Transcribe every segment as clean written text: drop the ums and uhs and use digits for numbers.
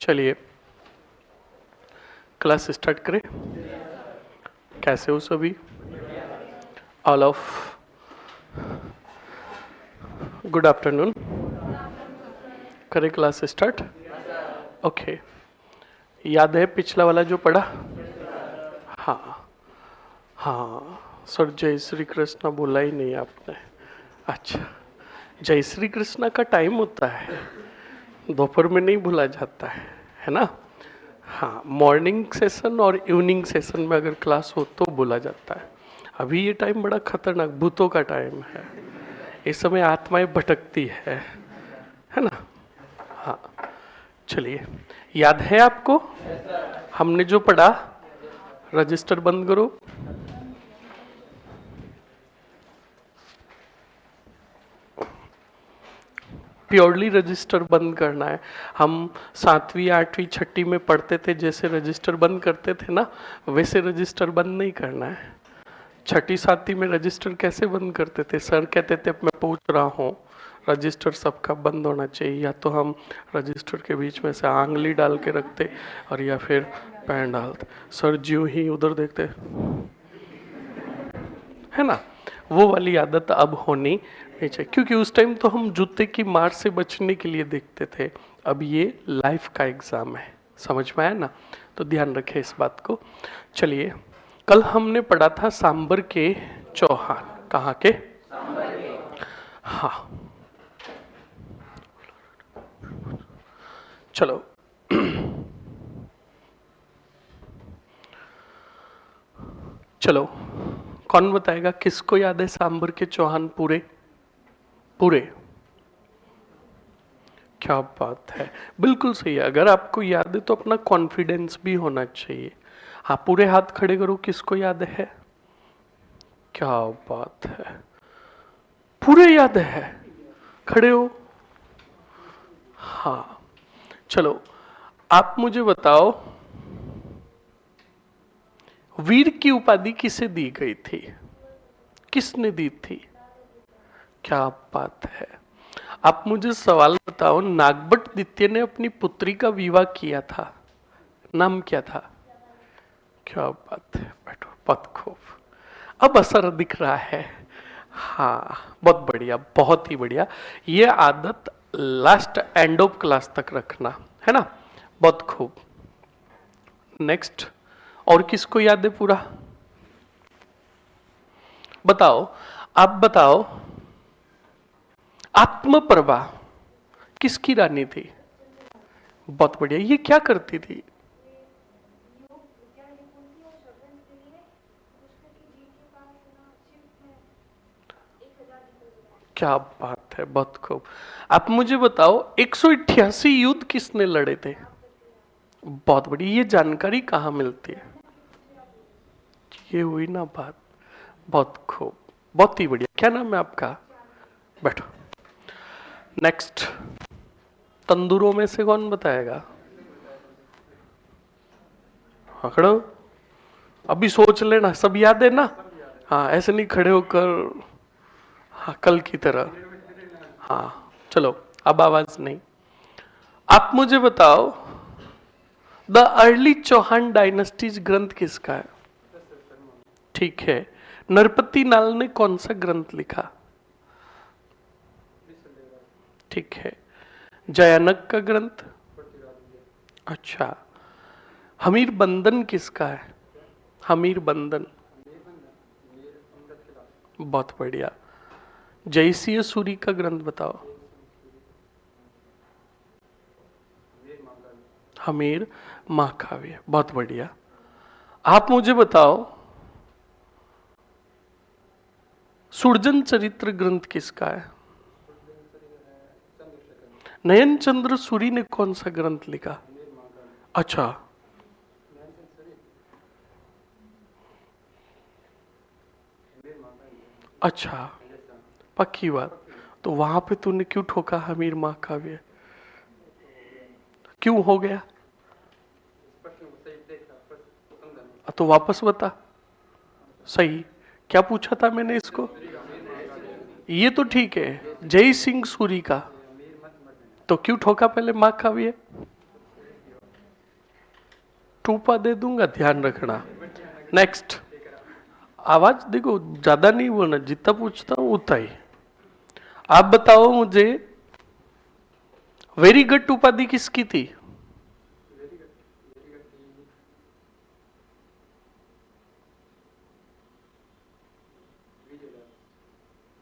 चलिए class start करें। कैसे हो सभी? All of good afternoon. करें क्लास स्टार्ट? ओके। याद है पिछला वाला जो पढ़ा? हाँ हाँ सर, जय श्री कृष्णा बोला ही नहीं आपने। अच्छा, जय श्री कृष्णा का टाइम होता है, दोपहर में नहीं भूला जाता है ना? हाँ, मॉर्निंग सेशन और इवनिंग सेशन में अगर क्लास हो तो बोला जाता है। अभी ये टाइम बड़ा खतरनाक भूतों का टाइम है, इस समय आत्माएं भटकती है ना? हाँ, चलिए, याद है आपको हमने जो पढ़ा? रजिस्टर बंद करो। प्योरली रजिस्टर बंद करना है। हम 7वीं 8वीं 6ठी में पढ़ते थे, जैसे रजिस्टर बंद करते थे ना, वैसे रजिस्टर बंद नहीं करना है। 6ठी 7वीं में रजिस्टर कैसे बंद करते थे? सर कहते थे मैं पूछ रहा हूँ, रजिस्टर सबका बंद होना चाहिए। या तो हम रजिस्टर के बीच में से आंगली डाल के रखते और या फिर पैर डालते। सर ज्यों ही उधर देखते, है ना? वो वाली आदत अब होनी नहीं चाहिए, क्योंकि उस टाइम तो हम जूते की मार से बचने के लिए देखते थे। अब ये लाइफ का एग्जाम है, समझ में आया ना? तो ध्यान रखें इस बात को। चलिए, कल हमने पढ़ा था सांबर के चौहान। कहाँ के? हाँ, चलो चलो, कौन बताएगा किसको याद है सांबर के चौहान पूरे पूरे? क्या बात है, बिल्कुल सही है। अगर आपको याद है तो अपना कॉन्फिडेंस भी होना चाहिए। हाँ, पूरे हाथ खड़े करो, किसको याद है? क्या बात है, पूरे याद है, खड़े हो। हाँ, चलो आप मुझे बताओ, वीर की उपाधि किसे दी गई थी? किसने दी थी? क्या बात है। आप मुझे सवाल बताओ, नागभट्ट द्वितीय ने अपनी पुत्री का विवाह किया था, नाम क्या था? क्या बात है, बैठो, बहुत खूब, अब असर दिख रहा है। हाँ, बहुत बढ़िया, बहुत ही बढ़िया। ये आदत लास्ट एंड ऑफ क्लास तक रखना, है ना? बहुत खूब। नेक्स्ट, और किसको याद है पूरा? बताओ, आप बताओ, आत्मप्रभा किसकी रानी थी? बहुत बढ़िया, ये क्या करती थी? क्या बात है, बहुत खूब। आप मुझे बताओ, 188 युद्ध किसने लड़े थे? बहुत बढ़िया, ये जानकारी कहाँ मिलती है? ये हुई ना बात, बहुत खूब, बहुत ही बढ़िया। क्या नाम है आपका? बैठो। नेक्स्ट, तंदूरों में से कौन बताएगा? हाँ, खड़ो, अभी सोच लेना, सब याद है ना? हाँ, ऐसे नहीं खड़े होकर, हाँ कल की तरह। हाँ चलो, अब आवाज नहीं। आप मुझे बताओ, द अर्ली चौहान डायनेस्टीज ग्रंथ किसका है? ठीक है, नरपति नाल ने कौन सा ग्रंथ लिखा? ठीक है, जयानक का ग्रंथ। अच्छा, हमीर बंदन किसका है? हमीर बंदन, बहुत बढ़िया। जयसिंह सूरी का ग्रंथ बताओ। हमीर महाकाव्य, बहुत बढ़िया। आप मुझे बताओ, सुरजन चरित्र ग्रंथ किसका है? नयन चंद्र सूरी ने कौन सा ग्रंथ लिखा? अच्छा, अच्छा, पक्की बात। तो वहां पे तूने क्यों ठोका हमीर महाकाव्य? क्यों हो गया? तो वापस बता, सही क्या पूछा था मैंने इसको? ये तो ठीक है, जय सिंह सूरी का, तो क्यों ठोका पहले महाकाव्य? टूपा दे दूंगा, ध्यान रखना। नेक्स्ट, आवाज देखो ज्यादा नहीं बोलना, जितना पूछता हूं उतना ही। आप बताओ मुझे, वेरी गुड उपाधि किसकी थी?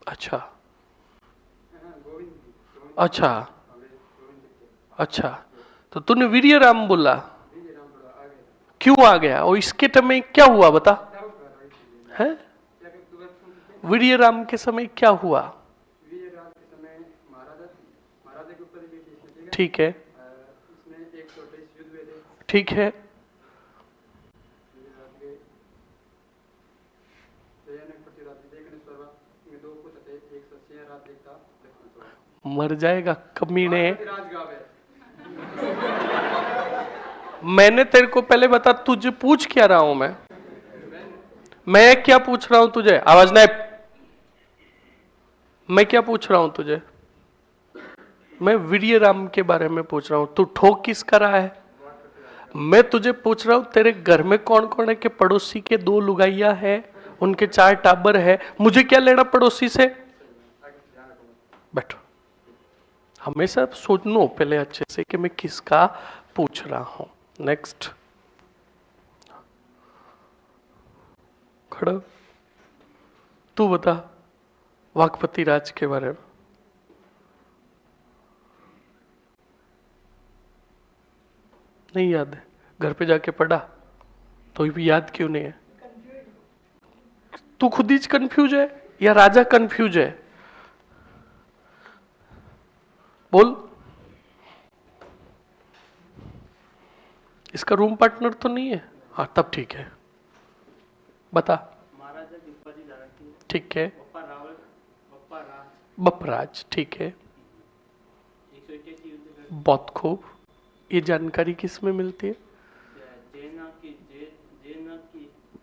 अच्छा अच्छा अच्छा, तो तूने वीर्य राम बोला, क्यों आ गया? और इसके समय क्या हुआ बता? है वीर्य राम के समय क्या हुआ? ठीक है ठीक है, मर जाएगा कमीने। मैंने तेरे को पहले बता, तुझे पूछ क्या रहा हूं मैं क्या पूछ रहा हूं तुझे? आवाज नहीं, मैं क्या पूछ रहा हूं तुझे? मैं वीर्य राम के बारे में पूछ रहा हूं। तू ठोक किसका रहा है? मैं तुझे पूछ रहा हूं तेरे घर में कौन कौन है? कि पड़ोसी के 2 लुगाइया है, उनके 4 टाबर है, मुझे क्या लेना पड़ोसी से? बैठो, हमेशा सोचना पहले अच्छे से कि मैं किसका पूछ रहा हूं। नेक्स्ट, खड़ो, तू बता वाकपति राज के बारे में। नहीं याद है? घर पे जाके पढ़ा तो भी याद क्यों नहीं है? तू खुद ही कंफ्यूज है या राजा कंफ्यूज है? बोल। इसका रूम पार्टनर तो नहीं है? हाँ तब ठीक है, बता। ठीक है, बपराज, ठीक है, बहुत खूब। ये जानकारी किस में मिलती है?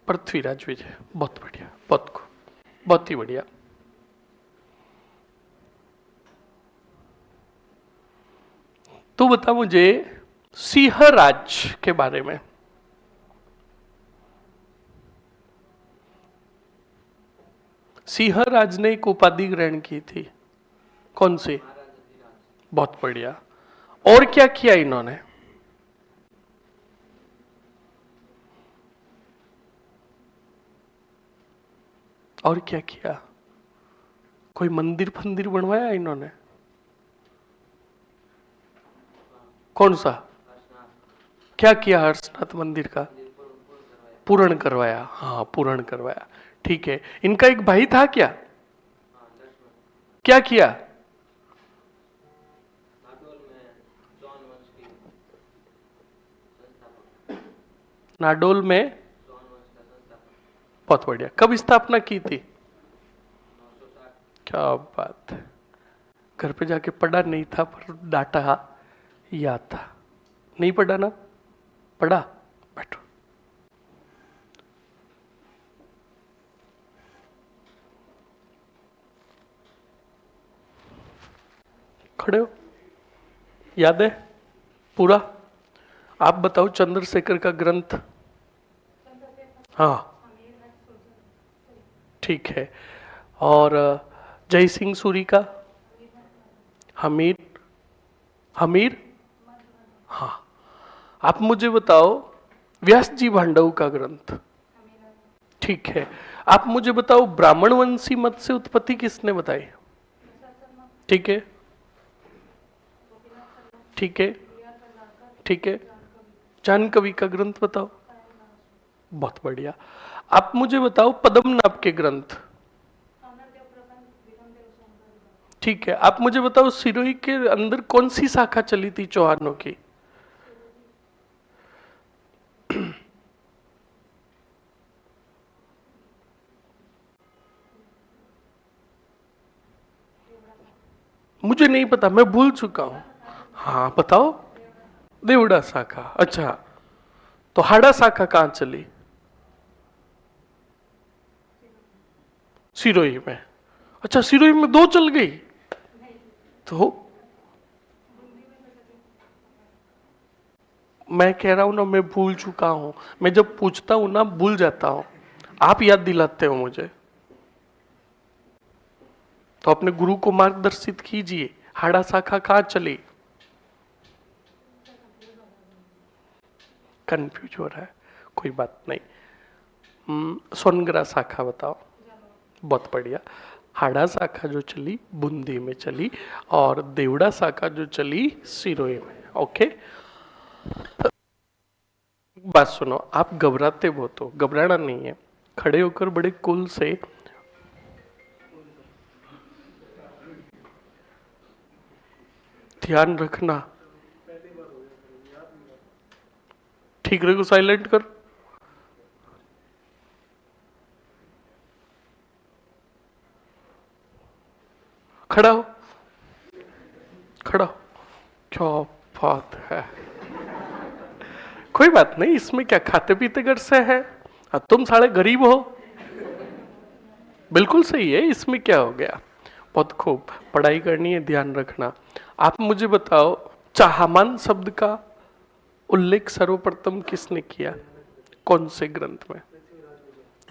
पृथ्वीराज विजय, बहुत बढ़िया, बहुत खूब, बहुत ही बढ़िया। तो बता मुझे सिंहराज के बारे में। सिंहराज ने एक उपाधि ग्रहण की थी, कौन सी? बहुत बढ़िया। और क्या किया इन्होंने? और क्या किया? कोई मंदिर फंदिर बनवाया इन्होंने? कौन सा? क्या किया हर्षनाथ मंदिर का? पूर्ण करवाया, हाँ पूर्ण करवाया, ठीक है। इनका एक भाई था क्या? क्या किया? नाडोल में, बहुत बढ़िया। कब स्थापना की थी? क्या बात है, घर पे जाके पढ़ा नहीं था पर डाटा याद था। नहीं पढ़ा ना? पढ़ा? बैठो। खड़े हो, याद है पूरा? आप बताओ चंद्रशेखर का ग्रंथ। हाँ ठीक है। और जय सिंह सूरी का? हमीर, हमीर, हाँ। आप मुझे बताओ व्यास जी भांडव का ग्रंथ। ठीक है। आप मुझे बताओ ब्राह्मण वंशी मत से उत्पत्ति किसने बताई? ठीक है ठीक है ठीक है। जानकवि का ग्रंथ बताओ। बहुत बढ़िया। आप मुझे बताओ पद्मनाभ के ग्रंथ। ठीक है। आप मुझे बताओ सिरोही के अंदर कौन सी शाखा चली थी चौहानों की? मुझे नहीं पता, मैं भूल चुका हूं। हाँ बताओ। देवड़ा शाखा, अच्छा। तो हाड़ा शाखा कहां चली? सिरोही में। अच्छा, सिरोही में 2 चल गई? तो मैं कह रहा हूं ना, मैं भूल चुका हूं। मैं जब पूछता हूं ना भूल जाता हूं, आप याद दिलाते हो मुझे। तो अपने गुरु को मार्गदर्शित कीजिए, हाड़ा शाखा कहाँ चली? कंफ्यूज हो रहा है, कोई बात नहीं। सोनगरा शाखा बताओ। बहुत बढ़िया। हाड़ा शाखा जो चली बूंदी में चली, और देवड़ा शाखा जो चली सिरोही में। ओके, बात सुनो, आप घबराते बहुत हो, घबराना नहीं है। खड़े होकर बड़े कुल से ध्यान रखना। ठीक रहे को साइलेंट कर। खड़ा हो, खड़ा हो। क्या बात है, कोई बात नहीं, इसमें क्या, खाते पीते घर से है। तुम साले गरीब हो, बिल्कुल सही है, इसमें क्या हो गया। बहुत खूब, पढ़ाई करनी है, ध्यान रखना। आप मुझे बताओ, चाहमान शब्द का उल्लेख सर्वप्रथम किसने किया, कौन से ग्रंथ में?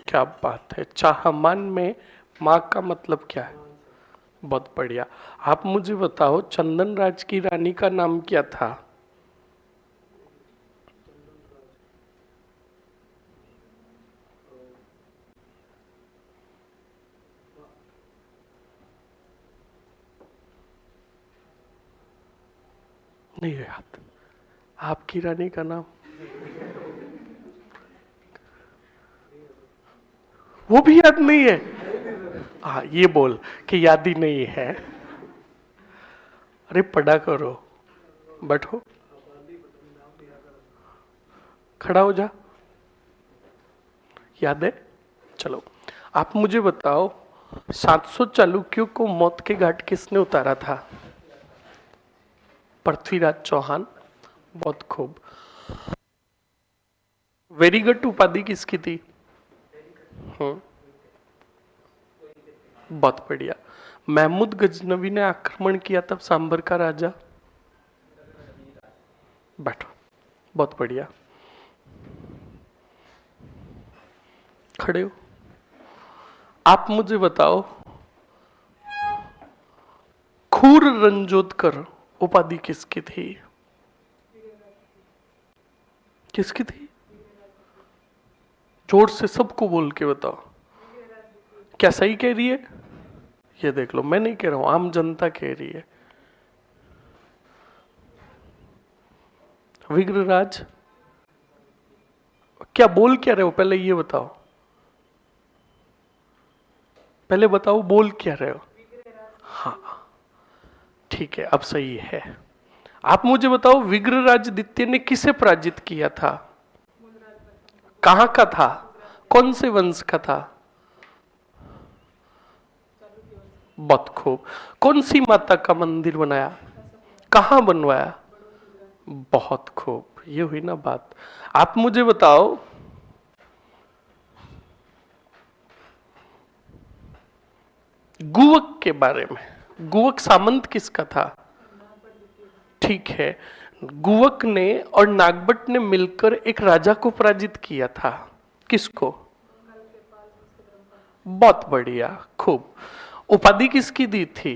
क्या बात है, चाहमान में माँ का मतलब क्या है? बहुत बढ़िया। आप मुझे बताओ, चंदन राज की रानी का नाम क्या था? नहीं याद? आपकी रानी का नाम? वो भी याद नहीं है? हाँ, ये बोल कि याद ही नहीं है। अरे पढ़ा करो, बैठो, खड़ा हो जा। याद है? चलो, आप मुझे बताओ, 700 चालुक्यों को मौत के घाट किसने उतारा था? पृथ्वीराज चौहान। बहुत खूब। वेरी गुड उपाधि किसकी थी? हम्म, बहुत बढ़िया। महमूद गजनवी ने आक्रमण किया तब सांबर का राजा? बैठो, बहुत बढ़िया, खड़े हो। आप मुझे बताओ, खूर रंजोदकर उपाधि किसकी थी? किसकी थी? जोर से सबको बोल के बताओ। क्या सही कह रही है? ये देख लो, मैं नहीं कह रहा हूं, आम जनता कह रही है। विग्रराज। क्या बोल क्या रहे हो, पहले ये बताओ। पहले बताओ बोल क्या रहे हो। हाँ, ठीक है, अब सही है। आप मुझे बताओ, विग्रराज द्वितीय ने किसे पराजित किया था? कहां का था, कौन से वंश का था? बहुत खूब। कौन सी माता का मंदिर बनाया, कहां बनवाया? बहुत खूब, ये हुई ना बात। आप मुझे बताओ, गुवक के बारे में। गुवक सामंत किसका था? ठीक है, गुवक ने और नागभट्ट ने मिलकर एक राजा को पराजित किया था। किसको? बहुत बढ़िया, खूब। उपाधि किसकी दी थी?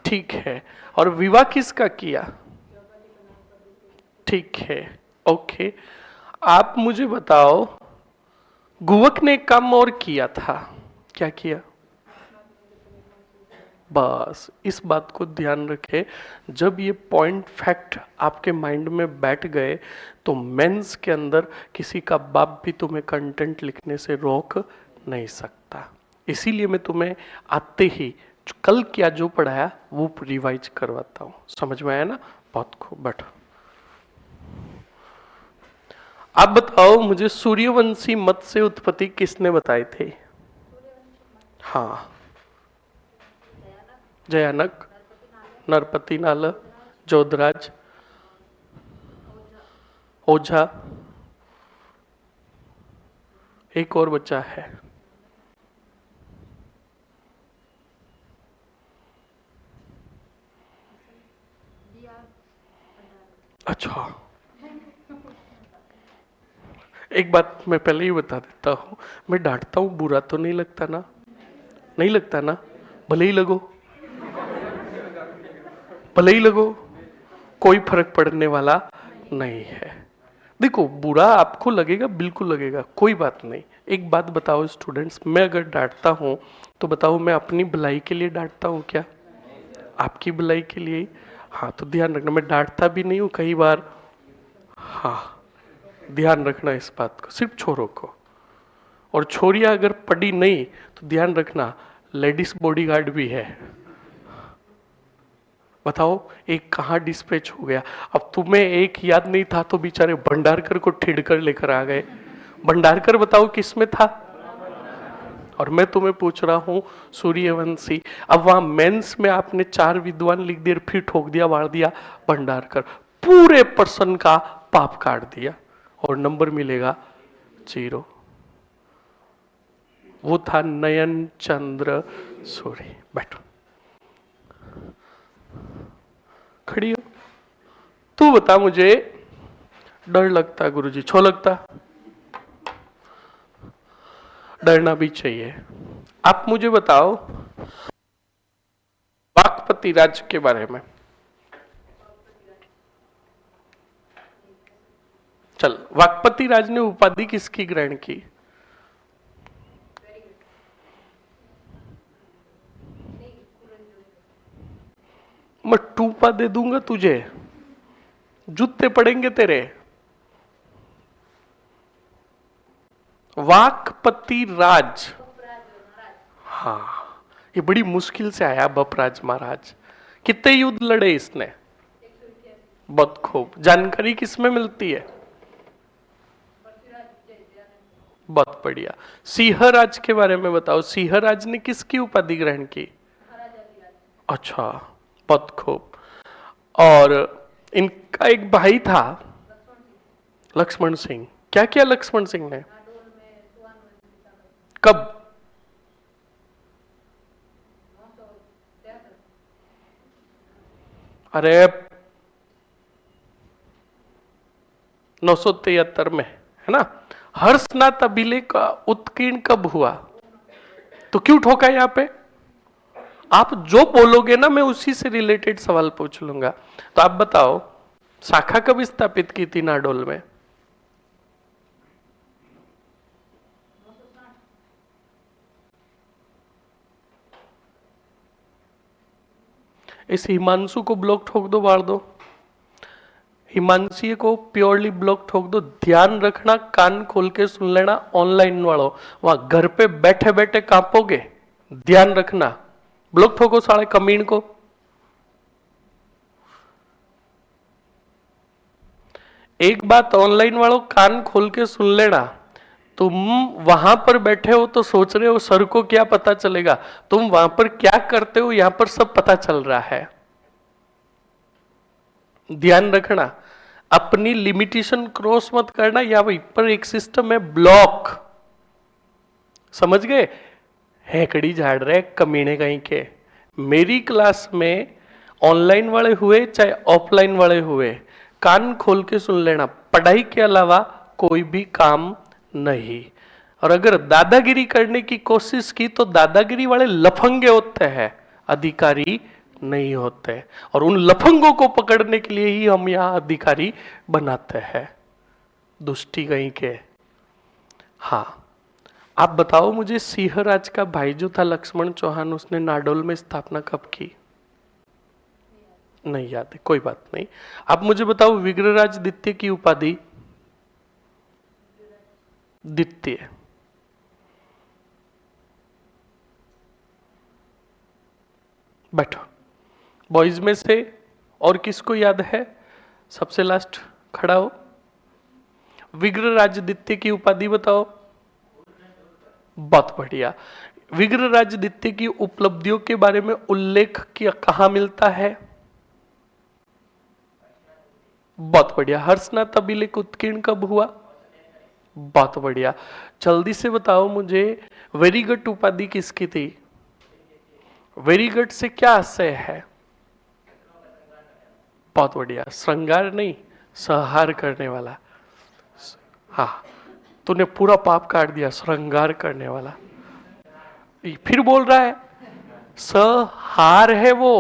ठीक है, और विवाह किसका किया? ठीक है, ओके। आप मुझे बताओ, गुवक ने एक काम और किया था, क्या किया? बस इस बात को ध्यान रखें। जब ये पॉइंट फैक्ट आपके माइंड में बैठ गए, तो मेंस के अंदर किसी का बाप भी तुम्हें कंटेंट लिखने से रोक नहीं सकता। इसीलिए मैं तुम्हें आते ही कल क्या जो पढ़ाया वो रिवाइज करवाता हूँ। समझ में आया ना? बहुत खूब, बैठो। आप बताओ मुझे, सूर्यवंशी मत से उत्पत्ति किसने बताए थे? हाँ, जयानक, नरपति नाल, जोधराज, ओझा, एक और बच्चा है। अच्छा, एक बात मैं पहले ही बता देता हूँ, मैं डांटता हूँ बुरा तो नहीं लगता ना? नहीं लगता ना? भले ही लगो, भले ही लगो, कोई फर्क पड़ने वाला नहीं है। देखो बुरा आपको लगेगा, बिल्कुल लगेगा, कोई बात नहीं। एक बात बताओ स्टूडेंट्स, मैं अगर डांटता हूं तो बताओ मैं अपनी भलाई के लिए डांटता हूं क्या? आपकी भलाई के लिए ही। हाँ तो ध्यान रखना, मैं डांटता भी नहीं हूं कई बार। हाँ, ध्यान रखना इस बात को, सिर्फ छोरों को। और छोरियां अगर पढ़ी नहीं तो ध्यान रखना, लेडीज बॉडीगार्ड भी है। बताओ एक कहाँ डिस्पैच हो गया। अब तुम्हें एक याद नहीं था तो बेचारे भंडारकर को ठिड़ कर लेकर आ गए। भंडारकर बताओ किस में था? और मैं तुम्हें पूछ रहा हूं सूर्यवंशी। अब वहां मेंस में आपने 4 विद्वान लिख दिए, फिर ठोक दिया, वाड़ दिया भंडारकर, पूरे पर्सन का पाप काट दिया और नंबर मिलेगा 0। वो था नयन चंद्र सूर्य। बैठो, खड़ी हो। तू बता मुझे, डर लगता गुरुजी? छो लगता? डरना भी चाहिए। आप मुझे बताओ वाकपति राज के बारे में। चल, वाकपति राज ने उपाधि किसकी ग्रहण की? मैं टूपा दे दूंगा तुझे, जूते पड़ेंगे तेरे। वाकपति राज, हाँ, ये बड़ी मुश्किल से आया बपराज महाराज। कितने युद्ध लड़े इसने? बहुत खूब। जानकारी किसमें मिलती है? बहुत बढ़िया। सिंहराज के बारे में बताओ, सिंहराज ने किसकी उपाधि ग्रहण की? अच्छा, बहुत खूब। और इनका एक भाई था लक्ष्मण सिंह। क्या किया लक्ष्मण सिंह ने? कब? अरे 973 में, है ना? हर्षनाथ अभिलेख का उत्कीर्ण कब हुआ? तो क्यों ठोका यहाँ पे? आप जो बोलोगे ना मैं उसी से रिलेटेड सवाल पूछ लूंगा। तो आप बताओ शाखा कब स्थापित की थी नाडोल में? इस हिमांशु को ब्लॉक ठोक दो, मार दो। हिमांशी को प्योरली ब्लॉक ठोक दो। ध्यान रखना, कान खोल के सुन लेना ऑनलाइन वालों, वहां घर पे बैठे बैठे कांपोगे। ध्यान रखना, ब्लॉक ठोको साले कमीन को। एक बात ऑनलाइन वालों कान खोल के सुन लेना, तुम वहां पर बैठे हो तो सोच रहे हो सर को क्या पता चलेगा, तुम वहां पर क्या करते हो यहां पर सब पता चल रहा है। ध्यान रखना, अपनी लिमिटेशन क्रॉस मत करना। या वहीं पर एक सिस्टम है ब्लॉक, समझ गए? हैकड़ी झाड़ रहे कमीने कहीं के। मेरी क्लास में ऑनलाइन वाले हुए चाहे ऑफलाइन वाले हुए, कान खोल के सुन लेना, पढ़ाई के अलावा कोई भी काम नहीं। और अगर दादागिरी करने की कोशिश की तो दादागिरी वाले लफंगे होते हैं, अधिकारी नहीं होते। और उन लफंगों को पकड़ने के लिए ही हम यहाँ अधिकारी बनाते हैं, दुष्टी कहीं के। हाँ, आप बताओ मुझे, सिंहराज का भाई जो था लक्ष्मण चौहान, उसने नाडोल में स्थापना कब की? नहीं याद है, कोई बात नहीं। आप मुझे बताओ विग्रहराज द्वितीय की उपाधि? द्वितीय। बैठो। बॉयज में से और किसको याद है? सबसे लास्ट खड़ा हो। विग्रहराज द्वितीय की उपाधि बताओ। बहुत बढ़िया। विग्रहराज द्वितीय की उपलब्धियों के बारे में उल्लेख किया कहां मिलता है? बहुत बढ़िया। हर्षनाथ अभिलेख उत्कीर्ण कब हुआ? बहुत बढ़िया। जल्दी से बताओ मुझे, वेरी गुड उपाधि किसकी थी? वेरी गुड से क्या आशय है? बहुत बढ़िया। श्रृंगार नहीं, संहार करने वाला। हाँ, तूने पूरा पाप काट दिया, श्रृंगार करने वाला। फिर बोल रहा है संहार है वो।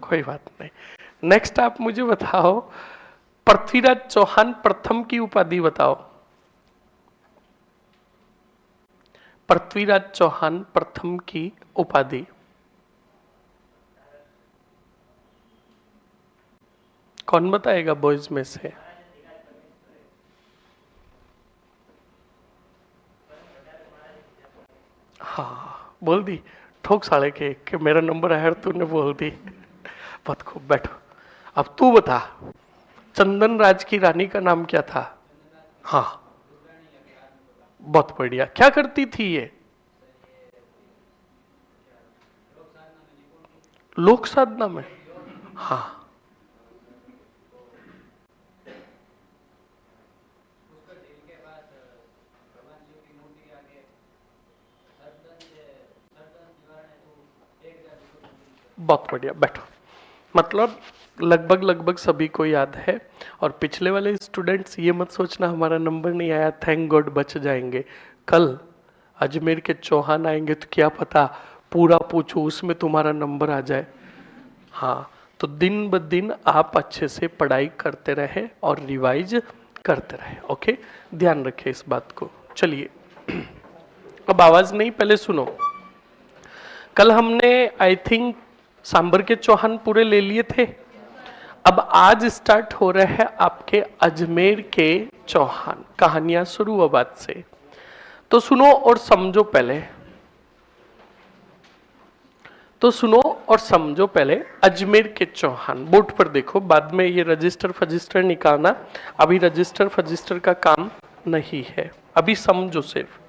कोई बात नहीं। नेक्स्ट आप मुझे बताओ, पृथ्वीराज चौहान प्रथम की उपाधि बताओ। पृथ्वीराज चौहान प्रथम की उपाधि। कौन बताएगा बॉयज में से? हाँ, बोल दी। ठोक साले के कि मेरा नंबर है, तूने बोल दी। बहुत खूब, बैठो। अब तू बता, चंदन राज की रानी का नाम क्या था? हाँ, बहुत बढ़िया। क्या करती थी ये? लोक साधना में। हाँ, बहुत बढ़िया, बैठो। मतलब लगभग लगभग सभी को याद है। और पिछले वाले स्टूडेंट्स ये मत सोचना हमारा नंबर नहीं आया, थैंक गॉड बच जाएंगे। कल अजमेर के चौहान आएंगे तो क्या पता पूरा पूछो उसमें तुम्हारा नंबर आ जाए। हाँ, तो दिन ब दिन आप अच्छे से पढ़ाई करते रहे और रिवाइज करते रहे। ओके, ध्यान रखें इस बात को। चलिए, अब आवाज नहीं, पहले सुनो। कल हमने आई थिंक सांबर के चौहान पूरे ले लिए थे। अब आज स्टार्ट हो रहे हैं आपके अजमेर के चौहान। कहानियां शुरू अब आज से, तो सुनो और समझो पहले। तो सुनो और समझो पहले। अजमेर के चौहान, बोर्ड पर देखो, बाद में ये रजिस्टर फजिस्टर निकालना, अभी रजिस्टर फजिस्टर का काम नहीं है, अभी समझो सिर्फ।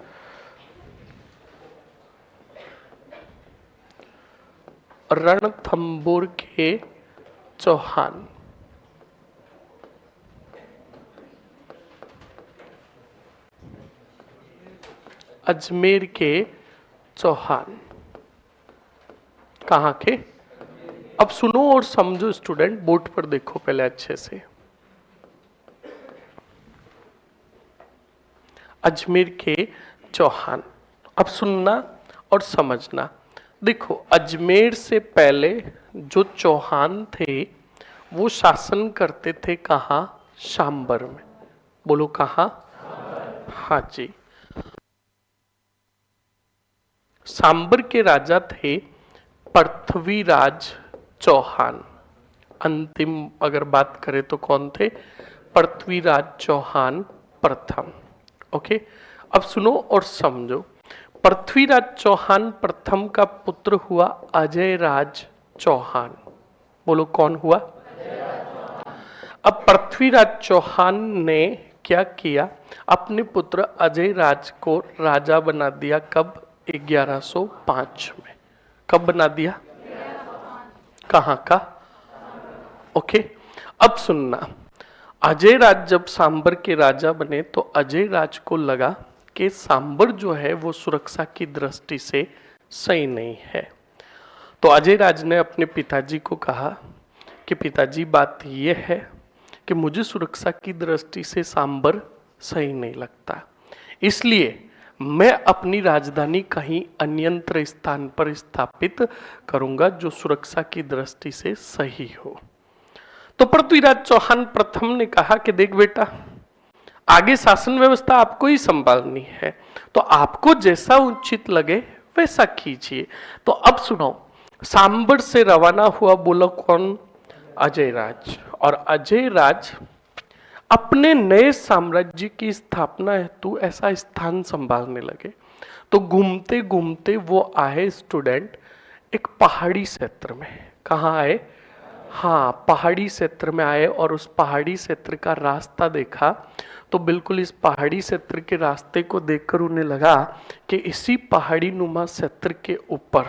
रणथंभौर के चौहान। अजमेर के चौहान कहाँ के? अब सुनो और समझो स्टूडेंट, बोर्ड पर देखो पहले अच्छे से। अजमेर के चौहान, अब सुनना और समझना। देखो, अजमेर से पहले जो चौहान थे वो शासन करते थे कहाँ? सांबर में। बोलो कहाँ? हाँ जी। सांबर के राजा थे पृथ्वीराज चौहान। अंतिम अगर बात करें तो कौन थे? पृथ्वीराज चौहान प्रथम। ओके, अब सुनो और समझो। पृथ्वीराज चौहान प्रथम का पुत्र हुआ अजय राज चौहान। बोलो कौन हुआ? अब पृथ्वीराज चौहान ने क्या किया? अपने पुत्र अजय राज को राजा बना दिया। कब? 1105 में। कब बना दिया? कहाँ का? ओके, अब सुनना। अजय राज जब सांबर के राजा बने तो अजय राज को लगा कि सांबर जो है वो सुरक्षा की दृष्टि से सही नहीं है। तो अजय राज ने अपने पिताजी को कहा कि पिताजी बात यह है कि मुझे सुरक्षा की दृष्टि से सांबर सही नहीं लगता, इसलिए मैं अपनी राजधानी कहीं अन्यंत्र स्थान पर स्थापित करूंगा जो सुरक्षा की दृष्टि से सही हो। तो पृथ्वीराज चौहान प्रथम ने कहा कि देख बेटा, आगे शासन व्यवस्था आपको ही संभालनी है, तो आपको जैसा उचित लगे वैसा कीजिए। तो अब सुनो, सांबर से रवाना हुआ, बोलो कौन? अजय राज। और अजय राज अपने नए साम्राज्य की स्थापना हेतु ऐसा स्थान संभालने लगे। तो घूमते घूमते वो आए स्टूडेंट एक पहाड़ी क्षेत्र में। कहाँ आए? हाँ, पहाड़ी क्षेत्र में आए और उस पहाड़ी क्षेत्र का रास्ता देखा तो बिल्कुल इस पहाड़ी क्षेत्र के रास्ते को देखकर उन्हें लगा कि इसी पहाड़ी नुमा क्षेत्र के ऊपर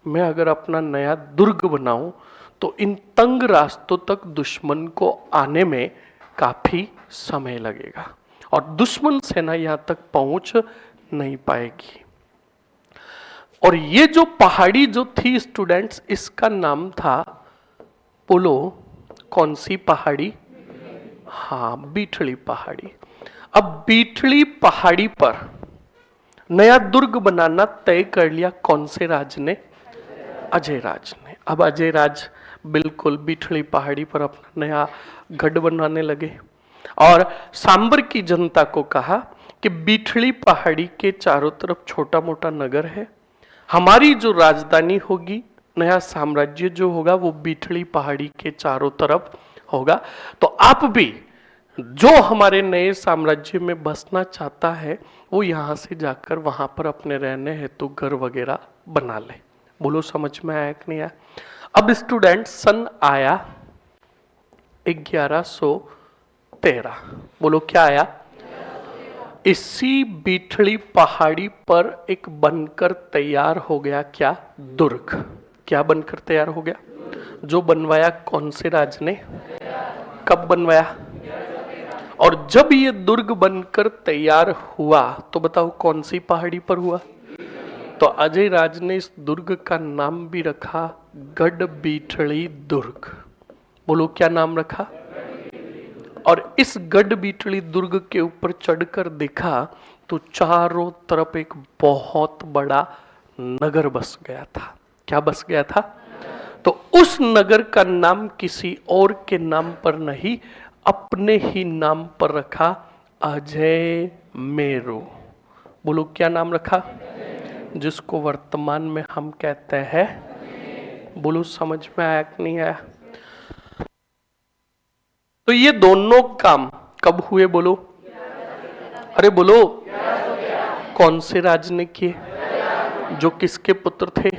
मैं अगर अपना नया दुर्ग बनाऊं तो इन तंग रास्तों तक दुश्मन को आने में काफी समय लगेगा और दुश्मन सेना यहां तक पहुंच नहीं पाएगी। और ये जो पहाड़ी जो थी स्टूडेंट्स, इसका नाम था, बोलो कौन सी पहाड़ी? हाँ, बीठड़ी पहाड़ी। अब बीठड़ी पहाड़ी पर नया दुर्ग बनाना तय कर लिया कौन से राज ने? अजय राज ने। अब अजय राज बिल्कुल बीठड़ी पहाड़ी पर अपना नया गढ़ बनवाने लगे और सांबर की जनता को कहा कि बीठड़ी पहाड़ी के चारों तरफ छोटा मोटा नगर है, हमारी जो राजधानी होगी, नया साम्राज्य जो होगा वो बीठड़ी पहाड़ी के चारों तरफ होगा। तो आप भी जो हमारे नए साम्राज्य में बसना चाहता है वो यहां से जाकर वहां पर अपने रहने हेतु घर वगैरह बना ले। बोलो समझ में आया कि नहीं आया? अब स्टूडेंट सन आया 1113। बोलो क्या आया? इसी बीठड़ी पहाड़ी पर एक बनकर तैयार हो गया क्या? दुर्ग। क्या बनकर तैयार हो गया? जो बनवाया कौन से राज ने? कब बनवाया? और जब ये दुर्ग बनकर तैयार हुआ तो बताओ कौन सी पहाड़ी पर हुआ? तो अजय राज ने इस दुर्ग का नाम भी रखा गढ़ बीठड़ी दुर्ग। बोलो क्या नाम रखा? और इस गढ़ बीठड़ी दुर्ग के ऊपर चढ़कर देखा तो चारों तरफ एक बहुत बड़ा नगर बस गया था। क्या बस गया था? तो उस नगर का नाम किसी और के नाम पर नहीं, अपने ही नाम पर रखा, अजय मेरू। बोलो क्या नाम रखा? जिसको वर्तमान में हम कहते हैं, बोलो समझ में आया कि नहीं आया? तो ये दोनों काम कब हुए? बोलो, अरे बोलो, कौन से राज ने किए? जो किसके पुत्र थे?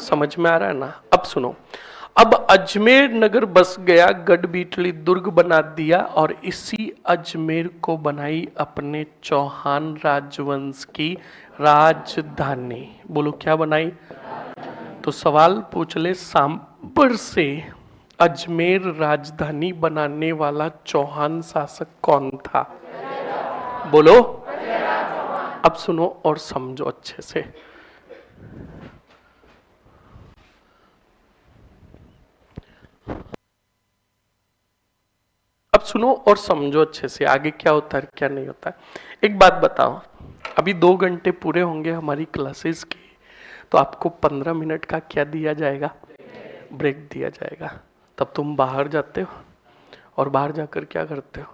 समझ में आ रहा है ना? अब सुनो, अब अजमेर नगर बस गया, गढ़ बीठड़ी दुर्ग बना दिया और इसी अजमेर को बनाई अपने चौहान राजवंश की राजधानी। बोलो क्या बनाई? तो सवाल पूछ ले, सांबर से अजमेर राजधानी बनाने वाला चौहान शासक कौन था? बोलो। अब सुनो और समझो अच्छे से। अब सुनो और समझो अच्छे से, आगे क्या होता है क्या नहीं होता है। एक बात बताओ, अभी 2 घंटे पूरे होंगे हमारी क्लासेस की, तो आपको 15 मिनट का क्या दिया जाएगा? ब्रेक दिया जाएगा। तब तुम बाहर जाते हो और बाहर जाकर क्या करते हो?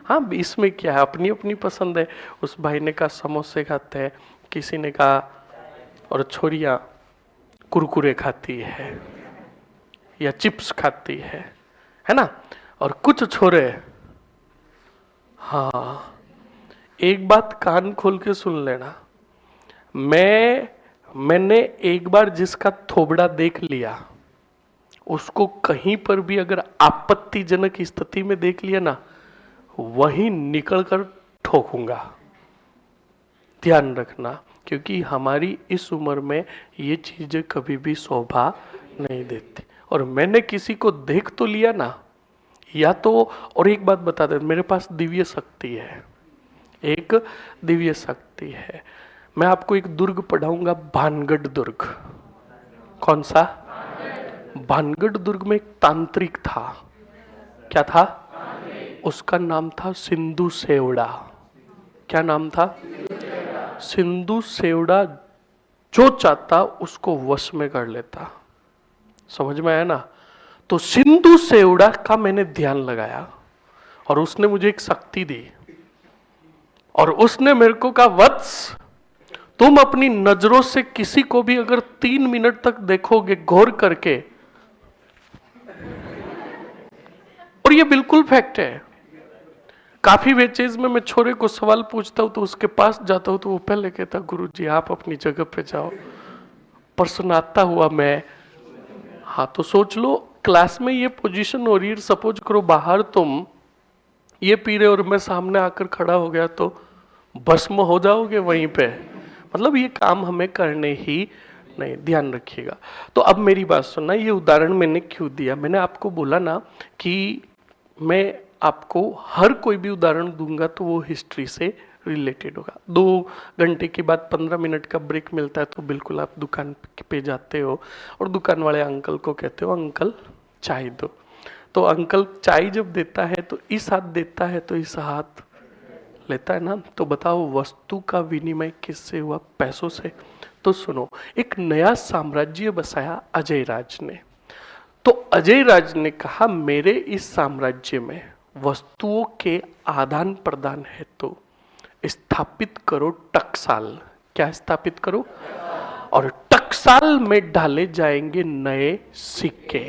हाँ, इसमें क्या है, अपनी अपनी पसंद है। उस भाई ने कहा समोसे खाते हैं, किसी ने कहा, और छोरियां कुरकुरे खाती है या चिप्स खाती है ना? और कुछ छोरे, हाँ, एक बात कान खोल के सुन लेना, मैंने एक बार जिसका थोबड़ा देख लिया उसको कहीं पर भी अगर आपत्तिजनक स्थिति में देख लिया ना, वहीं निकलकर ठोकूंगा। ध्यान रखना, क्योंकि हमारी इस उम्र में ये चीजें कभी भी शोभा नहीं देती। और मैंने किसी को देख तो लिया ना, या तो, और एक बात बता दे, मेरे पास दिव्य शक्ति है, एक दिव्य शक्ति है। मैं आपको एक दुर्ग पढ़ाऊंगा, भानगढ़ दुर्ग। कौन सा? भानगढ़ दुर्ग में एक तांत्रिक था। क्या था? उसका नाम था सिंधु सेवड़ा। क्या नाम था? सिंधु सेवड़ा जो चाहता उसको वश में कर लेता। समझ में आया ना? तो सिंधु सेवड़ा का मैंने ध्यान लगाया और उसने मुझे एक शक्ति दी और उसने मेरे को कहा, वत्स, तुम अपनी नजरों से किसी को भी अगर 3 मिनट तक देखोगे गौर करके, और ये बिल्कुल फैक्ट है। काफी वेचेज में मैं छोरे को सवाल पूछता हूं तो उसके पास जाता हूं तो वो पहले कहता, गुरुजी आप अपनी जगह पे जाओ। प्रसन्नता हुआ मैं। हाँ, तो सोच लो क्लास में ये पोजीशन हो रही है, सपोज करो बाहर तुम ये पी रहे और मैं सामने आकर खड़ा हो गया तो भस्म हो जाओगे वहीं पे। मतलब ये काम हमें करने ही नहीं, ध्यान रखिएगा। तो अब मेरी बात सुनना, ये उदाहरण मैंने क्यों दिया? मैंने आपको बोला ना कि मैं आपको हर कोई भी उदाहरण दूंगा तो वो हिस्ट्री से रिलेटेड होगा। 2 घंटे के बाद 15 मिनट का ब्रेक मिलता है तो बिल्कुल आप दुकान पे जाते हो और दुकान वाले अंकल को कहते हो अंकल चाय दो। तो अंकल चाय जब देता है तो इस हाथ देता है तो इस हाथ लेता है ना। तो बताओ वस्तु का विनिमय किससे हुआ? पैसों से। तो सुनो, एक नया साम्राज्य बसाया अजय राज ने। तो अजय राज ने कहा मेरे इस साम्राज्य में वस्तुओं के आदान प्रदान है तो स्थापित करो टकसाल। क्या स्थापित करो? और टकसाल में डाले जाएंगे नए सिक्के।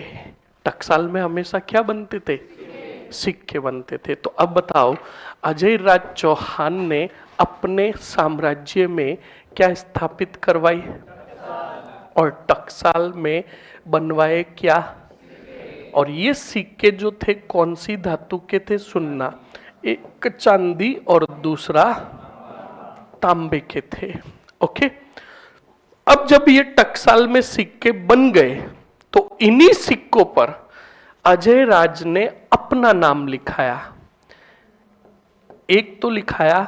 टकसाल में हमेशा क्या बनते थे? सिक्के बनते थे। तो अब बताओ अजय राज चौहान ने अपने साम्राज्य में क्या स्थापित करवाई? और टकसाल में बनवाए क्या? और ये सिक्के जो थे कौन सी धातु के थे? सुनना, एक चांदी और दूसरा तांबे के थे। ओके, अब जब ये टकसाल में सिक्के बन गए तो इन्हीं सिक्कों पर अजय राज ने अपना नाम लिखाया। एक तो लिखाया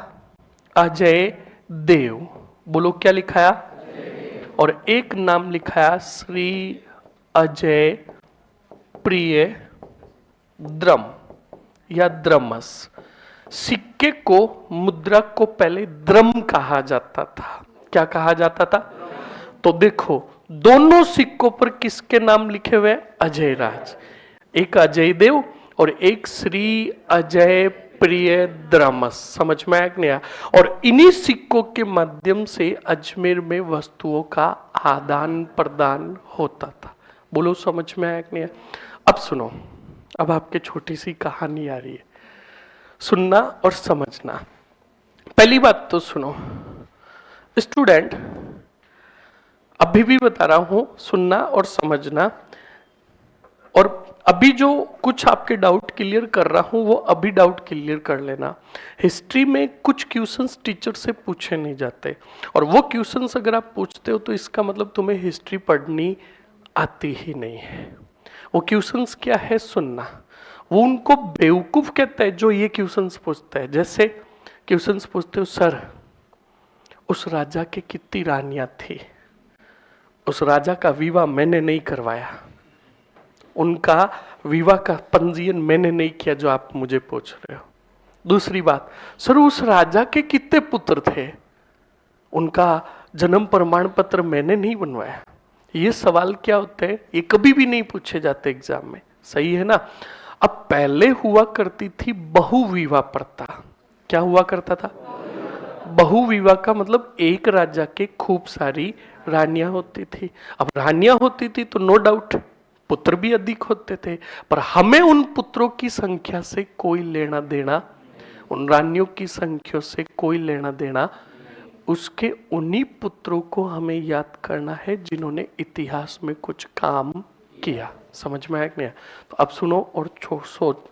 अजय देव, बोलो क्या लिखाया? और एक नाम लिखाया श्री अजय प्रिय द्रम या द्रमस। सिक्के को, मुद्रा को पहले द्रम कहा जाता था। क्या कहा जाता था? तो देखो दोनों सिक्कों पर किसके नाम लिखे हुए? अजय राज। एक अजय देव और एक श्री अजय प्रिय द्रमस। समझ में आया कि नहीं आया? और इन्हीं सिक्कों के माध्यम से अजमेर में वस्तुओं का आदान प्रदान होता था। बोलो समझ में आया कि नहीं आया? अब सुनो, अब आपके छोटी सी कहानी आ रही है, सुनना और समझना। पहली बात तो सुनो स्टूडेंट, अभी भी बता रहा हूं, सुनना और समझना। और अभी जो कुछ आपके डाउट क्लियर कर रहा हूं वो अभी डाउट क्लियर कर लेना। हिस्ट्री में कुछ क्वेश्चंस टीचर से पूछे नहीं जाते और वो क्वेश्चंस अगर आप पूछते हो तो इसका मतलब तुम्हें हिस्ट्री पढ़नी आती ही नहीं है। वो क्वेश्चंस क्या है? सुनना। वो उनको बेवकूफ कहता है जो ये क्वेश्चंस पूछता है। जैसे क्वेश्चंस पूछते हो, सर उस राजा के कितनी रानियां थी? उस राजा का विवाह मैंने नहीं करवाया, उनका विवाह का पंजीयन मैंने नहीं किया जो आप मुझे पूछ रहे हो। दूसरी बात, सर उस राजा के कितने पुत्र थे? उनका जन्म प्रमाण पत्र मैंने नहीं बनवाया। ये सवाल क्या होते हैं? ये कभी भी नहीं पूछे जाते एग्जाम में। सही है ना? अब पहले हुआ करती थी बहुविवाह प्रथा। क्या हुआ करता था? बहुविवाह का मतलब एक राजा के खूब सारी रानियां होती थी। अब रानियां होती थी तो नो डाउट पुत्र भी अधिक होते थे, पर हमें उन पुत्रों की संख्या से कोई लेना देना, उन रानियों की संख्या से कोई लेना देना। उसके उन्हीं पुत्रों को हमें याद करना है जिन्होंने इतिहास में कुछ काम किया। समझ में आया कि नहीं? तो अब सुनो और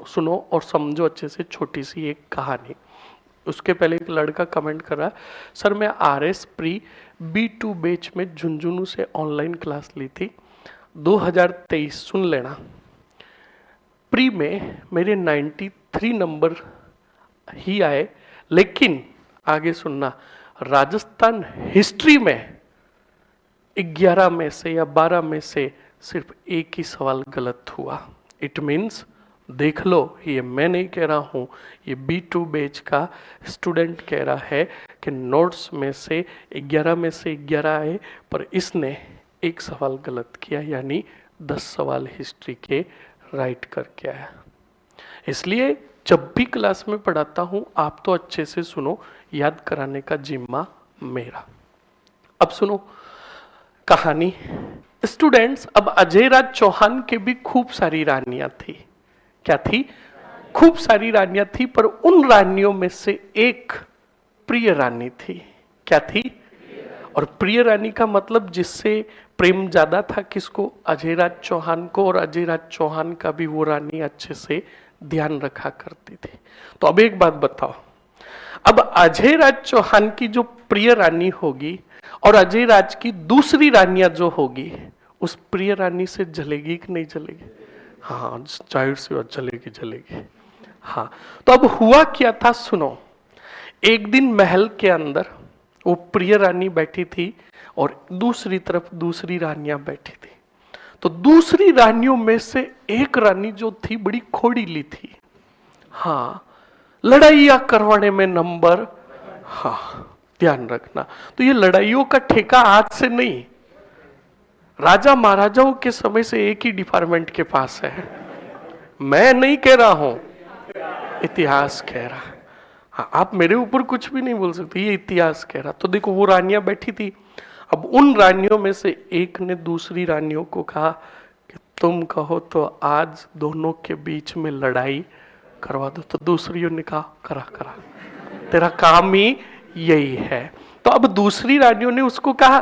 सुनो और समझो अच्छे से छोटी सी एक कहानी। उसके पहले एक लड़का कमेंट कर रहा है, सर मैं RS प्री B2 बैच में झुंझुनू से ऑनलाइन क्लास ली थी 2023। सुन लेना, प्री में मेरे 93 नंबर ही आए, लेकिन आगे सुनना, राजस्थान हिस्ट्री में 11 में से या 12 में से सिर्फ एक ही सवाल गलत हुआ। इट मीन्स देख लो, ये मैं नहीं कह रहा हूँ, ये B2 बैच का स्टूडेंट कह रहा है कि नोट्स में से 11 में से 11 आए, पर इसने एक सवाल गलत किया, यानी 10 सवाल हिस्ट्री के राइट करके आया। इसलिए जब भी क्लास में पढ़ाता हूँ आप तो अच्छे से सुनो, याद कराने का जिम्मा मेरा। अब सुनो कहानी स्टूडेंट्स। अब अजय राज चौहान के भी खूब सारी रानियां थी। क्या थी? खूब सारी रानियां थी, पर उन रानियों में से एक प्रिय रानी थी। क्या थी? और प्रिय रानी का मतलब जिससे प्रेम ज्यादा था किसको? अजय राज चौहान को। और अजय राज चौहान का भी वो रानी अच्छे से ध्यान रखा करती थी। तो अब एक बात बताओ, अब अजय राज चौहान की जो प्रिय रानी होगी और अजय राज की दूसरी रानियां जो होगी, उस प्रिय रानी से जलेगी कि नहीं जलेगी? हाँ, जाहिर सी बात जलेगी, जलेगी। हाँ, तो अब हुआ क्या था सुनो। एक दिन महल के अंदर वो प्रिय रानी बैठी थी और दूसरी तरफ दूसरी रानियां बैठी थी। तो दूसरी रानियों में से एक रानी जो थी बड़ी खोड़ीली थी। हाँ, लड़ाइयां करवाने में नंबर, हाँ ध्यान रखना। तो ये लड़ाइयों का ठेका आज से नहीं, राजा महाराजाओं के समय से एक ही डिपार्टमेंट के पास है। मैं नहीं कह रहा हूं, इतिहास कह रहा। हाँ, आप मेरे ऊपर कुछ भी नहीं बोल सकते, ये इतिहास कह रहा। तो देखो वो रानियां बैठी थी। अब उन रानियों में से एक ने दूसरी रानियों को कहा कि तुम कहो तो आज दोनों के बीच में लड़ाई करवा दो। तो दूसरियों ने कहा करा करा, तेरा काम ही यही है। तो अब दूसरी रानियों ने उसको कहा।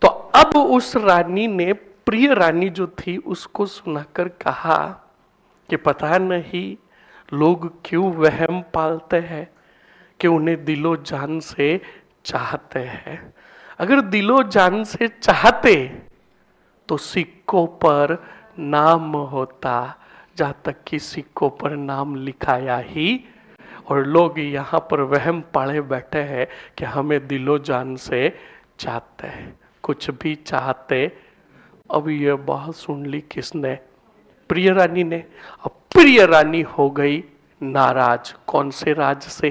तो अब उस रानी ने प्रिय रानी जो थी उसको सुनाकर कहा कि पता नहीं लोग क्यों वहम पालते हैं कि उन्हें दिलो जान से चाहते हैं। अगर दिलो जान से चाहते तो सिक्कों पर नाम होता, जहां तक कि सिक्कों पर नाम लिखाया ही, और लोग यहाँ पर वहम पाले बैठे हैं कि हमें दिलो जान से चाहते हैं, कुछ भी चाहते। अब ये बात सुन ली किसने? प्रिय रानी ने। अब प्रिय रानी हो गई नाराज। कौन से राज से?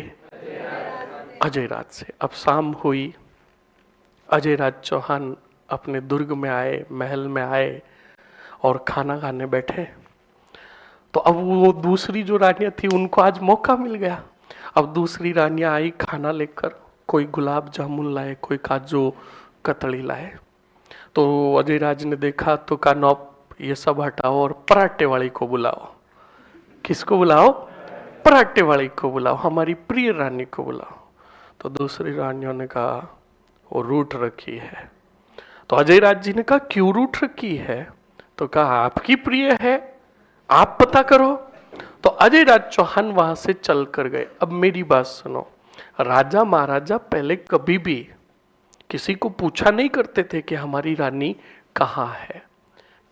अजय राज से। अब शाम हुई, अजय राज चौहान अपने दुर्ग में आए, महल में आए और खाना खाने बैठे। तो अब वो दूसरी जो रानियां थी उनको आज मौका मिल गया। अब दूसरी रानियां आई खाना लेकर, कोई गुलाब जामुन लाए, कोई काजू कतली लाए। तो अजय राज ने देखा तो कहा नौप ये सब हटाओ और पराठे वाली को बुलाओ। किसको बुलाओ? पराठे वाली को बुलाओ, हमारी प्रिय रानी को बुलाओ। तो दूसरी रानियों ने कहा वो रूठ रखी है। तो अजय राज जी ने कहा क्यों रूठ रखी है? तो कहा आपकी प्रिय है, आप पता करो। तो अजय राज चौहान वहां से चल कर गए। अब मेरी बात सुनो, राजा महाराजा पहले कभी भी किसी को पूछा नहीं करते थे कि हमारी रानी कहाँ है,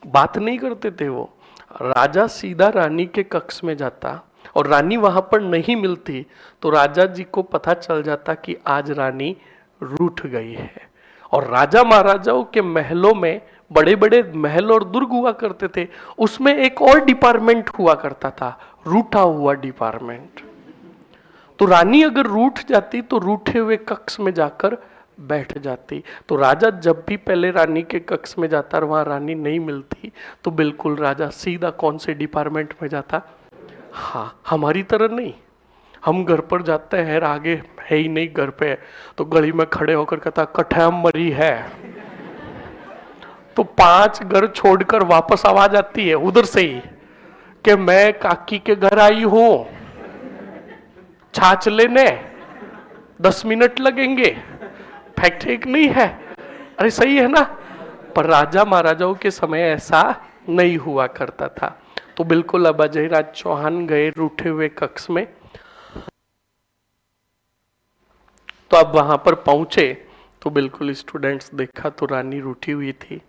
बात नहीं करते थे। वो राजा सीधा रानी के कक्ष में जाता और रानी वहां पर नहीं मिलती तो राजा जी को पता चल जाता कि आज रानी रूठ गई है। और राजा महाराजाओं के महलों में बड़े बड़े महल और दुर्ग हुआ करते थे, उसमें एक और डिपार्टमेंट हुआ करता था, रूठा हुआ डिपार्टमेंट। तो रानी अगर रूठ जाती तो रूठे हुए कक्ष में जाकर बैठ जाती। तो राजा जब भी पहले रानी के कक्ष में जाता और वहां रानी नहीं मिलती तो बिल्कुल राजा सीधा कौन से डिपार्टमेंट में जाता? हाँ, हमारी तरह नहीं। हम घर पर जाते हैं, आगे है ही नहीं घर पे, तो गली में खड़े होकर कहता कठैम मरी है, तो 5 घर छोड़कर वापस आवाज आती है उधर से ही कि मैं काकी के घर आई हूं छाछ लेने, 10 मिनट लगेंगे। फैक्ट ठीक नहीं है? अरे सही है ना? पर राजा महाराजाओं के समय ऐसा नहीं हुआ करता था। तो बिल्कुल अब अजय राज चौहान गए रूठे हुए कक्ष में। तो अब वहां पर पहुंचे तो बिल्कुल स्टूडेंट्स देखा तो रानी रूठी हुई थी।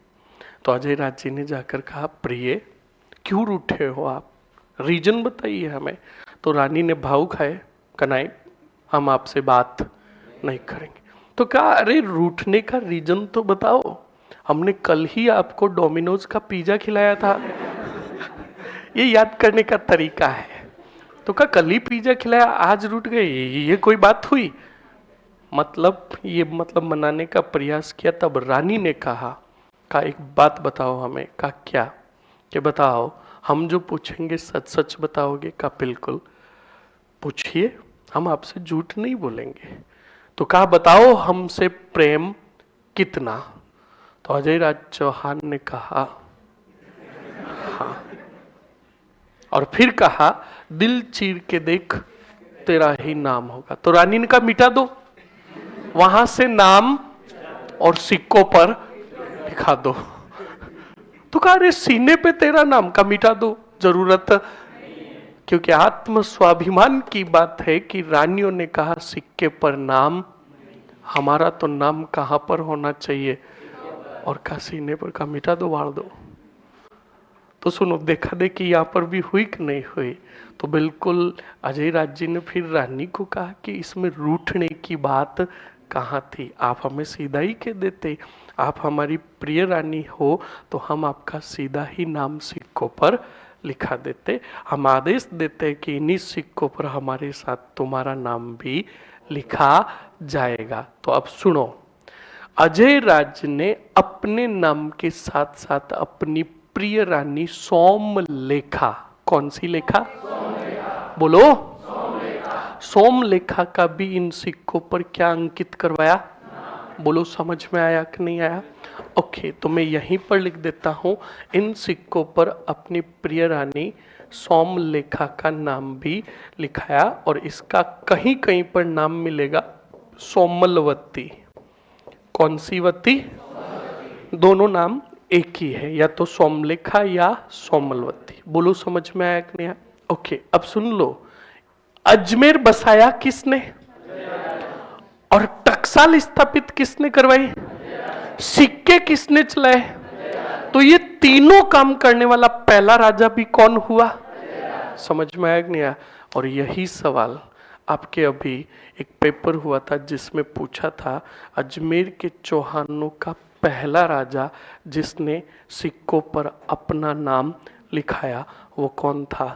तो अजय राज जी ने जाकर कहा प्रिय क्यों रूठे हो आप, रीजन बताइए हमें। तो रानी ने भाव खाए, कनाई हम आपसे बात नहीं करेंगे। तो कहा अरे रूठने का रीजन तो बताओ, हमने कल ही आपको डोमिनोज का पिज्जा खिलाया था। ये याद करने का तरीका है। तो कहा कल ही पिज्जा खिलाया, आज रूठ गए, ये कोई बात हुई? मतलब मनाने का प्रयास किया। तब रानी ने कहा एक बात बताओ हमें। कहा क्या? कि बताओ, हम जो पूछेंगे सच सच बताओगे? का बिल्कुल, पूछिए, हम आपसे झूठ नहीं बोलेंगे। तो कहा बताओ हमसे प्रेम कितना? तो अजय राज चौहान ने कहा हाँ, और फिर कहा दिल चीर के देख तेरा ही नाम होगा। तो रानी ने कहा मिटा दो, वहां से नाम और सिक्कों पर लिखा दो। तो कहा अरे सीने पे तेरा नाम का मिटा दो, जरूरत, क्योंकि आत्म स्वाभिमान की बात है कि रानियों ने कहा सिक्के पर नाम, हमारा तो नाम कहां पर होना चाहिए? और का सीने पर का मिटा दो, वाड़ दो। तो सुनो, देखा देखी यहाँ पर भी हुई कि नहीं हुई? तो बिल्कुल अजय राज जी ने फिर रानी को कहा कि इसमें रूठने की बात कहाँ थी, आप हमें सीधा ही कह देते, आप हमारी प्रिय रानी हो तो हम आपका सीधा ही नाम सिक्कों पर लिखा देते, हम आदेश देते कि इन्हीं सिक्कों पर हमारे साथ तुम्हारा नाम भी लिखा जाएगा। तो अब सुनो, अजय राज ने अपने नाम के साथ साथ अपनी प्रिय रानी सोमलेखा, कौन सी लेखा? बोलो। सोमलेखा का भी इन सिक्कों पर क्या अंकित करवाया? बोलो, समझ में आया कि नहीं आया? ओके, तो मैं यहीं पर लिख देता हूं, इन सिक्कों पर अपनी प्रिय रानी सोमलेखा का नाम भी लिखाया, और इसका कहीं कहीं पर नाम मिलेगा सोमलवती। कौन सी वती? दोनों नाम एक ही है, या तो सोमलेखा या सोमलवती। बोलो, समझ में आया कि नहीं आया? ओके, अब सुन लो, अजमेर बसाया किसने और टकसाल स्थापित किसने करवाई? सिक्के किसने चलाए? तो ये तीनों काम करने वाला पहला राजा भी कौन हुआ? समझ में आया कि नहीं आया? और यही सवाल आपके अभी एक पेपर हुआ था जिसमें पूछा था, अजमेर के चौहानों का पहला राजा जिसने सिक्कों पर अपना नाम लिखाया, वो कौन था?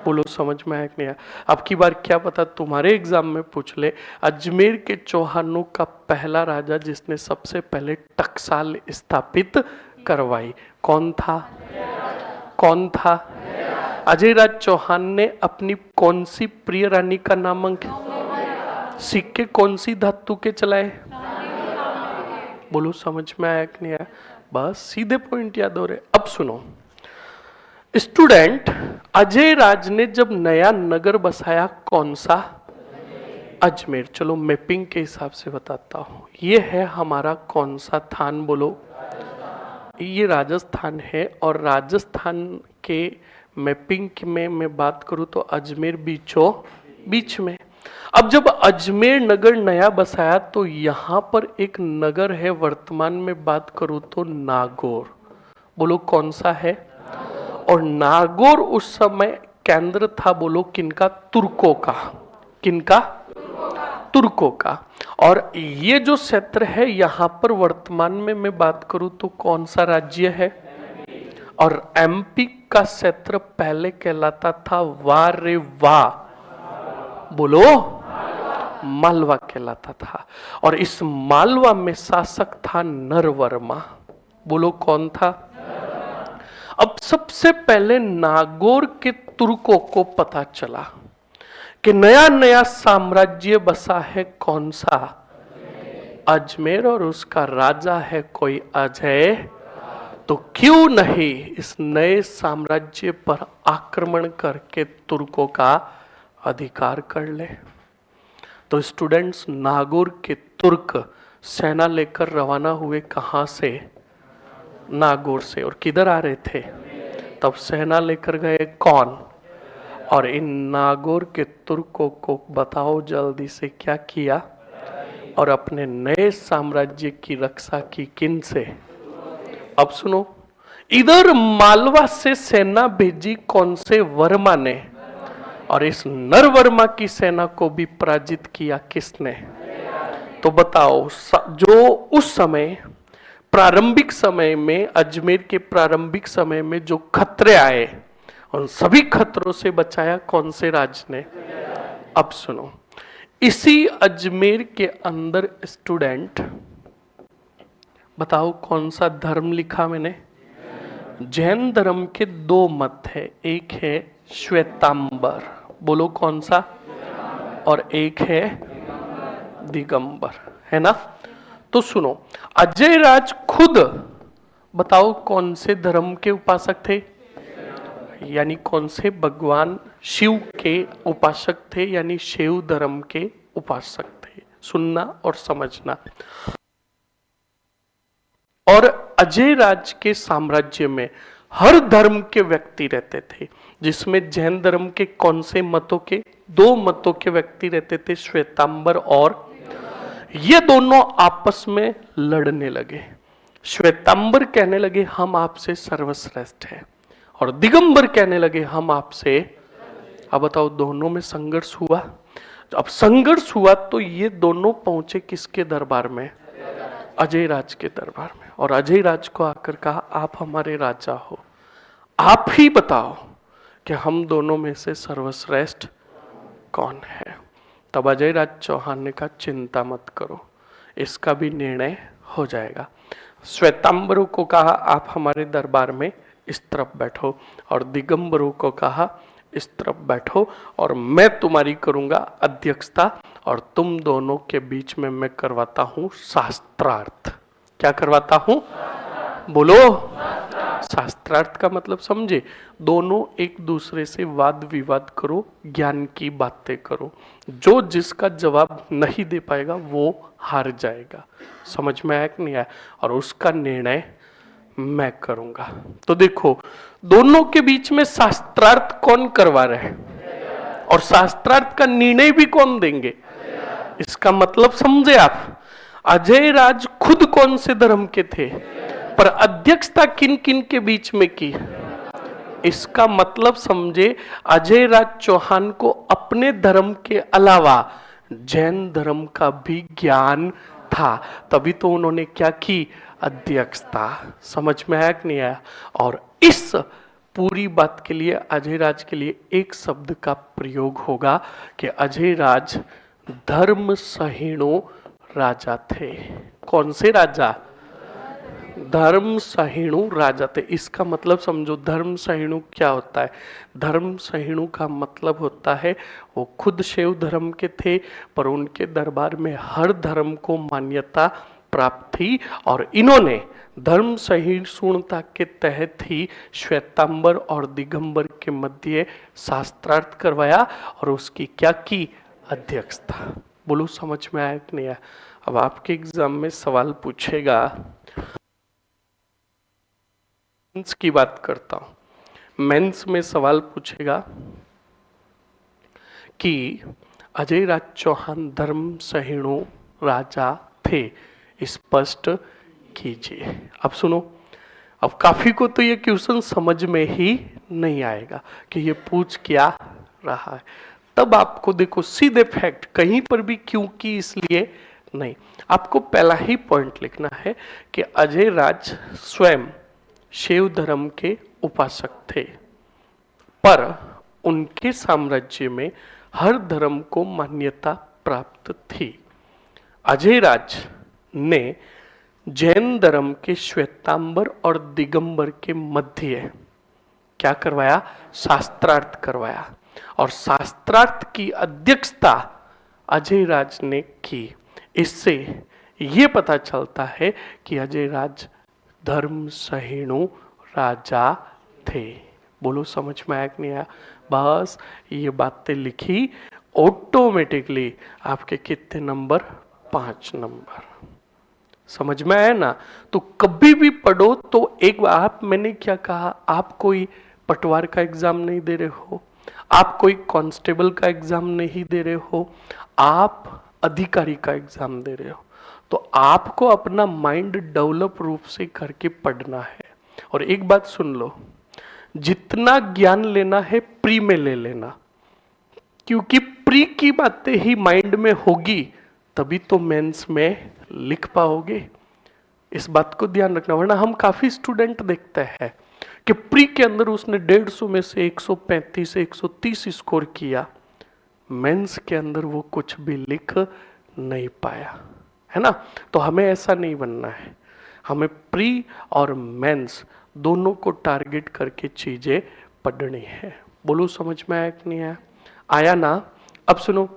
बोलो, समझ में आया कि नहीं आया? अब की बार क्या पता तुम्हारे एग्जाम में पूछ ले, अजमेर के चौहानों का पहला राजा जिसने सबसे पहले टकसाल स्थापित करवाई, कौन था? कौन था? अजय राज चौहान ने अपनी कौन सी प्रिय रानी का नाम अंकित? सिक्के कौन सी धातु के चलाए? बोलो, समझ में आया कि नहीं आया? बस सीधे पॉइंट याद हो रहे। अब सुनो स्टूडेंट, अजय राज ने जब नया नगर बसाया, कौन सा? अजमेर। चलो मैपिंग के हिसाब से बताता हूँ, ये है हमारा कौन सा थान? बोलो, ये राजस्थान है, और राजस्थान के मैपिंग में मैं बात करूँ तो अजमेर बीचों बीच में। अब जब अजमेर नगर नया बसाया तो यहाँ पर एक नगर है, वर्तमान में बात करूँ तो नागौर। बोलो, कौन सा है? और नागौर उस समय केंद्र था, बोलो किनका? तुर्कों का। किनका? तुर्कों का। और ये जो क्षेत्र है यहाँ पर वर्तमान में मैं बात करूं तो कौन सा राज्य है? और एमपी का क्षेत्र पहले कहलाता था वारेवा। बोलो, मालवा कहलाता था, और इस मालवा में शासक था नरवर्मा। बोलो, कौन था? अब सबसे पहले नागौर के तुर्कों को पता चला कि नया नया साम्राज्य बसा है, कौन सा? अजमेर, और उसका राजा है कोई अजय। तो क्यों नहीं इस नए साम्राज्य पर आक्रमण करके तुर्कों का अधिकार कर ले? तो स्टूडेंट्स, नागौर के तुर्क सेना लेकर रवाना हुए, कहां से? नागौर से। और किधर आ रहे थे? तब सेना लेकर गए कौन? और इन नागौर के तुर्कों को बताओ जल्दी से क्या किया? और अपने नए साम्राज्य की रक्षा की किन से? अब सुनो, इधर मालवा से सेना भेजी कौन से? वर्मा ने। और इस नरवर्मा की सेना को भी पराजित किया किसने? तो बताओ, जो उस समय प्रारंभिक समय में, अजमेर के प्रारंभिक समय में जो खतरे आए, उन सभी खतरों से बचाया कौन से राज ने? अब सुनो, इसी अजमेर के अंदर स्टूडेंट बताओ कौन सा धर्म लिखा मैंने? जैन धर्म के दो मत है, एक है श्वेतांबर, बोलो कौन सा? और एक है दिगंबर, है ना? तो सुनो, अजय राज खुद बताओ कौन से धर्म के उपासक थे? यानी कौन से भगवान शिव के उपासक थे, यानी शिव धर्म के उपासक थे। सुनना और समझना। और अजय राज के साम्राज्य में हर धर्म के व्यक्ति रहते थे, जिसमें जैन धर्म के कौन से मतों के? दो मतों के व्यक्ति रहते थे, श्वेतांबर, और ये दोनों आपस में लड़ने लगे। श्वेतांबर कहने लगे हम आपसे सर्वश्रेष्ठ हैं, और दिगंबर कहने लगे हम आपसे। अब बताओ दोनों में संघर्ष हुआ। अब संघर्ष हुआ तो ये दोनों पहुंचे किसके दरबार में? अजय राज के दरबार में। और अजय राज को आकर कहा आप हमारे राजा हो, आप ही बताओ कि हम दोनों में से सर्वश्रेष्ठ कौन है। तब अजय राज चौहान ने कहा चिंता मत करो, इसका भी निर्णय हो जाएगा। श्वेतांबरों को कहा आप हमारे दरबार में इस तरफ बैठो, और दिगंबरों को कहा इस तरफ बैठो, और मैं तुम्हारी करूंगा अध्यक्षता, और तुम दोनों के बीच में मैं करवाता हूं शास्त्रार्थ। क्या करवाता हूं? बोलो। शास्त्रार्थ का मतलब समझे? दोनों एक दूसरे से वाद विवाद करो, ज्ञान की बातें करो, जो जिसका जवाब नहीं दे पाएगा वो हार जाएगा। समझ में आया कि नहीं आया? और उसका निर्णय मैं करूंगा। तो देखो दोनों के बीच में शास्त्रार्थ कौन करवा रहे हैं, और शास्त्रार्थ का निर्णय भी कौन देंगे? इसका मतलब समझे आप? अजय राज खुद कौन से धर्म के थे, पर अध्यक्षता किन किन के बीच में की? इसका मतलब समझे, अजय राज चौहान को अपने धर्म के अलावा जैन धर्म का भी ज्ञान था, तभी तो उन्होंने क्या की? अध्यक्षता। समझ में आया कि नहीं आया? और इस पूरी बात के लिए अजय राज के लिए एक शब्द का प्रयोग होगा कि अजय राज धर्म सहिणु राजा थे। कौन से राजा? धर्म सहिणु राजा थे। इसका मतलब समझो, धर्म सहिणु क्या होता है? धर्म सहिणु का मतलब होता है वो खुद शैव धर्म के थे, पर उनके दरबार में हर धर्म को मान्यता प्राप्त थी, और इन्होंने धर्म सहिष्णुता के तहत ही श्वेतांबर और दिगंबर के मध्य शास्त्रार्थ करवाया, और उसकी क्या की? अध्यक्षता। बोलो समझ में आया कि नहीं आया? अब आपके एग्जाम में सवाल पूछेगा, मेंस की बात करता हूं, मेंस में सवाल पूछेगा कि अजय राज चौहान धर्म सहिणु राजा थे, स्पष्ट कीजिए। अब सुनो, अब काफी को तो ये क्वेश्चन समझ में ही नहीं आएगा कि ये पूछ क्या रहा है। तब आपको देखो सीधे फैक्ट, कहीं पर भी क्योंकि इसलिए नहीं, आपको पहला ही पॉइंट लिखना है कि अजय राज स्वयं शैव धर्म के उपासक थे, पर उनके साम्राज्य में हर धर्म को मान्यता प्राप्त थी। अजय राज ने जैन धर्म के श्वेतांबर और दिगंबर के मध्य क्या करवाया? शास्त्रार्थ करवाया, और शास्त्रार्थ की अध्यक्षता अजय राज ने की। इससे ये पता चलता है कि अजय राज धर्म सहिणु राजा थे। बोलो समझ में आया कि नहीं आया? बस ये बातें लिखी, ऑटोमेटिकली आपके कितने नंबर? 5 नंबर। समझ में आया ना? तो कभी भी पढ़ो तो एक बार आप, मैंने क्या कहा, आप कोई पटवार का एग्जाम नहीं दे रहे हो, आप कोई कांस्टेबल का एग्जाम नहीं दे रहे हो, आप अधिकारी का एग्जाम दे रहे हो, तो आपको अपना माइंड डेवलप रूप से करके पढ़ना है। और एक बात सुन लो, जितना ज्ञान लेना है प्री में ले लेना, क्योंकि प्री की बातें ही माइंड में होगी तभी तो मेंस में लिख पाओगे। इस बात को ध्यान रखना, वरना हम काफी स्टूडेंट देखते हैं कि प्री के अंदर उसने 150 में से 135 से 130 स्कोर किया, मेंस के अंदर वो कुछ भी लिख नहीं पाया, है ना? तो हमें ऐसा नहीं बनना है, हमें प्री और मेंस दोनों को टारगेट करके चीजें पढ़नी है। बोलो समझ में आया कि नहीं आया? आया ना? अब सुनो,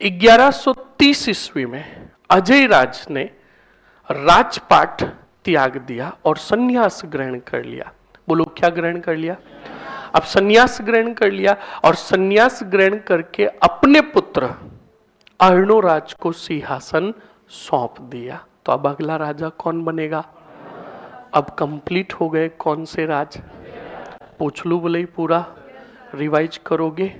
1130 ईस्वी में अजय राज ने राजपाट त्याग दिया और सन्यास ग्रहण कर लिया। बोलो क्या ग्रहण कर लिया? अब सन्यास ग्रहण कर लिया, और सन्यास ग्रहण करके अपने पुत्र अर्णोराज को सिंहासन सौंप दिया। तो अब अगला राजा कौन बनेगा? अब कंप्लीट हो गए कौन से राज? पूछ लू बोले पूरा रिवाइज करोगे?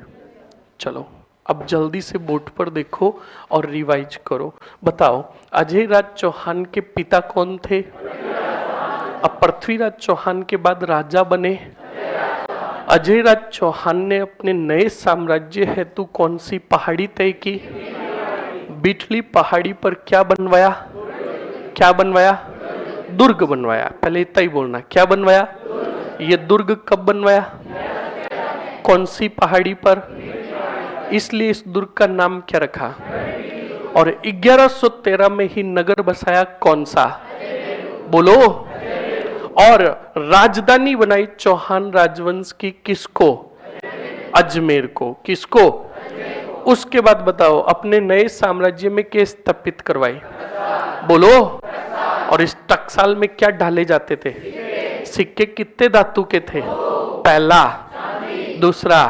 चलो अब जल्दी से बोर्ड पर देखो और रिवाइज करो। बताओ अजय राज चौहान के पिता कौन थे? अब पृथ्वीराज चौहान के बाद राजा बने अजयराज चौहान ने अपने नए साम्राज्य हेतु कौन सी पहाड़ी तय की? बिठली पहाड़ी पर क्या बनवाया? क्या बनवाया? दुर्ग बनवाया। पहले इतना ही बोलना, क्या बनवाया? ये दुर्ग कब बनवाया? कौन सी पहाड़ी पर? इसलिए इस दुर्ग का नाम क्या रखा? और 1113 में ही नगर बसाया कौन सा? बोलो। और राजधानी बनाई चौहान राजवंश की किसको? अजमेर को। किसको? उसके बाद बताओ अपने नए साम्राज्य में क्या स्थापित करवाई? बोलो। और इस टकसाल में क्या ढाले जाते थे? सिक्के कितने धातु के थे? पहला, दूसरा।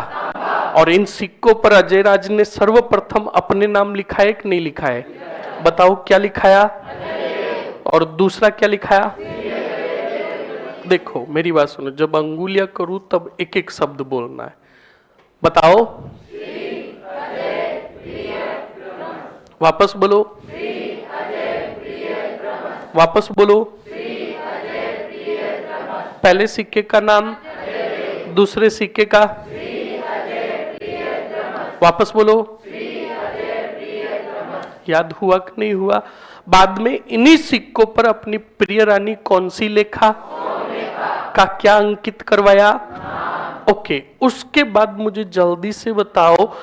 और इन सिक्कों पर अजयराज ने सर्वप्रथम अपने नाम लिखा है कि नहीं लिखा है? बताओ क्या लिखाया? और दूसरा क्या लिखाया? देखो मेरी बात सुनो, जब अंगुलियां करूं तब एक एक शब्द बोलना है। बताओ। वापस बोलो। वापस बोलो। पहले सिक्के का नाम, दूसरे सिक्के का, वापस बोलो। याद हुआ कि नहीं हुआ? बाद में इन्हीं सिक्कों पर अपनी प्रिय रानी कौन सी लेखा का क्या अंकित करवाया? ओके। उसके बाद मुझे जल्दी से बताओ,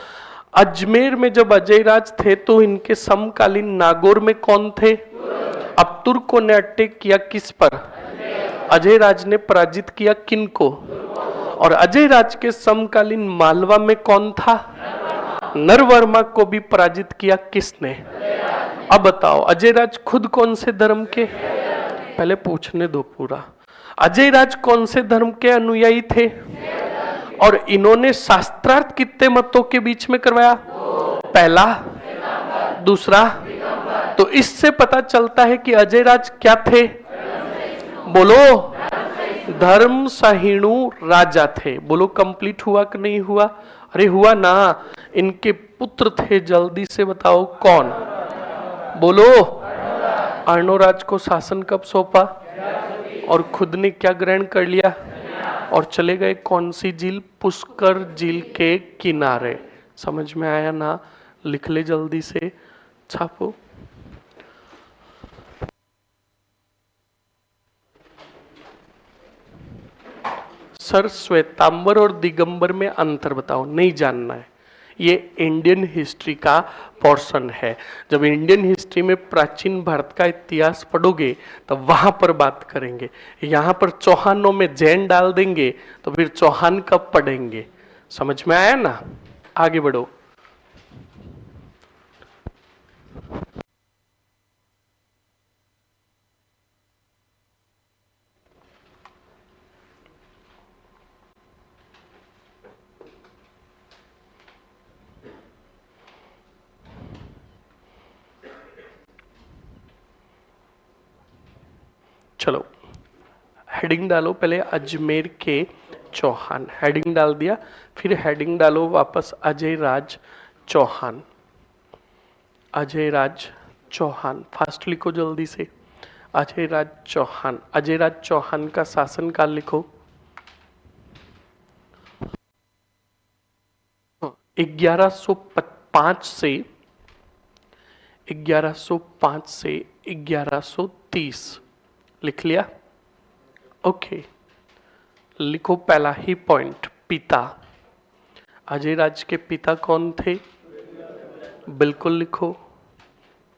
अजमेर में जब अजयराज थे तो इनके समकालीन नागौर में कौन थे? अब तुर्कों ने अटैक किया किस पर? अजयराज ने पराजित किया किनको? और अजयराज के समकालीन मालवा में कौन था? नरवर्मा को भी पराजित किया किसने? अब बताओ अजयराज खुद कौन से धर्म के? पहले पूछने दो पूरा। अजयराज कौन से धर्म के अनुयायी थे? और इन्होंने शास्त्रार्थ कितने मतों के बीच में करवाया? पहला, दूसरा। तो इससे पता चलता है कि अजयराज क्या थे? बोलो। धर्म सहिणु राजा थे। बोलो कंप्लीट हुआ कि नहीं हुआ? अरे हुआ ना। इनके पुत्र थे, जल्दी से बताओ कौन? बोलो। अर्णोराज को शासन कब सौंपा? और खुद ने क्या ग्रहण कर लिया? और चले गए कौन सी झील? पुष्कर झील के किनारे। समझ में आया ना? लिख ले जल्दी से, छापो। सर श्वेतांबर और दिगंबर में अंतर बताओ। नहीं जानना है, ये इंडियन हिस्ट्री का पोर्शन है। जब इंडियन हिस्ट्री में प्राचीन भारत का इतिहास पढ़ोगे तो वहां पर बात करेंगे। यहां पर चौहानों में जैन डाल देंगे तो फिर चौहान कब पढ़ेंगे? समझ में आया ना? आगे बढ़ो। चलो हेडिंग डालो। पहले अजमेर के चौहान, हेडिंग डाल दिया। फिर हेडिंग डालो वापस अजयराज चौहान। अजयराज चौहान, फास्ट लिखो जल्दी से। अजयराज चौहान। अजयराज चौहान का शासनकाल लिखो। 1105 से 1130। लिख लिया? ओके। लिखो पहला ही पॉइंट, पिता। अजयराज के पिता कौन थे? बिल्कुल लिखो,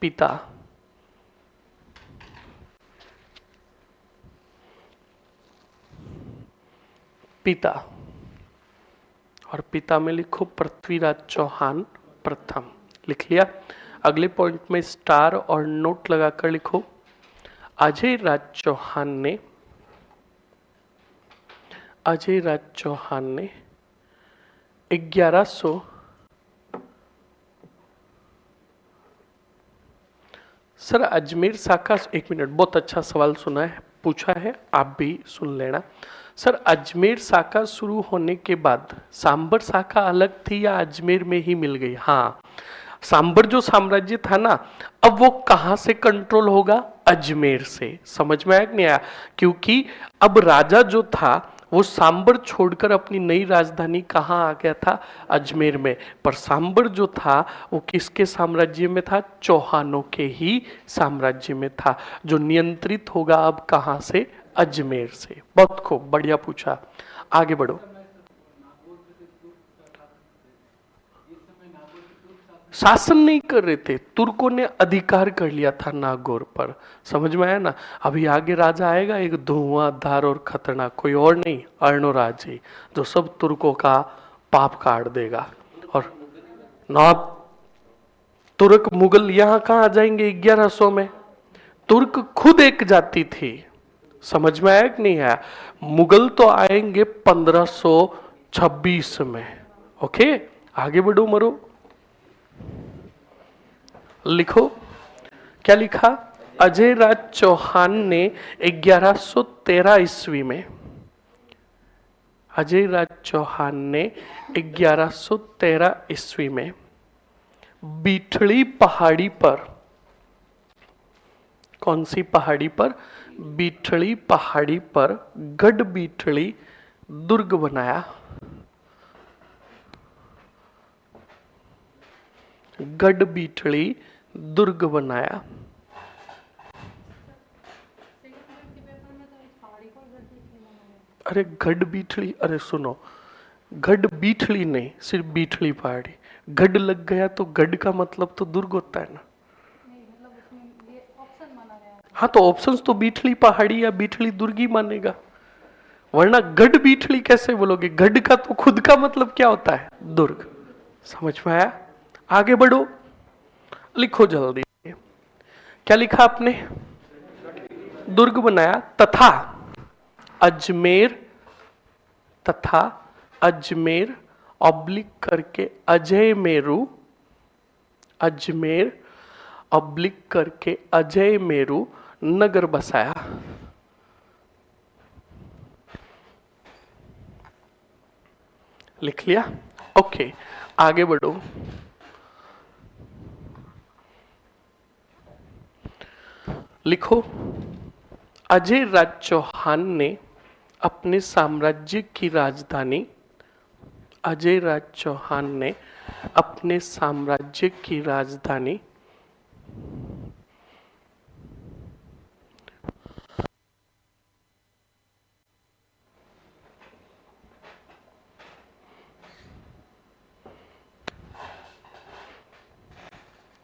पिता। पिता। और पिता में लिखो पृथ्वीराज चौहान प्रथम। लिख लिया? अगले पॉइंट में स्टार और नोट लगाकर लिखो, अजयराज चौहान ने 1100 सर अजमेर शाखा, एक मिनट, बहुत अच्छा सवाल सुना है, पूछा है, आप भी सुन लेना। सर अजमेर शाखा शुरू होने के बाद सांबर शाखा अलग थी या अजमेर में ही मिल गई? हाँ, सांबर जो साम्राज्य था ना, अब वो कहां से कंट्रोल होगा? अजमेर से। समझ में आया कि नहीं आया? क्योंकि अब राजा जो था वो सांबर छोड़कर अपनी नई राजधानी कहाँ आ गया था? अजमेर में। पर सांबर जो था वो किसके साम्राज्य में था? चौहानों के ही साम्राज्य में था, जो नियंत्रित होगा अब कहाँ से? अजमेर से। बहुत खूब, बढ़िया पूछा, आगे बढ़ो। शासन नहीं कर रहे थे, तुर्कों ने अधिकार कर लिया था नागौर पर। समझ में आया ना? अभी आगे राजा आएगा एक धुआंधार और खतरनाक, कोई और नहीं, अर्णोराज जी, जो सब तुर्कों का पाप काट देगा। और ना, तुर्क मुगल यहाँ कहाँ आ जाएंगे 1100 में? तुर्क खुद एक जाति थी। समझ में आया कि नहीं आया? मुगल तो आएंगे 1526 में। ओके, आगे बढ़ो मरो, लिखो। क्या लिखा? अजय राज चौहान ने 1113 ईस्वी में, अजय राज चौहान ने 1113 ईस्वी में बीठड़ी पहाड़ी पर, कौन सी पहाड़ी पर? बीठड़ी पहाड़ी पर गढ़ बीठड़ी दुर्ग बनाया। गढ़ बीठड़ी दुर्ग बनाया। अरे गढ़ बीठड़ी, अरे सुनो, गढ़ बीठड़ी नहीं, सिर्फ बीठड़ी पहाड़ी। गढ़ लग गया तो गढ़ का मतलब तो दुर्ग होता है ना। हाँ तो ऑप्शंस तो बीठड़ी पहाड़ी या बीठड़ी दुर्ग ही मानेगा, वरना गढ़ बीठड़ी कैसे बोलोगे? गढ़ का तो खुद का मतलब क्या होता है? दुर्ग। समझ में आया? आगे बढ़ो, लिखो जल्दी। क्या लिखा आपने? दुर्ग बनाया तथा अजमेर, तथा अजमेर ऑब्लिक करके अजय मेरू, अजमेर ऑब्लिक करके अजय मेरू नगर बसाया। लिख लिया? ओके, आगे बढ़ो। लिखो। अजय राज चौहान ने अपने साम्राज्य की राजधानी, अजय राज चौहान ने अपने साम्राज्य की राजधानी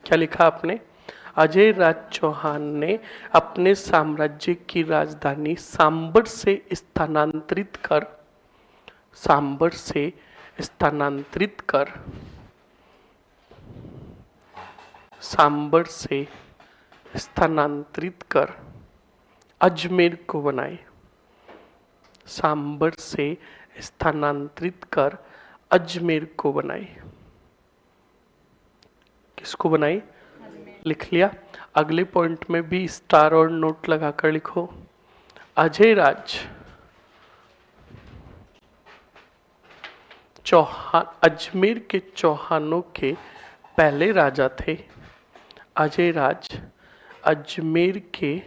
क्या लिखा आपने? अजय राज चौहान ने अपने साम्राज्य की राजधानी सांबर से स्थानांतरित कर, सांबर से स्थानांतरित कर, सांबर से स्थानांतरित कर अजमेर को बनाई। सांबर से स्थानांतरित कर अजमेर को बनाई। किसको बनाई? लिख लिया? अगले पॉइंट में भी स्टार और नोट लगाकर लिखो। अजय राज चौहान अजमेर के चौहानों के पहले राजा थे। अजय राज अजमेर के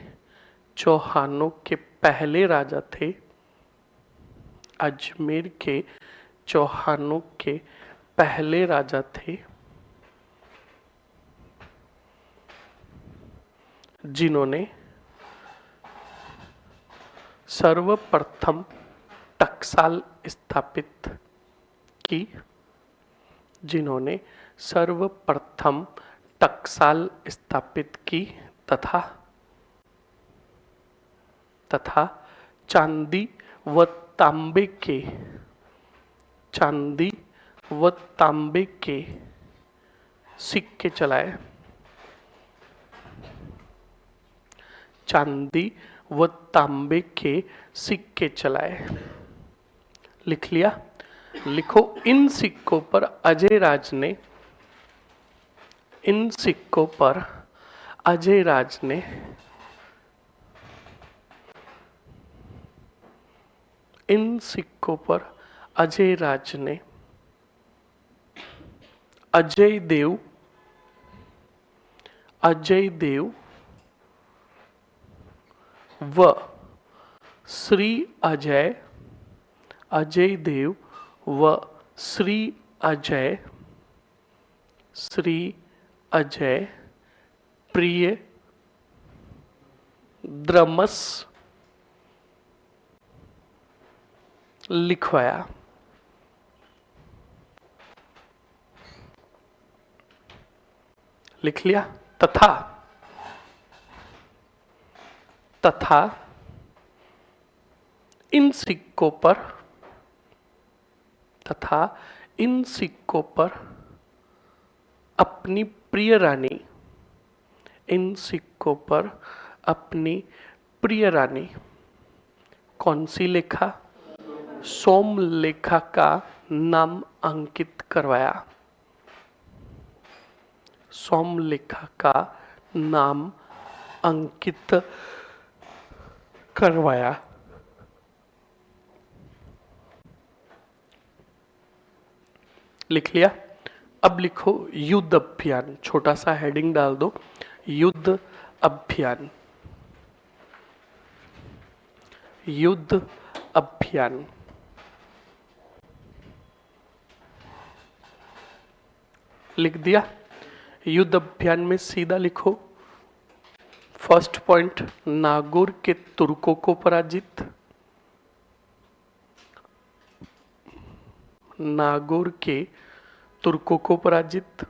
चौहानों के पहले राजा थे। अजमेर के चौहानों के पहले राजा थे, जिन्होंने सर्वप्रथम टकसाल स्थापित की, जिन्होंने सर्वप्रथम टकसाल स्थापित की तथा तथा चांदी व तांबे के, चांदी व तांबे के सिक्के चलाए। चांदी व तांबे के सिक्के चलाए। लिख लिया? लिखो। इन सिक्कों पर अजय राज ने, इन सिक्कों पर अजय राज ने इन सिक्कों पर अजय राज ने अजय देव, अजय देव व श्री अजय अजय देव व श्री अजय प्रिय द्रमस लिखवाया। लिख लिया। तथा इन सिक्कों पर अपनी प्रिय रानी कौन सी लेखा? सोमलेखा का नाम अंकित करवाया। सोमलेखा का नाम अंकित करवाया। लिख लिया। अब लिखो युद्ध अभियान, छोटा सा हेडिंग डाल दो, युद्ध अभियान। युद्ध अभियान। लिख दिया। युद्ध अभियान में सीधा लिखो फर्स्ट पॉइंट, नागौर के तुर्कों को पराजित। नागौर के तुर्कों को पराजित।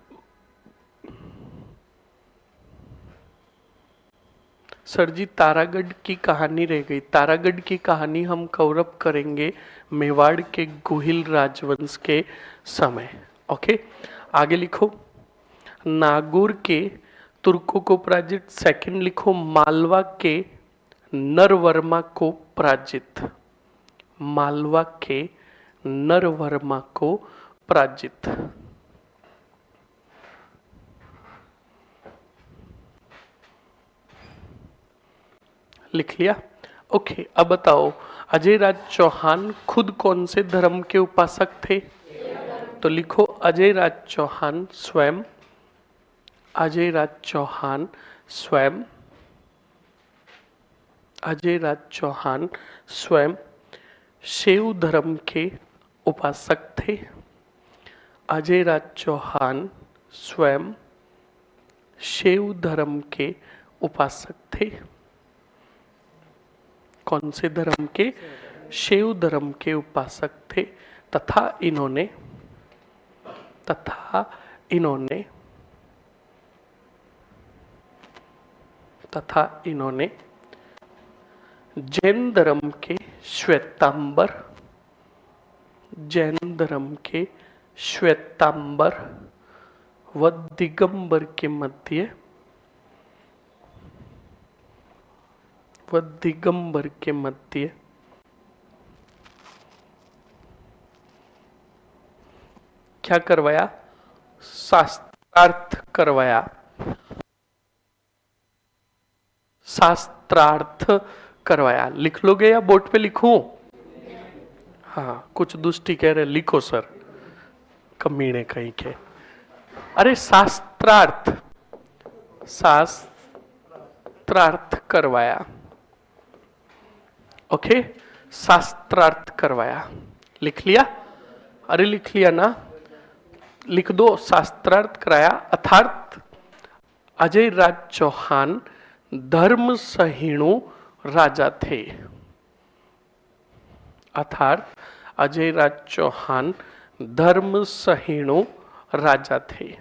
सर जी तारागढ़ की कहानी रह गई। तारागढ़ की कहानी हम कवर करेंगे मेवाड़ के गोहिल राजवंश के समय। ओके, आगे लिखो नागौर के तुर्कों को पराजित। सेकंड लिखो मालवा के नरवर्मा को पराजित। मालवा के नरवर्मा को पराजित। लिख लिया। ओके, अब बताओ अजय राज चौहान खुद कौन से धर्म के उपासक थे? तो लिखो अजय राज चौहान स्वयं शैव धर्म के उपासक थे। अजय राज चौहान स्वयं शैव धर्म के उपासक थे। कौन से धर्म के? शैव धर्म के उपासक थे। तथा इन्होंने जैन धर्म के श्वेतांबर व दिगंबर के मध्य क्या करवाया? शास्त्रार्थ करवाया। शास्त्रार्थ करवाया। लिख लोगे या बोर्ड पे लिखूं? हाँ, कुछ दुष्टि कह रहे लिखो सर, कमीने कहीं के। अरे शास्त्रार्थ करवाया। ओके, शास्त्रार्थ करवाया। लिख लिया? अरे लिख लिया ना, लिख दो शास्त्रार्थ कराया। अर्थात अजय राज चौहान धर्म सहिष्णु राजा थे। अर्थात अजय राज चौहान धर्म सहिष्णु राजा थे।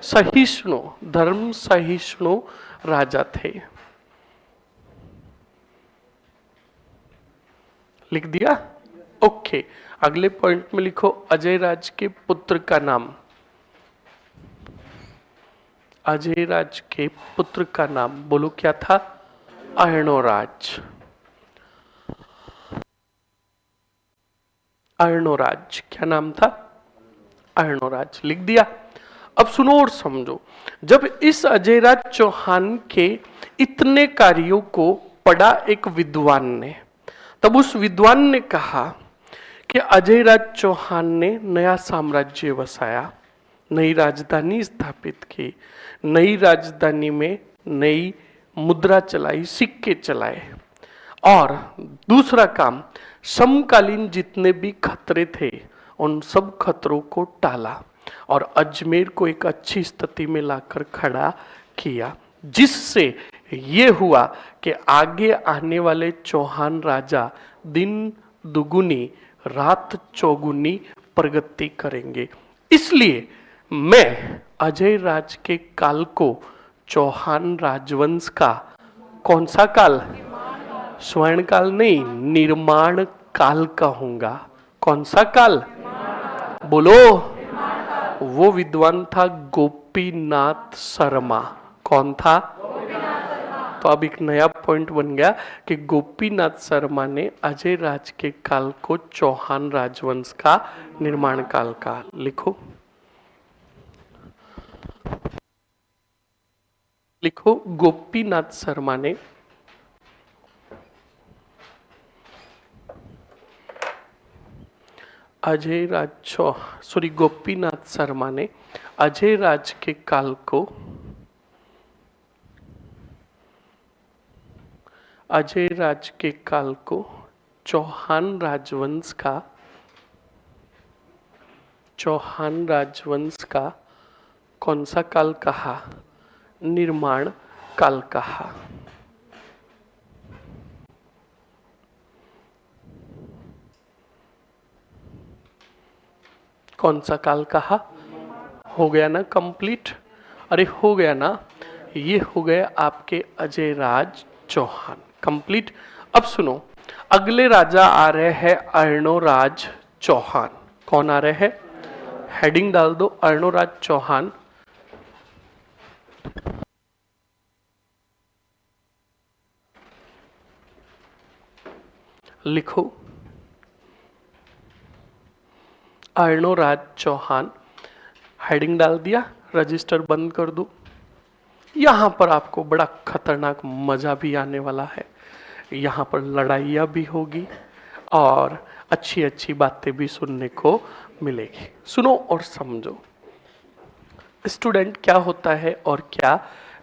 सहिष्णु, धर्म सहिष्णु राजा थे। लिख दिया? ओके, अगले पॉइंट में लिखो अजय राज के पुत्र का नाम। अजय राज के पुत्र का नाम बोलो क्या था? अर्णोराज। अर्णोराज क्या नाम था? अर्णोराज। लिख दिया? अब सुनो और समझो। जब इस अजय राज चौहान के इतने कार्यों को पढ़ा एक विद्वान ने, तब उस विद्वान ने कहा कि अजय राज चौहान ने नया साम्राज्य बसाया, नई राजधानी स्थापित की, नई राजधानी में नई मुद्रा चलाई, सिक्के चलाए। और दूसरा काम, समकालीन जितने भी खतरे थे उन सब खतरों को टाला और अजमेर को एक अच्छी स्थिति में लाकर खड़ा किया, जिससे ये हुआ कि आगे आने वाले चौहान राजा दिन दुगुनी रात चौगुनी प्रगति करेंगे। इसलिए मैं अजय राज के काल को चौहान राजवंश का कौन सा काल, स्वर्ण काल नहीं, निर्माण काल कहूंगा। कौन सा काल बोलो? वो विद्वान था गोपीनाथ शर्मा। कौन था? तो अब एक नया पॉइंट बन गया कि गोपीनाथ शर्मा ने अजय राज के काल को चौहान राजवंश का निर्माण काल का। लिखो लिखो, गोपीनाथ शर्मा ने गोपीनाथ शर्मा ने अजय राज के काल को चौहान राजवंश का कौन सा काल कहा? निर्माण काल कहा। कौन सा काल कहा? हो गया ना कंप्लीट? अरे हो गया ना, ये हो गए आपके अजय राज चौहान कंप्लीट। अब सुनो, अगले राजा आ रहे हैं अर्णोराज चौहान। कौन आ रहे हैं? हेडिंग डाल दो, अर्णोराज चौहान। लिखो, अर्णोराज चौहान। हेडिंग डाल दिया, रजिस्टर बंद कर दो। यहां पर आपको बड़ा खतरनाक मजा भी आने वाला है। यहां पर लड़ाइयाँ भी होगी और अच्छी अच्छी बातें भी सुनने को मिलेगी। सुनो और समझो स्टूडेंट क्या होता है और क्या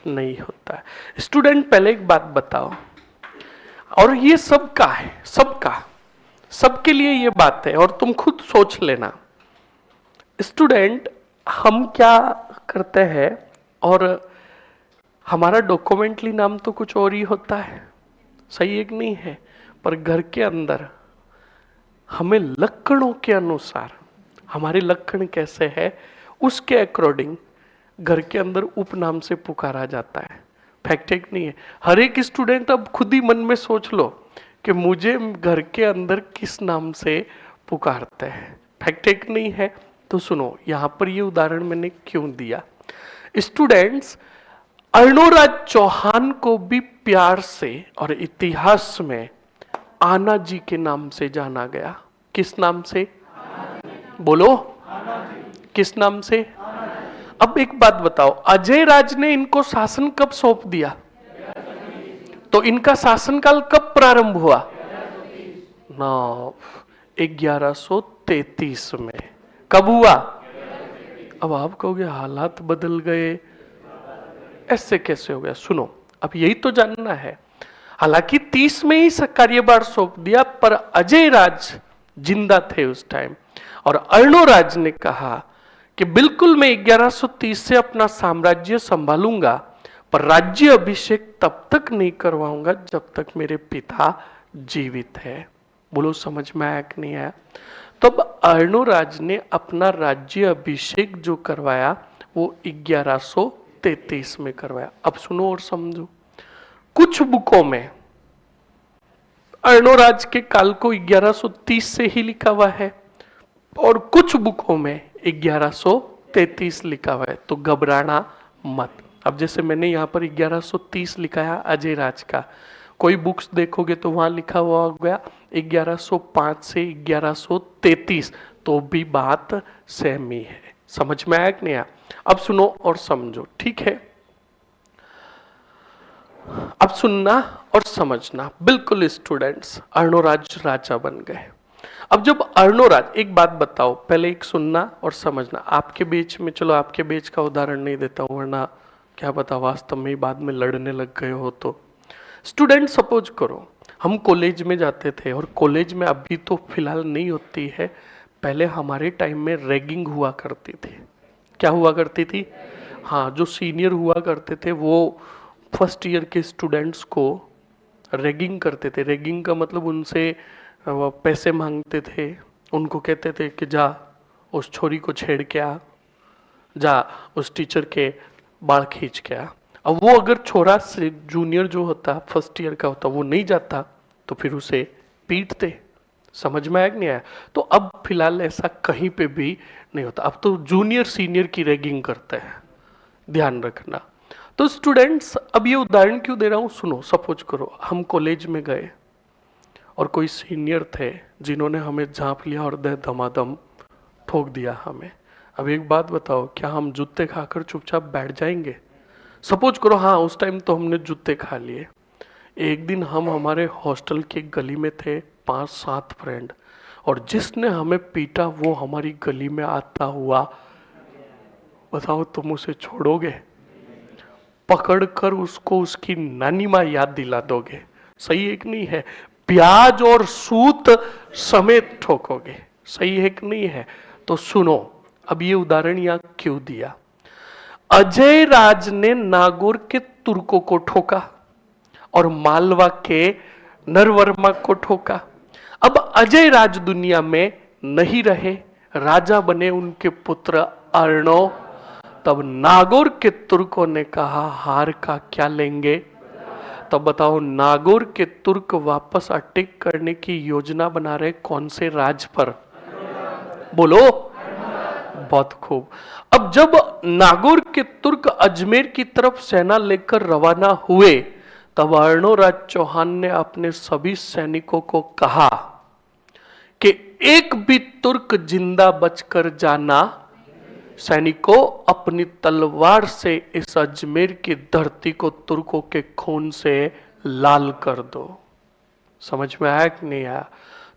नहीं होता है। स्टूडेंट पहले एक बात बताओ, और ये सबका है, सबके लिए ये बात है और तुम खुद सोच लेना। स्टूडेंट, हम क्या करते हैं और हमारा डॉक्यूमेंटली नाम तो कुछ और ही होता है, सही एक नहीं है, पर घर के अंदर हमें लक्षणों के अनुसार, हमारे लक्षण कैसे है उसके अकॉर्डिंग घर के अंदर उपनाम से पुकारा जाता है। फैक्ट एक नहीं है। हर एक स्टूडेंट अब खुद ही मन में सोच लो कि मुझे घर के अंदर किस नाम से पुकारते हैं। फैक्ट एक नहीं है। तो सुनो, यहां पर ये उदाहरण मैंने क्यों दिया। स्टूडेंट्स, अर्णोराज चौहान को भी प्यार से और इतिहास में आना जी के नाम से जाना गया। किस नाम से? बोलो, किस नाम से? अब एक बात बताओ, अजय राज ने इनको शासन कब सौंप दिया? तो इनका शासनकाल कब प्रारंभ हुआ? 1133 में। कब हुआ? अब आप कहोगे हालात बदल गए, ऐसे कैसे हो गया? सुनो, अब यही तो जानना है। हालांकि 30 में ही कार्यभार सौंप दिया, पर अजय राज जिंदा थे उस टाइम, और अर्णोराज ने कहा कि बिल्कुल मैं 1130 से अपना साम्राज्य संभालूंगा, पर राज्य अभिषेक तब तक नहीं करवाऊंगा जब तक मेरे पिता जीवित है। बोलो, समझ में आया कि नहीं आया? तब अर्णोराज ने अपना राज्य अभिषेक जो करवाया वो 1133 में करवाया। अब सुनो और समझो, कुछ बुकों में अर्णोराज के काल को 1130 से ही लिखा हुआ है और कुछ बुकों में 1133 लिखा हुआ है। तो घबराना मत। अब जैसे मैंने यहाँ पर 1130 लिखा है अजय राज का, कोई बुक्स देखोगे तो वहां लिखा हुआ हो गया 1105 से 1133, तो भी बात सेम ही है। समझ में आया कि नहीं आया? अब सुनो और समझो, ठीक है? अब सुनना और समझना। बिल्कुल स्टूडेंट्स, अर्णोराज राजा बन गए। अब जब अर्णोराज, एक बात बताओ, पहले एक सुनना और समझना, आपके बीच में, चलो आपके बीच का उदाहरण नहीं देता हूं वरना क्या पता वास्तव में ही बाद में लड़ने लग गए हो। तो स्टूडेंट सपोज करो हम कॉलेज में जाते थे, और कॉलेज में अभी तो फिलहाल नहीं होती है, पहले हमारे टाइम में रैगिंग हुआ करती थी। क्या हुआ करती थी? हाँ, जो सीनियर हुआ करते थे वो फर्स्ट ईयर के स्टूडेंट्स को रैगिंग करते थे। रैगिंग का मतलब उनसे वो पैसे मांगते थे, उनको कहते थे कि जा उस छोरी को छेड़ के आ, जा उस टीचर के बाल खींच के आ। अब वो अगर छोरा से जूनियर जो होता, फर्स्ट ईयर का होता, वो नहीं जाता तो फिर उसे पीटते। समझ में आया कि नहीं आया? तो अब फिलहाल ऐसा कहीं पे भी नहीं होता, अब तो जूनियर सीनियर की रैगिंग करते हैं, ध्यान रखना। तो स्टूडेंट्स, अब ये उदाहरण क्यों दे रहा हूं, सुनो। सपोज करो हम कॉलेज में गए और कोई सीनियर थे जिन्होंने हमें झांप लिया और धमाधम ठोक दिया हमें। अब एक बात बताओ, क्या हम जूते खाकर चुपचाप बैठ जाएंगे? सपोज करो हाँ, उस टाइम तो हमने जूते खा लिए। एक दिन हम हमारे हॉस्टल की गली में थे, 5-7 फ्रेंड, और जिसने हमें पीटा वो हमारी गली में आता हुआ, बताओ तुम उसे छोड़ोगे? पकड़कर उसको उसकी नानी माँ याद दिला दोगे। सही है कि नहीं है? ब्याज और सूद समेत ठोकोगे। सही है कि नहीं है? तो सुनो, अब ये उदाहरण यहां क्यों दिया। अजय राज ने नागौर के तुर्कों को ठोका और मालवा के नरवर्मा को ठोका। अब अजय राज दुनिया में नहीं रहे, राजा बने उनके पुत्र अर्णो। तब नागौर के तुर्कों ने कहा हार का क्या लेंगे? तब बताओ, नागौर के तुर्क वापस अटैक करने की योजना बना रहे कौन से राज पर? बोलो। बहुत खूब। अब जब नागौर के तुर्क अजमेर की तरफ सेना लेकर रवाना हुए, तब अर्णोराज चौहान ने अपने सभी सैनिकों को कहा कि एक भी तुर्क जिंदा बचकर जाना। सैनिकों, अपनी तलवार से इस अजमेर की धरती को तुर्कों के खून से लाल कर दो। समझ में आया कि नहीं आया?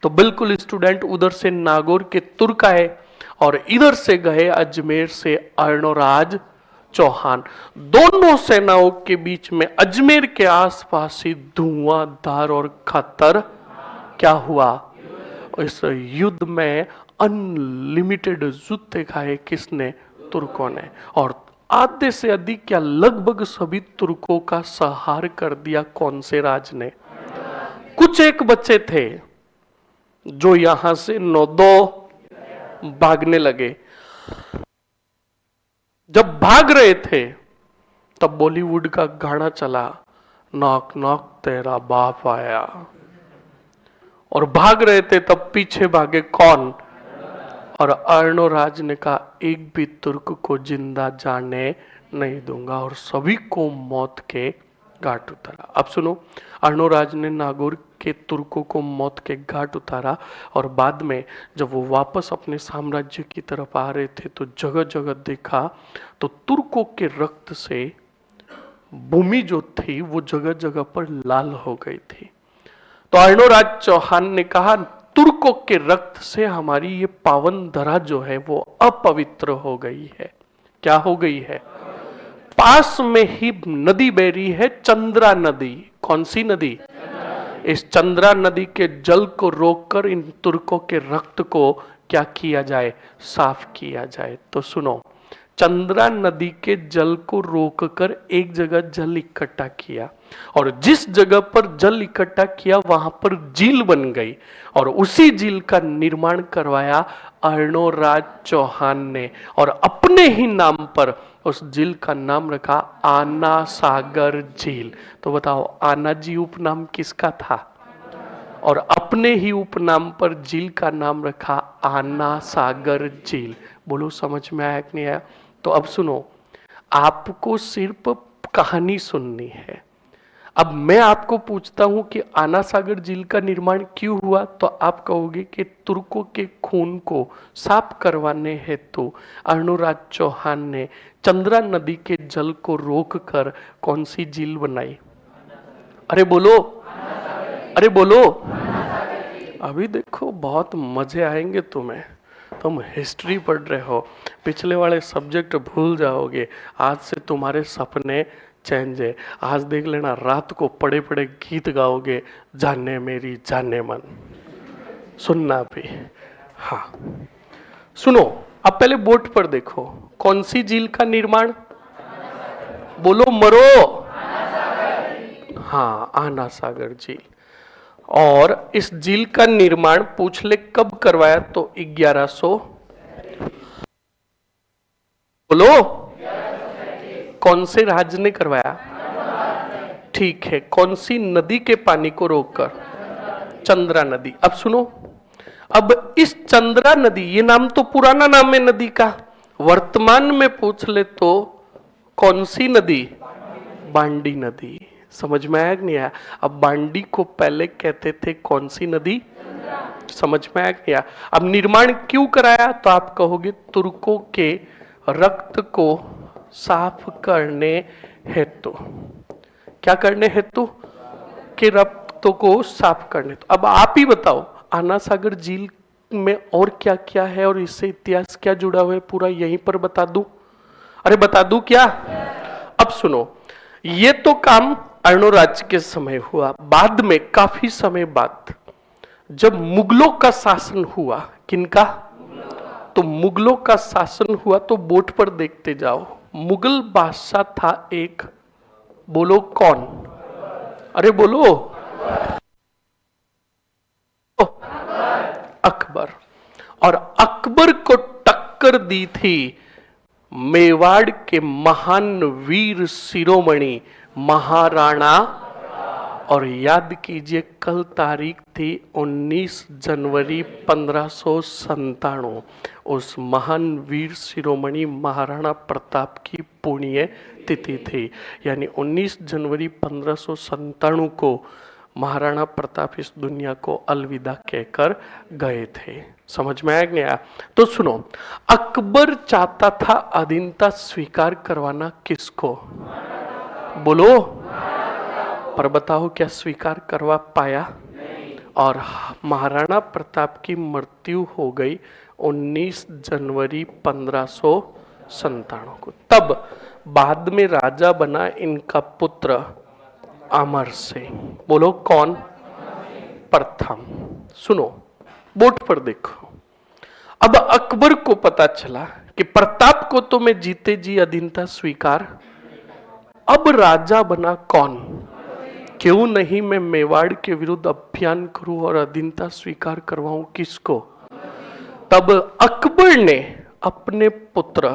तो बिल्कुल स्टूडेंट, उधर से नागौर के तुर्क आए और इधर से गए अजमेर से अर्णोराज चौहान। दोनों सेनाओं के बीच में अजमेर के आसपास ही धुआंधार और खतर क्या हुआ? इस युद्ध में अनलिमिटेड जूते खाए किसने? तुर्कों ने। और आधे से अधिक या लगभग सभी तुर्कों का संहार कर दिया कौन से राज ने? कुछ एक बच्चे थे जो यहां से नौदो भागने लगे। जब भाग रहे थे तब बॉलीवुड का गाना चला, नॉक नॉक तेरा बाप आया। और भाग रहे थे तब पीछे भागे कौन? और अर्णोराज ने कहा एक भी तुर्क को जिंदा जाने नहीं दूंगा, और सभी को मौत के घाट उतारा। अब सुनो, अर्णोराज ने नागौर के तुर्कों को मौत के घाट उतारा, और बाद में जब वो वापस अपने साम्राज्य की तरफ आ रहे थे तो जगह जगह देखा तो तुर्कों के रक्त से भूमि जो थी वो जगह जगह पर लाल हो गई थी। तो अर्णोराज चौहान ने कहा तुर्कों के रक्त से हमारी ये पावन धरा जो है वो अपवित्र हो गई है। क्या हो गई है? पास में ही नदी बह रही है, चंद्रा नदी। कौन सी नदी? इस चंद्रा नदी के जल को रोककर इन तुर्कों के रक्त को क्या किया जाए? साफ किया जाए। तो सुनो, चंद्रा नदी के जल को रोककर एक जगह जल इकट्ठा किया, और जिस जगह पर जल इकट्ठा किया वहां पर झील बन गई, और उसी झील का निर्माण करवाया अर्णोराज चौहान ने, और अपने ही नाम पर उस झील का नाम रखा आना सागर झील। तो बताओ, आना जी उपनाम किसका था? और अपने ही उपनाम पर झील का नाम रखा आना सागर झील। बोलो, समझ में आया कि नहीं आया? तो अब सुनो, आपको सिर्फ कहानी सुननी है। अब मैं आपको पूछता हूं कि आना सागर झील का निर्माण क्यों हुआ, तो आप कहोगे कि तुर्कों के खून को साफ करवाने हेतु अर्णोराज चौहान ने चंद्रा नदी के जल को रोककर कौन सी झील बनाई? अरे बोलो, अरे बोलो। अभी देखो बहुत मजे आएंगे तुम्हें। तुम हिस्ट्री पढ़ रहे हो, पिछले वाले सब्जेक्ट भूल जाओगे। आज से तुम्हारे सपने चेंज है। आज देख लेना, रात को पड़े पड़े गीत गाओगे, जाने मेरी जाने मन। सुनना भी। हाँ सुनो, अब पहले बोर्ड पर देखो, कौन सी झील का निर्माण? बोलो मरो। हाँ, आना सागर झील। और इस झील का निर्माण पूछ ले कब करवाया? तो 1100। बोलो, कौन से राज्य ने करवाया? ठीक है, कौन सी नदी के पानी को रोककर? चंद्रा नदी। अब सुनो, अब इस चंद्रा नदी, ये नाम तो पुराना नाम है नदी का, वर्तमान में पूछ ले तो कौन सी नदी? बांडी नदी। समझ में आया कि नहीं आया? अब बांडी को पहले कहते थे कौन सी नदी? समझ में आया कि नहीं आया? अब निर्माण क्यों कराया? तो आप कहोगे तुर्कों के रक्त को साफ करने हेतु। क्या करने हेतु? के रक्त को साफ करने। तो अब आप ही बताओ, आना सागर झील में और क्या क्या है और इससे इतिहास क्या जुड़ा हुआ है, पूरा यहीं पर बता दूं? अरे बता दूं क्या? अब सुनो, ये तो काम अर्णोराज्य के समय हुआ। बाद में काफी समय बाद जब मुगलों का शासन हुआ, किनका? तो मुगलों का शासन हुआ, तो बोर्ड पर देखते जाओ। मुगल बादशाह था एक, बोलो कौन? अरे बोलो, अकबर। और अकबर को टक्कर दी थी मेवाड़ के महान वीर शिरोमणि महाराणा। और याद कीजिए, कल तारीख थी 19 जनवरी 1597। उस महान वीर शिरोमणि महाराणा प्रताप की पुण्य तिथि थी। यानी 19 जनवरी 1597 को महाराणा प्रताप इस दुनिया को अलविदा कहकर गए थे। समझ में आया कि नहीं आया? तो सुनो, अकबर चाहता था अधीनता स्वीकार करवाना किसको? बोलो, पर बताओ क्या स्वीकार करवा पाया? और महाराणा प्रताप की मृत्यु हो गई 19 जनवरी 1597 को। तब बाद में राजा बना इनका पुत्र अमर सिंह। बोलो कौन? प्रथम। सुनो, बोर्ड पर देखो। अब अकबर को पता चला कि प्रताप को तो मैं जीते जी अधीनता स्वीकार, अब राजा बना कौन? क्यों नहीं मैं मेवाड़ के विरुद्ध अभियान करूं और अधीनता स्वीकार करवाऊं किसको? तब अकबर ने अपने पुत्र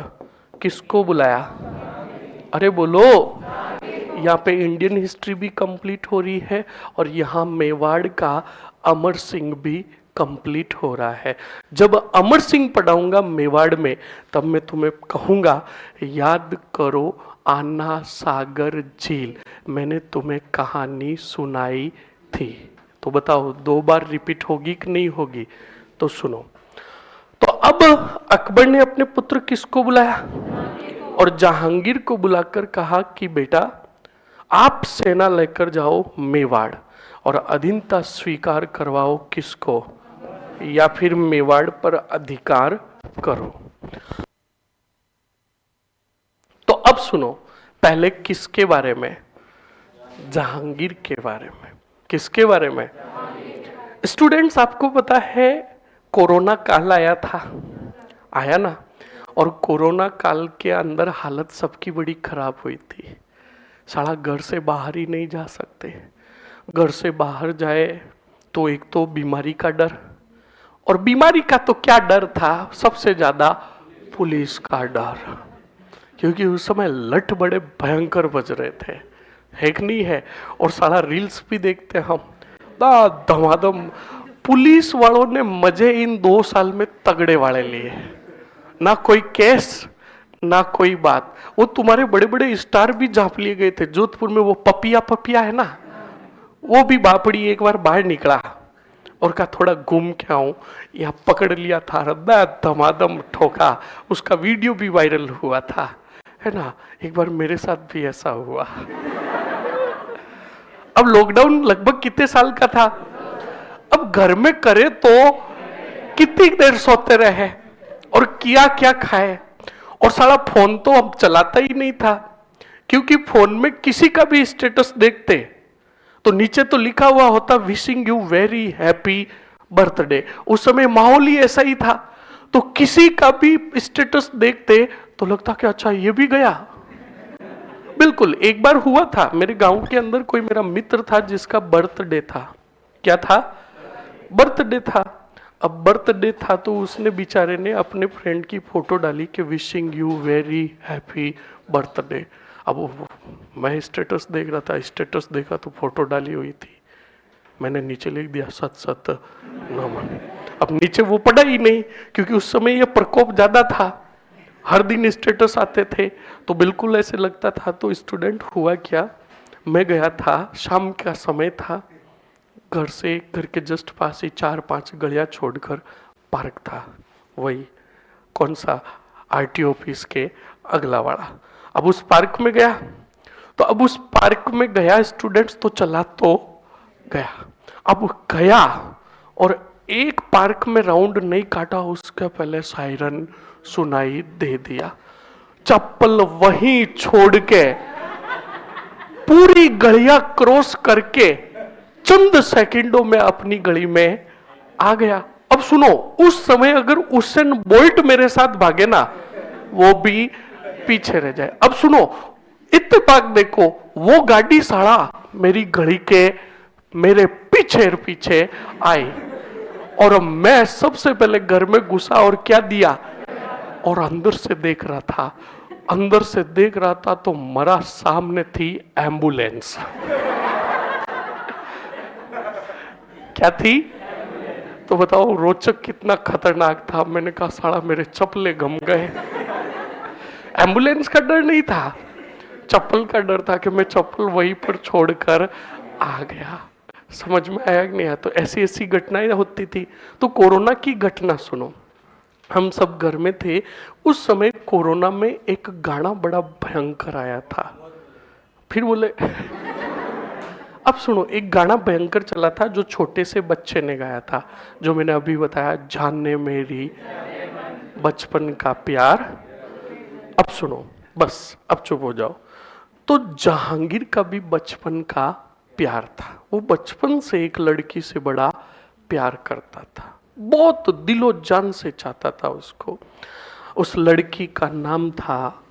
किसको बुलाया? अरे बोलो, यहाँ पे इंडियन हिस्ट्री भी कंप्लीट हो रही है और यहाँ मेवाड़ का अमर सिंह भी कंप्लीट हो रहा है। जब अमर सिंह पढ़ाऊंगा मेवाड़ में, तब मैं तुम्हें कहूंगा याद करो आना सागर झील, मैंने तुम्हें कहानी सुनाई थी। तो बताओ 2 बार रिपीट होगी कि नहीं होगी? तो सुनो, तो अब अकबर ने अपने पुत्र किसको बुलाया? और जहांगीर को बुलाकर कहा कि बेटा आप सेना लेकर जाओ मेवाड़ और अधीनता स्वीकार करवाओ किसको? या फिर मेवाड़ पर अधिकार करो। तो अब सुनो, पहले किसके बारे में? जहांगीर के बारे में। किसके बारे में? स्टूडेंट्स, आपको पता है कोरोना काल आया था, आया ना? और कोरोना काल के अंदर हालत सबकी बड़ी खराब हुई थी। साला घर से बाहर ही नहीं जा सकते। घर से बाहर जाए तो एक तो बीमारी का डर, और बीमारी का तो क्या डर था, सबसे ज्यादा पुलिस का डर, क्योंकि उस समय लठ बड़े भयंकर बज रहे थे, है कि नहीं है? और सारा रील्स भी देखते हम, धमाधम पुलिस वालों ने मजे इन 2 साल में तगड़े वाले लिए। ना कोई केस ना कोई बात। वो तुम्हारे बड़े बड़े स्टार भी झांप लिए गए थे। जोधपुर में वो पपिया है ना, वो भी बापड़ी एक बार बाहर निकला और कहा थोड़ा घूम के आऊं, यहाँ पकड़ लिया था, धमाधम ठोका। उसका वीडियो भी वायरल हुआ था, है ना? एक बार मेरे साथ भी ऐसा हुआ। अब लॉकडाउन लगभग कितने साल का था? अब घर में करे तो कितनी देर सोते रहे और किया क्या खाए। और साला फोन तो अब चलाता ही नहीं था, क्योंकि फोन में किसी का भी स्टेटस देखते तो नीचे तो लिखा हुआ होता wishing you very happy birthday. उस समय माहौल ही ऐसा ही था, तो किसी का भी स्टेटस देखते तो लगता कि अच्छा ये भी गया। बिल्कुल। एक बार हुआ था मेरे गांव के अंदर, कोई मेरा मित्र था जिसका बर्थडे था। क्या था? बर्थडे था। अब बर्थडे था तो उसने बेचारे ने अपने फ्रेंड की फोटो डाली कि wishing you very happy birthday. अब मैं स्टेटस देख रहा था, स्टेटस देखा तो फोटो डाली हुई थी, मैंने नीचे लिख दिया सत सत नमन। अब नीचे वो पढ़ा ही नहीं, क्योंकि उस समय ये प्रकोप ज्यादा था, हर दिन स्टेटस आते थे, तो बिल्कुल ऐसे लगता था। तो स्टूडेंट हुआ क्या, मैं गया था, शाम का समय था, घर से घर के जस्ट पास ही 4-5 गलियां छोड़कर पार्क था। वही कौन सा, आरटी ऑफिस के अगला वाला। अब उस पार्क में गया, तो अब उस पार्क में गया स्टूडेंट्स तो चला तो गया। अब गया और एक पार्क में राउंड नहीं काटा, उसके पहले सायरन सुनाई दे दिया। चप्पल वहीं छोड़ के पूरी गलियां क्रॉस करके चंद सेकंडों में अपनी गली में आ गया। अब सुनो, उस समय अगर उसेन बोल्ट मेरे साथ भागे ना, वो भी पीछे रह जाए। अब सुनो, इत्तेफाक देखो, वो गाड़ी साला मेरी घड़ी के मेरे पीछे पीछे आई और मैं सबसे पहले घर में घुसा और क्या दिया, और अंदर से देख रहा था, अंदर से देख रहा था तो मरा सामने थी एम्बुलेंस। क्या थी? तो बताओ रोचक कितना खतरनाक था। मैंने कहा साला मेरे चप्पले गम गए। एम्बुलेंस का डर नहीं था, चप्पल का डर था कि मैं चप्पल वहीं पर छोड़कर आ गया। समझ में आया कि नहीं आया? तो ऐसी ऐसी घटनाएं होती थी। तो कोरोना की घटना सुनो, हम सब घर में थे उस समय। कोरोना में एक गाना बड़ा भयंकर आया था, फिर बोले अब सुनो, एक गाना भयंकर चला था जो छोटे से बच्चे ने गाया था, जो मैंने अभी बताया, जाने मेरी बचपन का प्यार। अब सुनो, बस अब चुप हो जाओ। तो जहांगीर का भी बचपन का प्यार था, वो बचपन से एक लड़की से बड़ा प्यार करता था, बहुत दिलो जान से चाहता था उसको। उस लड़की का नाम था,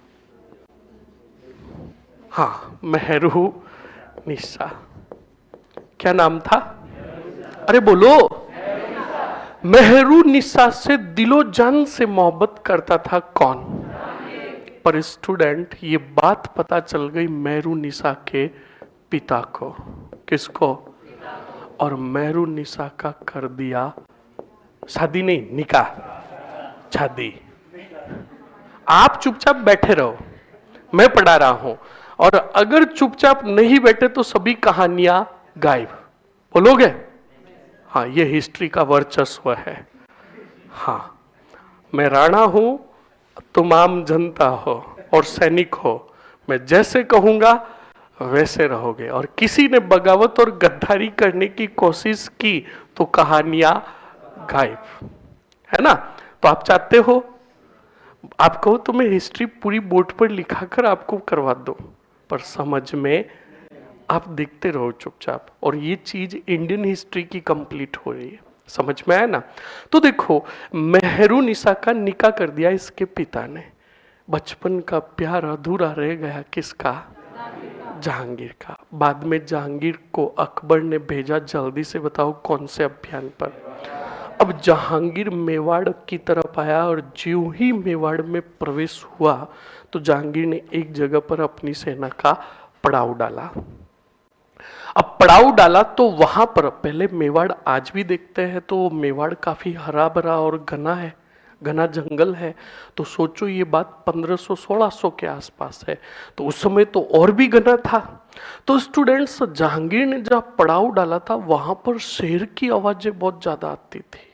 हाँ, मेहरू निशा। क्या नाम था? अरे बोलो। मेहरू निशा से दिलो जान से मोहब्बत करता था कौन? पर स्टूडेंट, ये बात पता चल गई मेहरू निशा के पिता को। किसको? और मेहरू निशा का कर दिया शादी, नहीं निकाह, शादी। आप चुपचाप बैठे रहो, मैं पढ़ा रहा हूं, और अगर चुपचाप नहीं बैठे तो सभी कहानियां गायब। बोलोगे? हाँ, ये हिस्ट्री का वर्चस्व है। हाँ, मैं राणा हूं, तुम आम जनता हो और सैनिक हो, मैं जैसे कहूंगा वैसे रहोगे। और किसी ने बगावत और गद्दारी करने की कोशिश की तो कहानियां गायब, है ना? तो आप चाहते हो, आप कहो तो मैं हिस्ट्री पूरी बोर्ड पर लिखाकर आपको करवा दूं, पर समझ में आप देखते रहो चुपचाप, और ये चीज इंडियन हिस्ट्री की कंप्लीट हो रही है। समझ में आया ना? तो देखो, मेहरू निशा का निकाह कर दिया इसके पिता ने। बचपन का प्यार अधूरा रह गया किसका? जहांगीर का। बाद में जहांगीर को अकबर ने भेजा, जल्दी से बताओ कौन से अभियान पर। अब जहांगीर मेवाड़ की तरफ आया, और ज्यों ही मेवाड़ में प्रवेश हुआ तो जहांगीर ने एक जगह पर अपनी सेना का पड़ाव डाला। अब पड़ाव डाला तो वहां पर, पहले मेवाड़ आज भी देखते हैं तो मेवाड़ काफी हरा भरा और घना है, घना जंगल है। तो सोचो ये बात 1500-1600 के आसपास है, तो उस समय तो और भी घना था। तो स्टूडेंट्स, जहांगीर ने जब पड़ाव डाला था वहां पर शेर की आवाजें बहुत ज्यादा आती थी।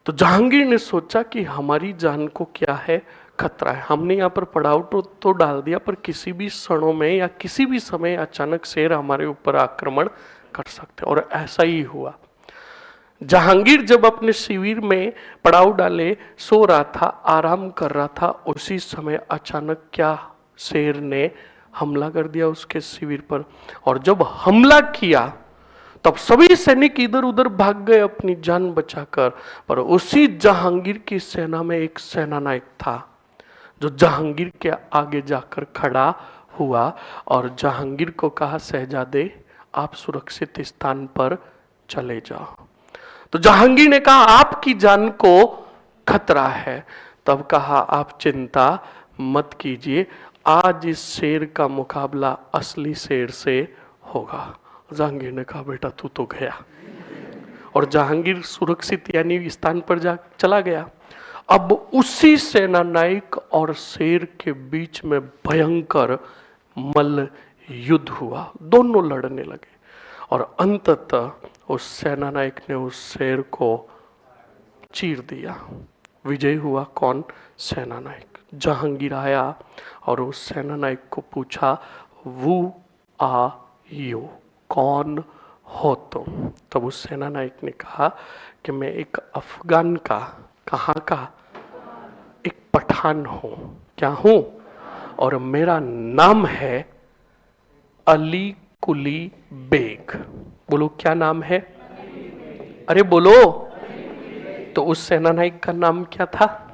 तो जहांगीर ने सोचा कि हमारी जान को क्या है, खतरा है। हमने यहाँ पर पड़ाव तो डाल दिया, पर किसी भी क्षणों में या किसी भी समय अचानक शेर हमारे ऊपर आक्रमण कर सकते, और ऐसा ही हुआ। जहांगीर जब अपने शिविर में पड़ाव डाले सो रहा था, आराम कर रहा था, उसी समय अचानक क्या शेर ने हमला कर दिया उसके शिविर पर। और जब हमला किया तब सभी सैनिक इधर उधर भाग गए अपनी जान बचाकर। पर उसी जहांगीर की सेना में एक सेनानायक था जो जहांगीर के आगे जाकर खड़ा हुआ और जहांगीर को कहा, शहजादे आप सुरक्षित स्थान पर चले जाओ। तो जहांगीर ने कहा, आपकी जान को खतरा है। तब कहा, आप चिंता मत कीजिए, आज इस शेर का मुकाबला असली शेर से होगा। जहांगीर ने कहा, बेटा तू तो गया। और जहांगीर सुरक्षित यानी स्थान पर जा चला गया। अब उसी सेनानायक और शेर के बीच में भयंकर मल्ल युद्ध हुआ, दोनों लड़ने लगे और अंततः उस सेनानायक ने उस शेर को चीर दिया। विजय हुआ कौन? सेनानायक। जहांगीर आया और उस सेनानायक को पूछा, वो आ यू, कौन हो तुम? तब उस सेनानायक ने कहा कि मैं एक अफगान का, कहाँ का? एक पठान हूं। क्या हूं? और मेरा नाम है अली कुली बेग। बोलो क्या नाम है? अरे बोलो। तो उस सेनानायक का नाम क्या था?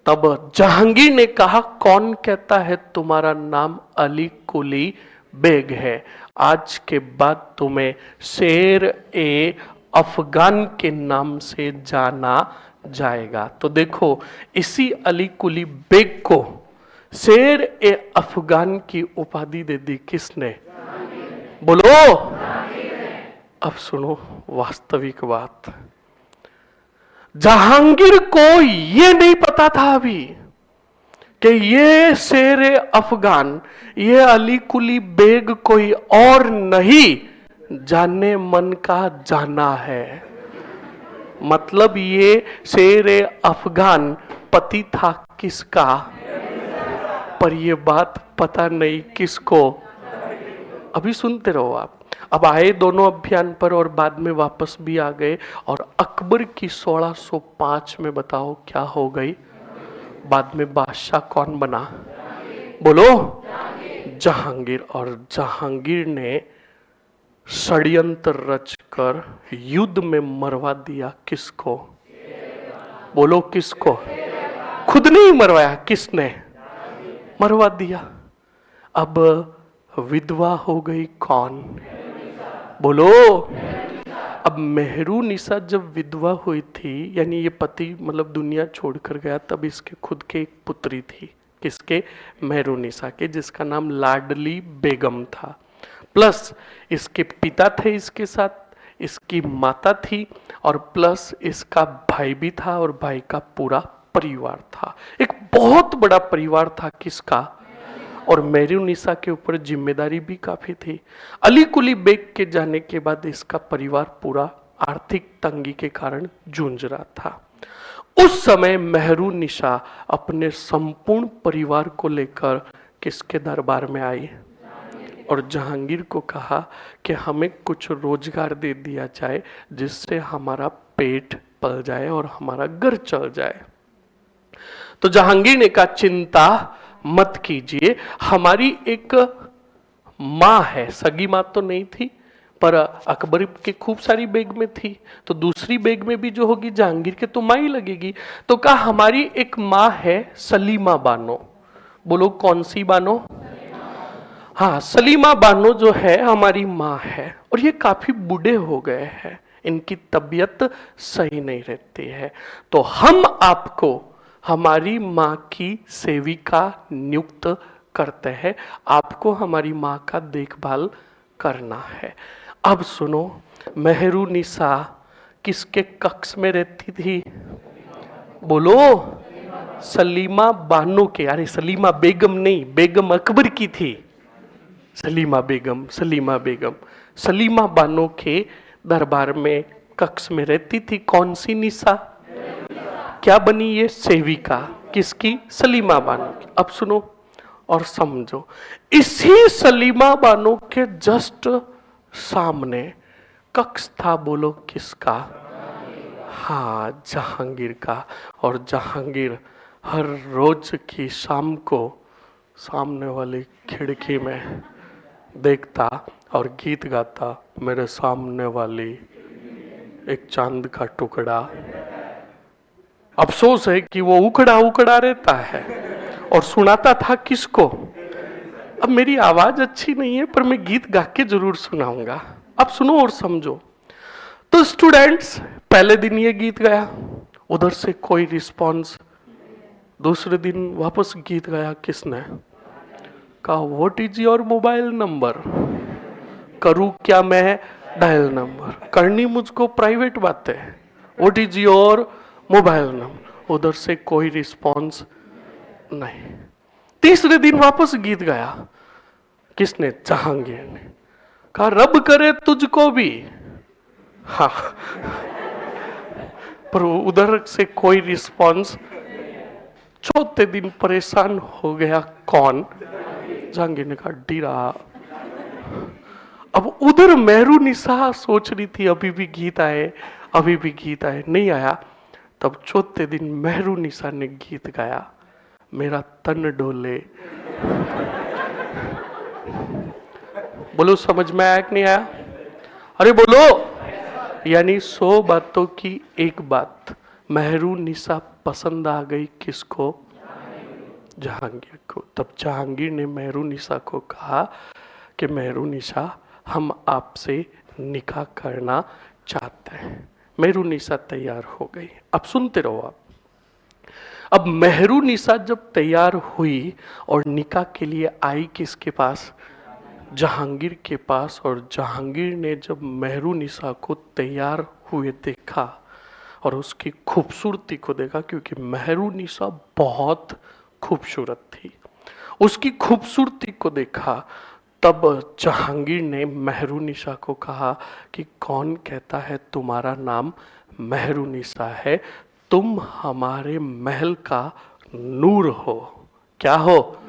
तब जहांगीर ने कहा, कौन कहता है तुम्हारा नाम अली कुली बेग है? आज के बाद तुम्हें शेर ए अफगान के नाम से जाना जाएगा। तो देखो, इसी अली कुली बेग को शेर ए अफगान की उपाधि दे दी किसने? बोलो। अब सुनो वास्तविक बात। जहांगीर को ये नहीं पता था अभी कि ये शेर ए अफगान, ये अली कुली बेग कोई और नहीं, जाने मन का जाना है। मतलब ये शेर ए अफगान पति था किसका? पर ये बात पता नहीं किसको। अभी सुनते रहो आप। अब आए दोनों अभियान पर और बाद में वापस भी आ गए। और अकबर की 1605 में बताओ क्या हो गई? बाद में बादशाह कौन बना? बोलो। जहांगीर। और जहांगीर ने षड्यंत्र रचकर युद्ध में मरवा दिया किसको? बोलो किसको? खुद नहीं मरवाया, किसने मरवा दिया? अब विधवा हो गई कौन? बोलो। अब मेहरुनिसा जब विधवा हुई थी, यानी ये पति मतलब दुनिया छोड़कर गया, तब इसके खुद के एक पुत्री थी। किसके? मेहरुनिसा के, जिसका नाम लाडली बेगम था। प्लस इसके पिता थे इसके साथ, इसकी माता थी और प्लस इसका भाई भी था और भाई का पूरा परिवार था। एक बहुत बड़ा परिवार था किसका? और मेहरुनिसा के ऊपर जिम्मेदारी भी काफी थी। अली कुली बेग के जाने के बाद इसका परिवार पूरा आर्थिक तंगी के कारण जूझ रहा था। उस समय मेहरुनिसा अपने संपूर्ण परिवार को लेकर किसके दरबार में आई? और जहांगीर को कहा कि हमें कुछ रोजगार दे दिया जाए जिससे हमारा पेट पल जाए और हमारा घर चल जाए। तो जहांगीर ने कहा, चिंता मत कीजिए, हमारी एक माँ है, सगी माँ तो नहीं थी पर अकबर के खूब सारी बेग में थी, तो दूसरी बेग में भी जो होगी जहांगीर के तो माँ ही लगेगी। तो कहा हमारी एक माँ है सलीमा बानो। बोलो कौन सी बानो? हाँ, सलीमा बानो जो है हमारी माँ है और ये काफी बूढ़े हो गए हैं, इनकी तबीयत सही नहीं रहती है, तो हम आपको हमारी माँ की सेविका नियुक्त करते हैं, आपको हमारी माँ का देखभाल करना है। अब सुनो, मेहरुनिसा किसके कक्ष में रहती थी? बोलो। सलीमा बानो के। अरे सलीमा बेगम नहीं, बेगम अकबर की थी। सलीमा बेगम, सलीमा बेगम सलीमा बानो के दरबार में कक्ष में रहती थी। कौन सी निसा? क्या बनी ये? सेविका। किसकी? सलीमा बानो की। अब सुनो और समझो, इसी सलीमा बानो के जस्ट सामने कक्ष था बोलो किसका? हाँ, जहांगीर का। और जहांगीर हर रोज की शाम को सामने वाली खिड़की में देखता और गीत गाता, मेरे सामने वाली एक चांद का टुकड़ा। अफसोस है कि वो उखड़ा उखड़ा रहता है। और सुनाता था किसको? अब मेरी आवाज अच्छी नहीं है पर मैं गीत गा के जरूर सुनाऊंगा, अब सुनो और समझो। तो स्टूडेंट्स, पहले दिन ये गीत गाया, उधर से कोई रिस्पॉन्स। दूसरे दिन वापस गीत गाया, किसने? कहा what is your mobile number? करूं क्या मैं डायल नंबर? करनी मुझको प्राइवेट बातें। What is your mobile number? उधर से कोई रिस्पॉन्स नहीं। तीसरे दिन वापस गीत गाया, किसने? जहांगीर ने। कहा रब करे तुझको भी। हाँ, पर उधर से कोई रिस्पॉन्स। चौथे दिन परेशान हो गया, कौन? जहांगीर ने कहा डीरा। अब उधर मेहरू निशा सोच रही थी अभी भी गीत आए, अभी भी गीत आए, नहीं आया। तब चौथे दिन मेहरू निशा ने गीत गाया, मेरा तन डोले। बोलो समझ में आया कि नहीं आया? अरे बोलो। यानी 100 बातों की एक बात, मेहरू निशा पसंद आ गई किसको? जहांगीर को। तब जहांगीर ने मेहरू निशा को कहा कि मेहरू निशा, हम आपसे निकाह करना चाहते हैं। मेहरू निशा तैयार हो गई। अब सुनते रहो आप। अब मेहरू निशा जब तैयार हुई और निकाह के लिए आई किसके पास? जहांगीर के पास। और जहांगीर ने जब मेहरू निशा को तैयार हुए देखा और उसकी खूबसूरती को देखा, क्योंकि मेहरू निशा बहुत खूबसूरत थी, उसकी खूबसूरती को देखा, तब जहांगीर ने मेहरू निशा को कहा कि कौन कहता है तुम्हारा नाम मेहरू निशा है? तुम हमारे महल का नूर हो। क्या हो?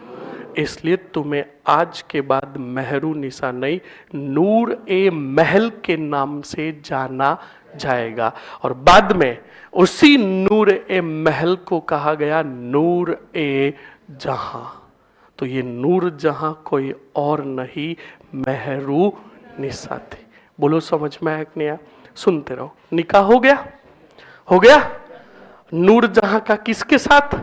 इसलिए तुम्हें आज के बाद मेहरू निशा नहीं, नूर ए महल के नाम से जाना जाएगा। और बाद में उसी नूर ए महल को कहा गया नूर ए जहां। तो ये नूर जहां कोई और नहीं, मेहरू निशा थी। बोलो समझ में आया कि नहीं आया? सुनते रहो। निकाह हो गया? हो गया। नूर जहां का किसके साथ?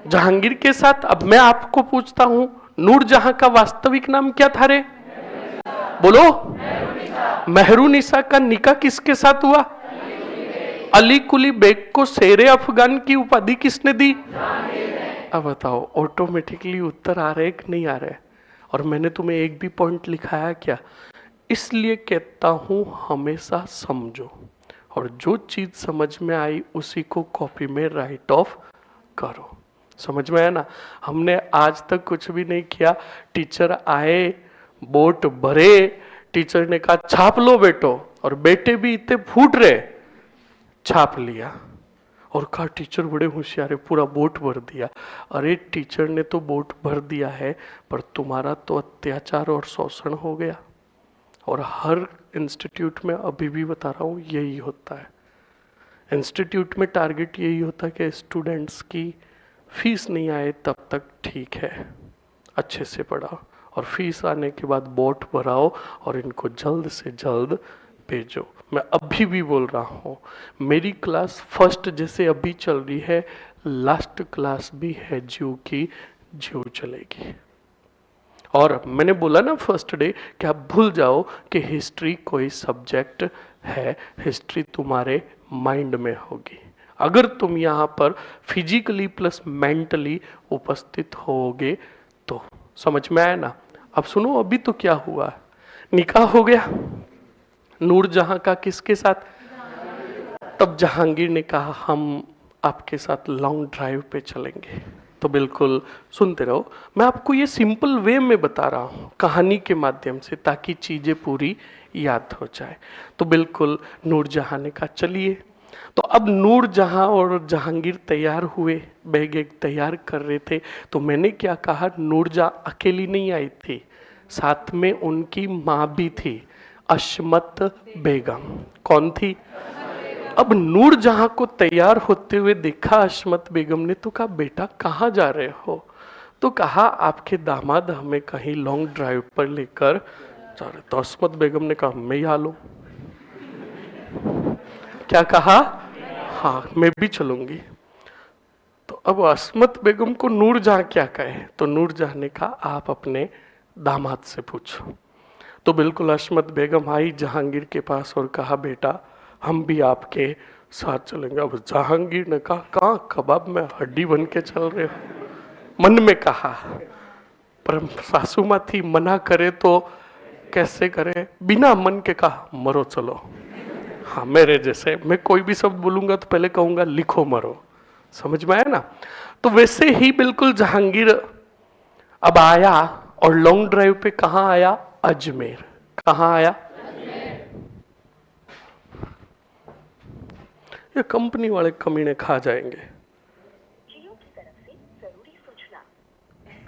जहांगीर के साथ। अब मैं आपको पूछता हूं, नूर जहां का वास्तविक नाम क्या था रे? बोलो। मेहरू निशा का निकाह किसके साथ हुआ? अली कुली बेग को शेरे अफगान की उपाधि किसने दी? अब बताओ, ऑटोमेटिकली उत्तर आ रहे कि नहीं आ रहे? और मैंने तुम्हें एक भी पॉइंट लिखाया क्या? इसलिए कहता हूं हमेशा समझो, और जो चीज समझ में आई उसी को कॉपी में राइट ऑफ करो। समझ में आया ना? हमने आज तक कुछ भी नहीं किया। टीचर आए, बोट भरे, टीचर ने कहा छाप लो बेटो, और बेटे भी इतने फूट रहे, छाप लिया। और कहा टीचर बड़े होशियार है, पूरा बोट भर दिया। अरे टीचर ने तो बोट भर दिया है, पर तुम्हारा तो अत्याचार और शोषण हो गया। और हर इंस्टीट्यूट में अभी भी बता रहा हूँ यही होता है। इंस्टीट्यूट में टारगेट यही होता है कि स्टूडेंट्स की फीस नहीं आए तब तक ठीक है, अच्छे से पढ़ाओ, और फीस आने के बाद बोट भराओ और इनको जल्द से जल्द भेजो। मैं अभी भी बोल रहा हूँ, मेरी क्लास फर्स्ट जैसे अभी चल रही है, लास्ट क्लास भी है ज्यों की ज्यों चलेगी। और मैंने बोला ना फर्स्ट डे कि आप भूल जाओ कि हिस्ट्री कोई सब्जेक्ट है, हिस्ट्री तुम्हारे माइंड में होगी। अगर तुम यहाँ पर फिजिकली प्लस मेंटली उपस्थित होगे तो। समझ में आया ना? अब सुनो, अभी तो क्या हुआ, निकाह हो गया नूर जहां का किसके साथ? तब जहांगीर ने कहा हम आपके साथ लॉन्ग ड्राइव पे चलेंगे। तो बिल्कुल सुनते रहो, मैं आपको ये सिंपल वे में बता रहा हूँ कहानी के माध्यम से, ताकि चीजें पूरी याद हो जाए। तो बिल्कुल नूरजहां ने कहा चलिए। तो अब नूरजहां और जहांगीर तैयार हुए, बैग एक तैयार कर रहे थे। तो मैंने क्या कहा, नूरजहां अकेली नहीं आई थी, साथ में उनकी माँ भी थी। अशमत बेगम। कौन थी? अब नूरजहां को तैयार होते हुए देखा अशमत बेगम ने, तो कहा बेटा कहाँ जा रहे हो? तो कहा आपके दामाद हमें कहीं लॉन्ग ड्राइव पर लेकर जा रहे। तो अशमत बेगम ने कहा मैं ही हालूं। क्या कहा? हाँ मैं भी चलूंगी। तो अब अशमत बेगम को नूरजहां क्या कहे? तो नूरजहां ने कहा आप अपने दामाद से पूछो। तो बिल्कुल अशमत बेगम आई जहांगीर के पास और कहा बेटा हम भी आपके साथ चलेंगे। अब जहांगीर ने कहा कहाँ कबाब में हड्डी बन के चल रहे हो। मन में कहा, पर सासू माँ थी, मना करे तो कैसे करे, बिना मन के कहा मरो चलो। हाँ मेरे जैसे मैं कोई भी शब्द बोलूंगा तो पहले कहूंगा लिखो मरो। समझ में आया ना? तो वैसे ही बिल्कुल जहांगीर अब आया और लॉन्ग ड्राइव पे कहाँ आया? अजमेर। कहाँ आया? ये कंपनी वाले कमीने खा जाएंगे। जियो की तरफ से जरूरी सूचना,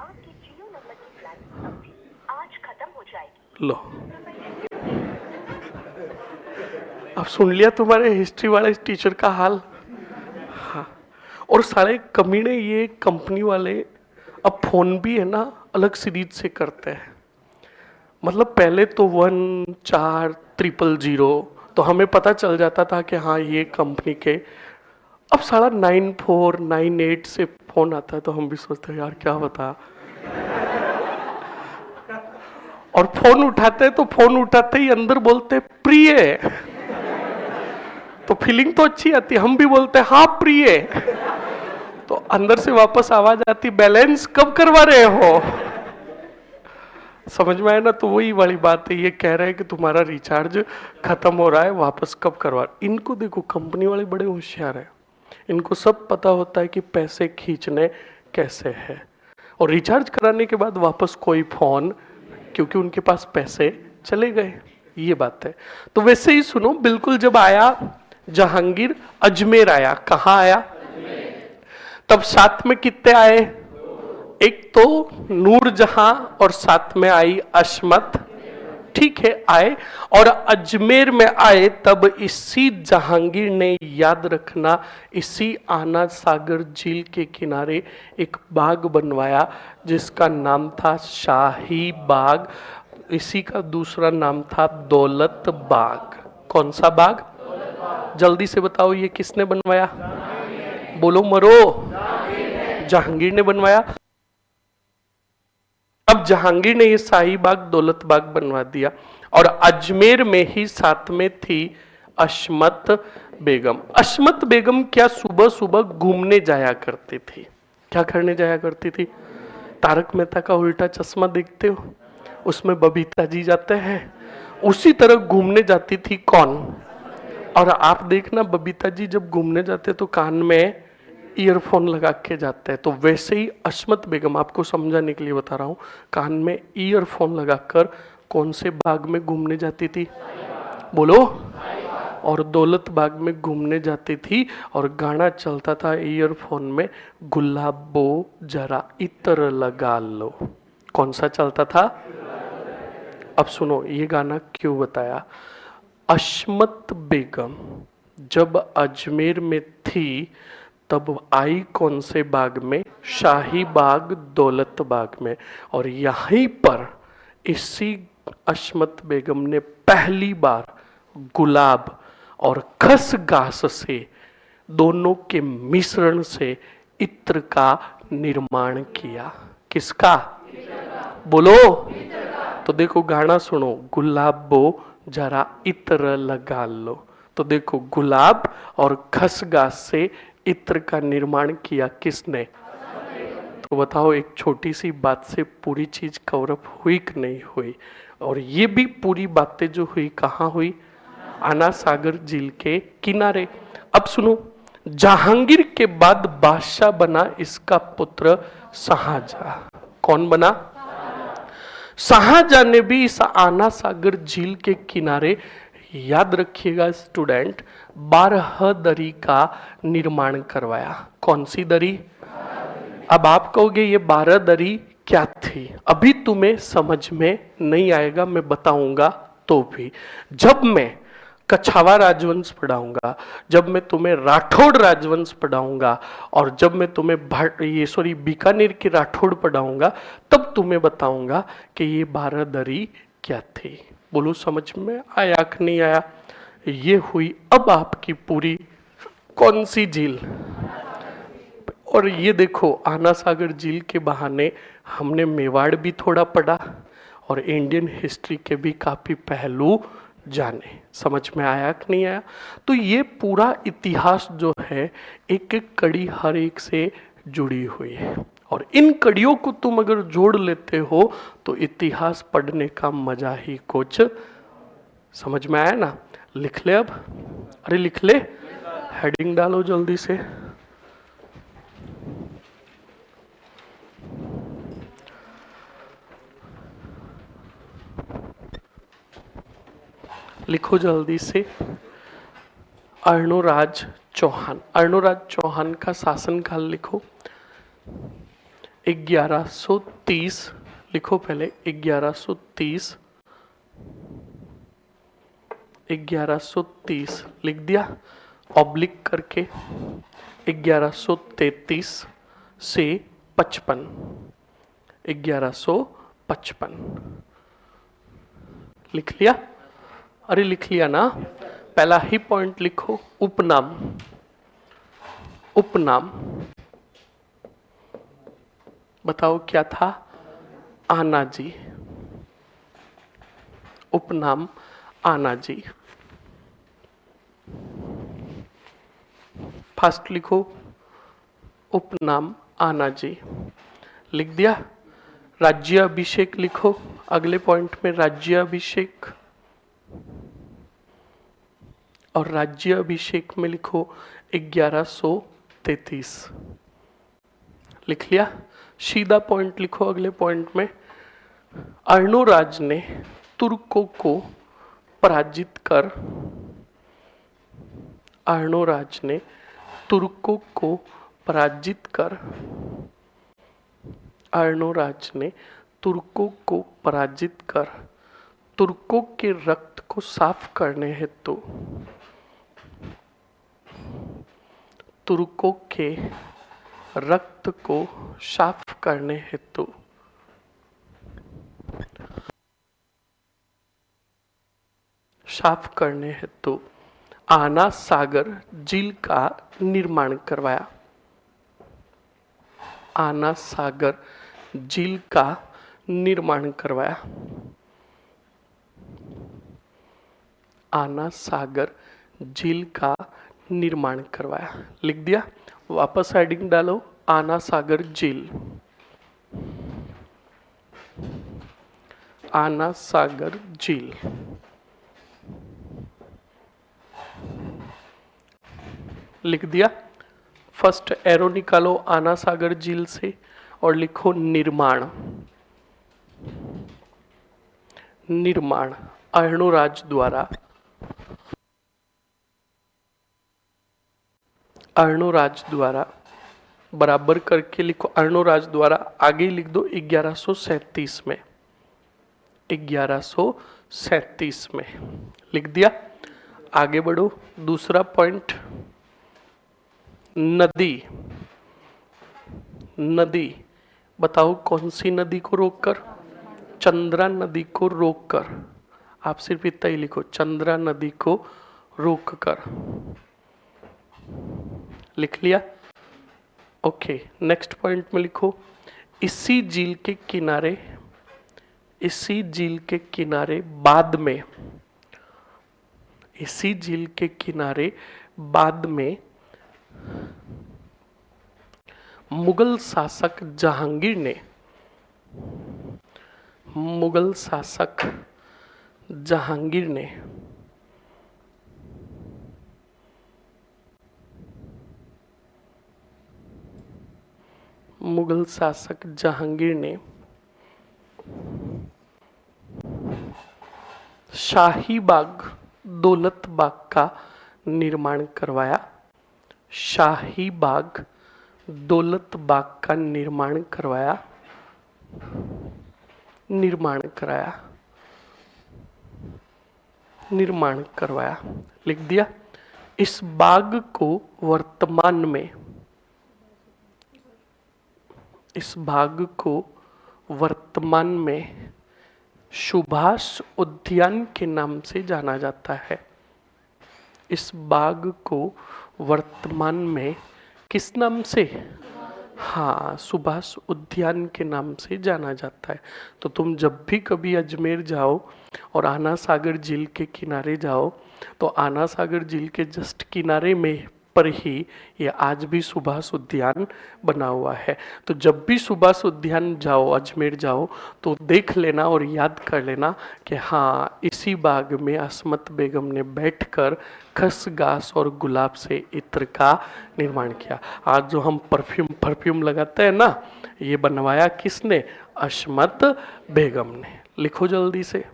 आपकी जियो नंबर की प्लान अवधि आज खत्म हो जाएगी। लो अब सुन लिया तुम्हारे हिस्ट्री वाले टीचर का हाल। हाँ, और सारे कमीने ये कंपनी वाले अब फोन भी है ना अलग सीरीज से करते हैं। मतलब पहले तो 1-4-000 तो हमें पता चल जाता था कि हाँ ये कंपनी के। अब साला 9498 से फोन आता है तो हम भी सोचते हैं यार क्या बता। और फोन उठाते तो फोन उठाते ही अंदर बोलते प्रिय, तो फीलिंग तो अच्छी आती, हम भी बोलते हाँ प्रिय, तो अंदर से वापस आवाज आती बैलेंस कब करवा रहे हो। समझ में आया ना? तो वही वाली बात है, ये कह रहे हैं कि तुम्हारा रिचार्ज खत्म हो रहा है वापस कब करवा। इनको देखो कंपनी वाले बड़े होशियार हैं, इनको सब पता होता है कि पैसे खींचने कैसे है, और रिचार्ज कराने के बाद वापस कोई फोन, क्योंकि उनके पास पैसे चले गए। ये बात है। तो वैसे ही सुनो, बिल्कुल जब आया जहांगीर अजमेर आया। कहाँ आया? तब साथ में कितने आए? एक तो नूरजहां और साथ में आई अशमत। ठीक है आए, और अजमेर में आए तब इसी जहांगीर ने, याद रखना, इसी आना सागर झील के किनारे एक बाग बनवाया जिसका नाम था शाही बाग। इसी का दूसरा नाम था दौलत बाग। कौन सा बाग? जल्दी से बताओ ये किसने बनवाया? बोलो मरो। जहांगीर ने बनवाया। अब जहांगीर ने ये शाही बाग दौलत बाग बनवा दिया, और अजमेर में ही साथ में थी अशमत बेगम। अशमत बेगम क्या सुबह सुबह घूमने जाया करती थी? क्या करने जाया करती थी? तारक मेहता का उल्टा चश्मा देखते हो, उसमें बबीता जी जाते हैं, उसी तरह घूमने जाती थी। कौन? और आप देखना बबीता जी जब घूमने जाते तो कान में ईयरफोन लगा के जाते हैं, तो वैसे ही अशमत बेगम, आपको समझाने के लिए बता रहा हूँ, कान में ईयरफोन लगाकर कौन से बाग में घूमने जाती थी? बोलो। और दौलत बाग में घूमने जाती थी, और गाना चलता था ईयरफोन में, गुलाबो जरा इत्र लगा लो। कौन सा चलता था? अब सुनो ये गाना क्यों बताया। अशमत बेगम जब अजमेर में थी तब आई कौन से बाग में? शाही बाग दौलत बाग में। और यहीं पर इसी अशमत बेगम ने पहली बार गुलाब और खसगास से, दोनों के मिश्रण से इत्र का निर्माण किया। किसका? बोलो। तो देखो गाना सुनो, गुलाबो जरा इत्र लगा लो। तो देखो गुलाब और खसगास से इत्र का निर्माण किया किसने? तो बताओ एक छोटी सी बात से पूरी चीज कवर अप हुई कि नहीं हुई? और ये भी पूरी बातें जो हुई कहाँ हुई? आना सागर झील के किनारे। अब सुनो, जहांगीर के बाद बादशाह बना इसका पुत्र शाहजहां। कौन बना? शाहजहां ने भी इस आना सागर झील के किनारे, याद रखिएगा स्टूडेंट, 12 दरी का निर्माण करवाया। कौन सी दरी? अब आप कहोगे ये 12 दरी क्या थी? अभी तुम्हें समझ में नहीं आएगा, मैं बताऊंगा तो भी जब मैं कछावा राजवंश पढ़ाऊंगा, जब मैं तुम्हें राठौड़ राजवंश पढ़ाऊंगा और जब मैं तुम्हें बीकानेर की राठौड़ पढ़ाऊंगा, तब तुम्हें बताऊंगा कि ये बारादरी क्या थी। बोलो समझ में आया कि नहीं आया? ये हुई अब आपकी पूरी कौन सी झील। और ये देखो, आना सागर झील के बहाने हमने मेवाड़ भी थोड़ा पढ़ा और इंडियन हिस्ट्री के भी काफी पहलू जाने। समझ में आया कि नहीं आया? तो ये पूरा इतिहास जो है, एक एक कड़ी हर एक से जुड़ी हुई है और इन कड़ियों को तुम अगर जोड़ लेते हो तो इतिहास पढ़ने का मजा ही कुछ। समझ में आया ना? लिख ले अब। अरे लिख ले, हेडिंग डालो जल्दी से। लिखो जल्दी से। अर्णोराज चौहान। अर्णोराज चौहान का शासनकाल लिखो। 1130 लिखो पहले। 1130 लिख दिया ऑब्लिक करके। 1133 से 55। 1155 लिख लिया? अरे लिख लिया ना? पहला ही पॉइंट लिखो, उपनाम। उपनाम बताओ क्या था? आनाजी। उपनाम आनाजी। फास्ट लिखो, उपनाम आनाजी। लिख दिया? राज्याभिषेक लिखो अगले पॉइंट में। राज्याभिषेक और राज्याभिषेक में लिखो 1133। लिख लिया? सीधा पॉइंट लिखो अगले पॉइंट में। अर्णोराज ने तुर्कों को पराजित कर, अर्णोराज ने तुर्कों को पराजित कर, अर्णोराज ने तुर्कों को पराजित कर तुर्कों के रक्त को साफ करने हेतु, तुर्कों के रक्त को साफ करने हेतु आना सागर झील का निर्माण करवाया। आना सागर झील का निर्माण करवाया। आना सागर झील का निर्माण करवाया। लिख दिया? वापस हेडिंग डालो, आना सागर झील। आना सागर झील। लिख दिया? फर्स्ट एरो निकालो आना सागर झील से और लिखो निर्माण। निर्माण अर्णोराज द्वारा, अर्णोराज द्वारा बराबर करके लिखो। अर्णोराज द्वारा आगे लिख दो 1137 में। 1137 में लिख दिया? आगे बढ़ो। दूसरा पॉइंट, नदी। नदी बताओ कौन सी नदी को रोककर? चंद्रा नदी को रोककर। आप सिर्फ इतना ही लिखो, चंद्रा नदी को रोककर। लिख लिया? ओके। नेक्स्ट पॉइंट में लिखो, इसी झील के किनारे, इसी झील के किनारे बाद में, इसी झील के किनारे बाद में मुगल शासक जहांगीर ने, मुगल शासक जहांगीर ने मुगल शासक जहांगीर ने शाही बाग, दौलत बाग का निर्माण करवाया। शाही बाग, दौलत बाग का निर्माण करवाया। निर्माण कराया। निर्माण करवाया। लिख दिया। इस बाग को वर्तमान में, इस बाग को वर्तमान में सुभाष उद्यान के नाम से जाना जाता है। इस बाग को वर्तमान में किस नाम से? हाँ, सुभाष उद्यान के नाम से जाना जाता है। तो तुम जब भी कभी अजमेर जाओ और आना सागर झील के किनारे जाओ, तो आना सागर झील के जस्ट किनारे में पर ही ये आज भी सुभाष उद्यान बना हुआ है। तो जब भी सुभाष उद्यान जाओ, अजमेर जाओ, तो देख लेना और याद कर लेना कि हाँ, इसी बाग में अस्मत बेगम ने बैठकर खसगास और गुलाब से इत्र का निर्माण किया। आज जो हम परफ्यूम लगाते हैं ना, ये बनवाया किसने? अस्मत बेगम ने। लिखो जल्दी से,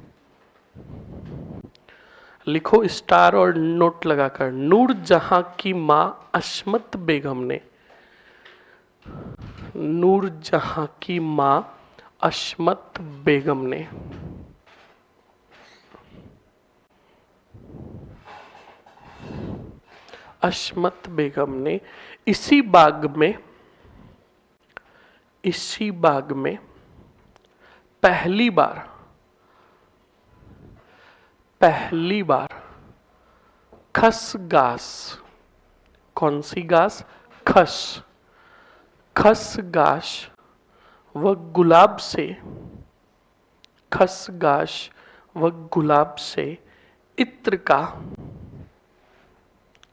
लिखो स्टार और नोट लगाकर। नूर जहां की मां अस्मत बेगम ने, नूर जहां की मां अस्मत बेगम ने अस्मत बेगम ने इसी बाग में, इसी बाग में पहली बार खसगास, कौन सी घास? खसगास व गुलाब से, खसगास व गुलाब से इत्र का,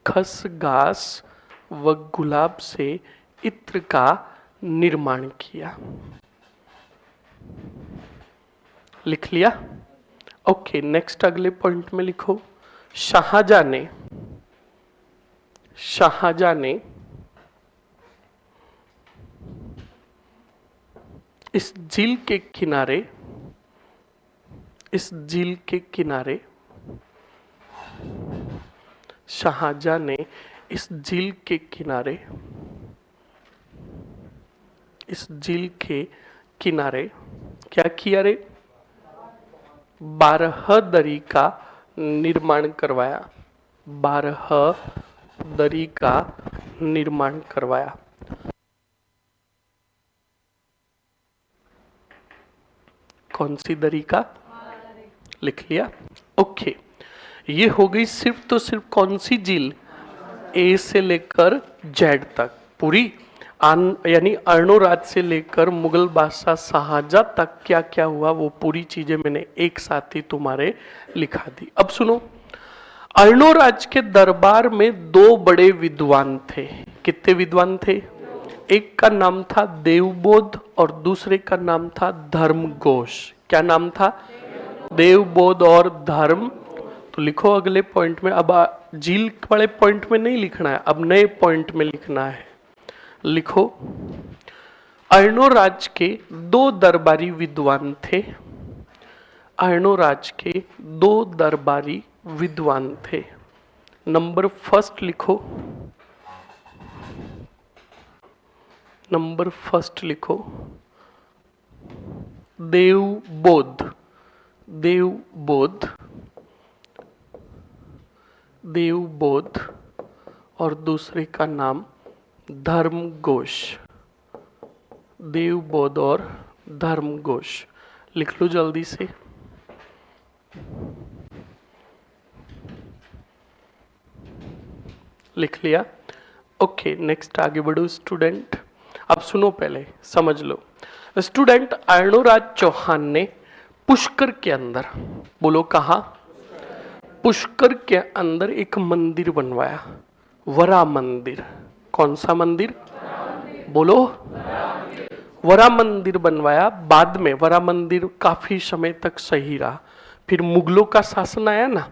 खसगास व गुलाब से इत्र का निर्माण किया। लिख लिया? ओके, नेक्स्ट अगले पॉइंट में लिखो। शाहजहां ने इस झील के किनारे, इस झील के किनारे, शाहजहां ने इस झील के किनारे, इस झील के किनारे क्या किया रे? 12 दरी का निर्माण करवाया। 12 दरी का निर्माण करवाया। कौन सी दरी का? लिख लिया? ओके, ये हो गई सिर्फ तो सिर्फ कौन सी झील? ए से लेकर जेड तक पूरी, यानी अर्णोराज से लेकर मुगल बादशाह शाहजहां तक क्या क्या हुआ वो पूरी चीजें मैंने एक साथ ही तुम्हारे लिखा दी। अब सुनो, अर्णोराज के दरबार में 2 बड़े विद्वान थे। कितने विद्वान थे? एक का नाम था देवबोध और दूसरे का नाम था धर्मघोष। क्या नाम था? देवबोध और धर्म। तो लिखो अगले पॉइंट में। अब झील वाले पॉइंट में नहीं लिखना है, अब नए पॉइंट में लिखना है। लिखो, अर्णोराज के 2 दरबारी विद्वान थे। अर्णोराज के 2 दरबारी विद्वान थे। नंबर फर्स्ट लिखो, नंबर फर्स्ट लिखो देवबोध, देवबोध, देवबोध और दूसरे का नाम धर्मघोष। देवबोध और धर्मघोष। लिख लो जल्दी से। लिख लिया? ओके, नेक्स्ट आगे बढ़ो स्टूडेंट। अब सुनो, पहले समझ लो स्टूडेंट। अर्णोराज चौहान ने पुष्कर के अंदर, बोलो कहाँ? पुष्कर के अंदर एक मंदिर बनवाया, वरा मंदिर। कौन सा मंदिर? बोलो, वरा मंदिर बनवाया। बाद में वरा मंदिर काफी समय तक सही रहा। फिर मुगलों का शासन आया ना,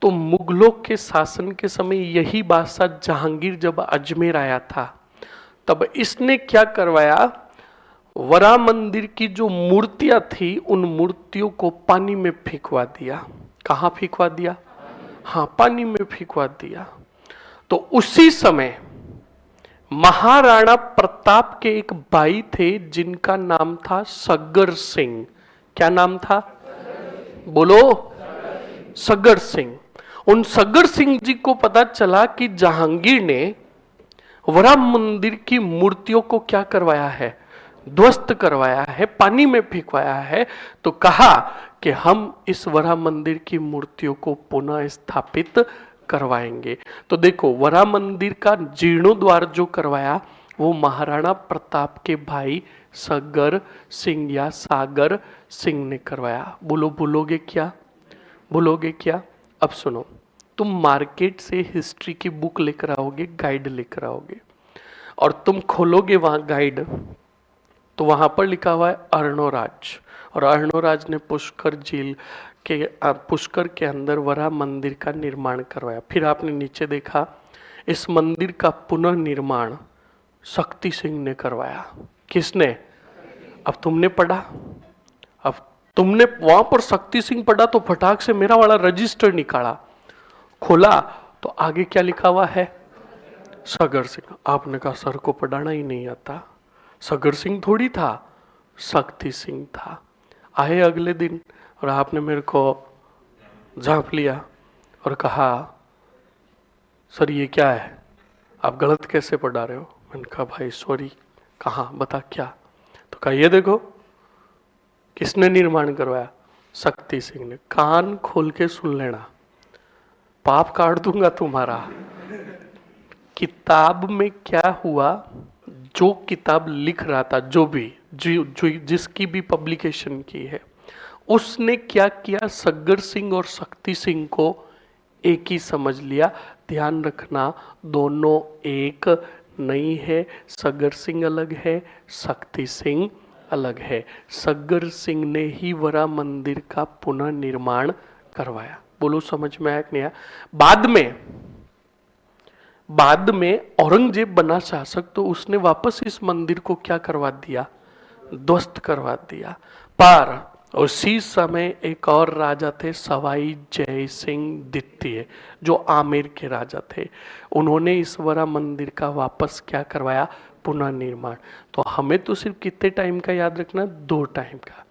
तो मुगलों के शासन के समय यही बादशाह जहांगीर जब अजमेर आया था, तब इसने क्या करवाया? वरा मंदिर की जो मूर्तियां थी, उन मूर्तियों को पानी में फेंकवा दिया। कहाँ फेंकवा दिया? हाँ, पानी में फेंकवा दिया। तो उसी समय महाराणा प्रताप के एक भाई थे जिनका नाम था सगर सिंह। क्या नाम था? बोलो, सगर सिंह। उन सगर सिंह जी को पता चला कि जहांगीर ने वराह मंदिर की मूर्तियों को क्या करवाया है, ध्वस्त करवाया है, पानी में फेंकवाया है। तो कहा कि हम इस वराह मंदिर की मूर्तियों को पुनः स्थापित करवाएंगे। तो देखो, वराह मंदिर का जीर्णोद्वार जो करवाया वो महाराणा प्रताप के भाई सगर सिंह या सागर सिंह ने करवाया। बोलोगे क्या, बोलोगे क्या? अब सुनो, तुम मार्केट से हिस्ट्री की बुक लेकर आओगे, गाइड लेकर आओगे, और तुम खोलोगे वहां गाइड, तो वहां पर लिखा हुआ है अर्णोराज, और अर्णोराज ने पुष्कर झील के पुष्कर के अंदर वराह मंदिर का निर्माण करवाया। फिर आपने नीचे देखा इस मंदिर का पुनर्निर्माण शक्ति सिंह ने करवाया। किसने? अब तुमने पढ़ा, अब तुमने वहां पर शक्ति सिंह पढ़ा तो फटाक से मेरा वाला रजिस्टर निकाला, खोला तो आगे क्या लिखा हुआ है? सगर सिंह। आपने कहा सर को पढ़ाना ही नहीं आता, सगर सिंह थोड़ी था, शक्ति सिंह था। आए अगले दिन और आपने मेरे को झांप लिया और कहा सर ये क्या है, आप गलत कैसे पढ़ा रहे हो? मैंने कहा भाई सॉरी। कहाँ, बता क्या? तो कहा ये देखो, किसने निर्माण करवाया? शक्ति सिंह ने। कान खोल के सुन लेना, पाप काट दूंगा तुम्हारा। किताब में क्या हुआ, जो किताब लिख रहा था, जो जिसकी भी पब्लिकेशन की है, उसने क्या किया, सगर सिंह और शक्ति सिंह को एक ही समझ लिया। ध्यान रखना, दोनों एक नहीं है, सगर सिंह अलग है, शक्ति सिंह अलग है। सगर सिंह ने ही वराह मंदिर का पुनर्निर्माण करवाया। बोलो समझ में आया कि नहीं आया? बाद में औरंगजेब बना शासक तो उसने वापस इस मंदिर को क्या करवा दिया, ध्वस्त करवा दिया। पर उसी समय एक और राजा थे, सवाई जय सिंह द्वितीय, जो आमेर के राजा थे। उन्होंने इस वराह मंदिर का वापस क्या करवाया, पुनर्निर्माण। तो हमें तो सिर्फ कितने टाइम का याद रखना, 2 टाइम का,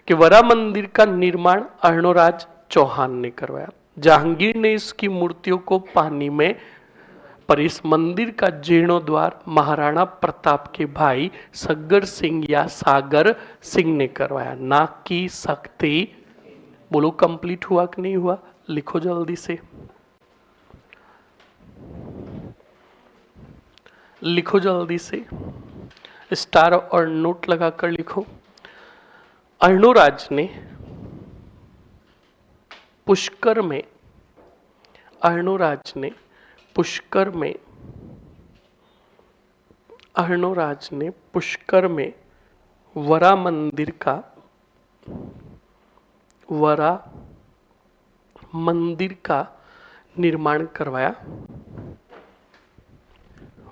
कि वराह मंदिर का निर्माण अर्णोराज चौहान ने करवाया, जहांगीर ने इसकी मूर्तियों को पानी में, पर इस मंदिर का जीर्णोद्वार महाराणा प्रताप के भाई सगर सिंह या सागर सिंह ने करवाया, ना कि शक्ति। बोलो कंप्लीट हुआ कि नहीं हुआ? लिखो जल्दी से, लिखो जल्दी से, स्टार और नोट लगाकर लिखो। अर्णोराज ने पुष्कर में, अर्णोराज ने पुष्कर में वराह मंदिर का निर्माण करवाया,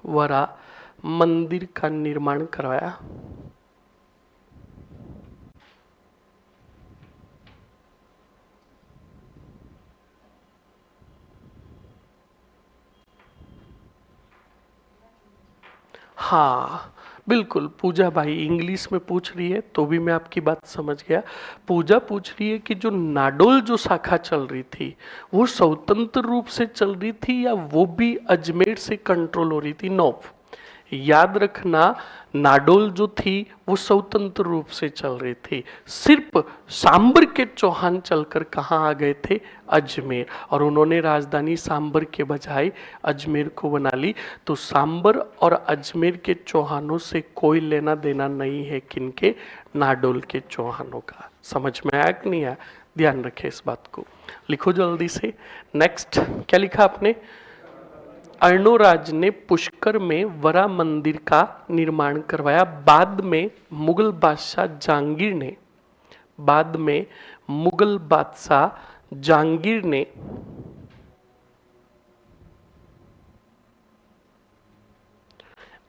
वराह मंदिर का निर्माण करवाया। हाँ बिल्कुल, पूजा भाई इंग्लिश में पूछ रही है तो भी मैं आपकी बात समझ गया। पूजा पूछ रही है कि जो नाडोल जो शाखा चल रही थी वो स्वतंत्र रूप से चल रही थी या वो भी अजमेर से कंट्रोल हो रही थी? नो, याद रखना, नाडोल जो थी वो स्वतंत्र रूप से चल रही थी। सिर्फ सांबर के चौहान चलकर कहाँ आ गए थे? अजमेर, और उन्होंने राजधानी सांबर के बजाय अजमेर को बना ली। तो सांबर और अजमेर के चौहानों से कोई लेना देना नहीं है, किनके? नाडोल के चौहानों का। समझ में आया कि नहीं आया? ध्यान रखें इस बात को, लिखो जल्दी से। नेक्स्ट क्या लिखा आपने? अर्णोराज ने पुष्कर में वराह मंदिर का निर्माण करवाया। बाद में मुगल बादशाह जहांगीर ने,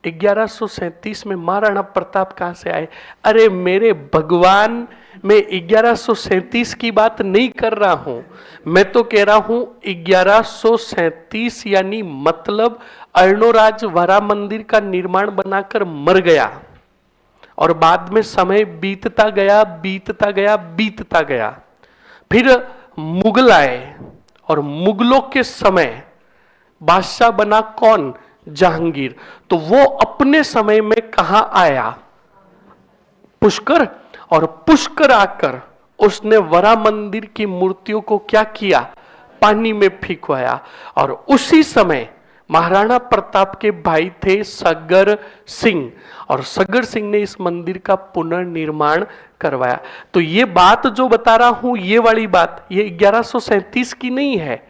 1137 में महाराणा प्रताप कहां से आए? अरे मेरे भगवान, मैं 1137 की बात नहीं कर रहा हूं, मैं तो कह रहा हूं 1137 यानी मतलब अर्णोराज वराह मंदिर का निर्माण बनाकर मर गया और बाद में समय बीतता गया, फिर मुगल आए और मुगलों के समय बादशाह बना कौन? जहांगीर। तो वो अपने समय में कहां आया? पुष्कर। और पुष्कर आकर उसने वरा मंदिर की मूर्तियों को क्या किया? पानी में फेंकवाया। और उसी समय महाराणा प्रताप के भाई थे सगर सिंह, और सगर सिंह ने इस मंदिर का पुनर्निर्माण करवाया। तो ये बात जो बता रहा हूं, ये वाली बात, ये 1137 की नहीं है,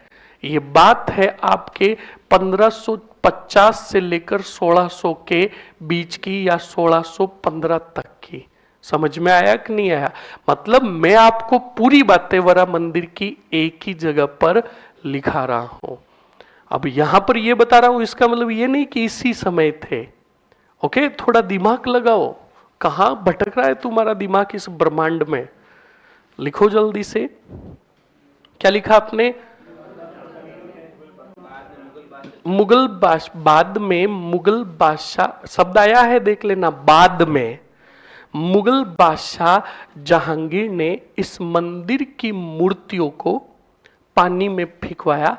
ये बात है आपके 1550 से लेकर 1600 के बीच की, या 1615 तक की। समझ में आया कि नहीं आया? मतलब मैं आपको पूरी बातें वरा मंदिर की एक ही जगह पर लिखा रहा हूं। अब यहां पर ये बता रहा हूं, इसका मतलब ये नहीं कि इसी समय थे। ओके, थोड़ा दिमाग लगाओ, कहां भटक रहा है तुम्हारा दिमाग इस ब्रह्मांड में? लिखो जल्दी से। क्या लिखा आपने? मुगल बाद में मुगल बादशाह शब्द आया है, देख लेना। बाद में मुगल बादशाह जहांगीर ने इस मंदिर की मूर्तियों को पानी में फेंकवाया।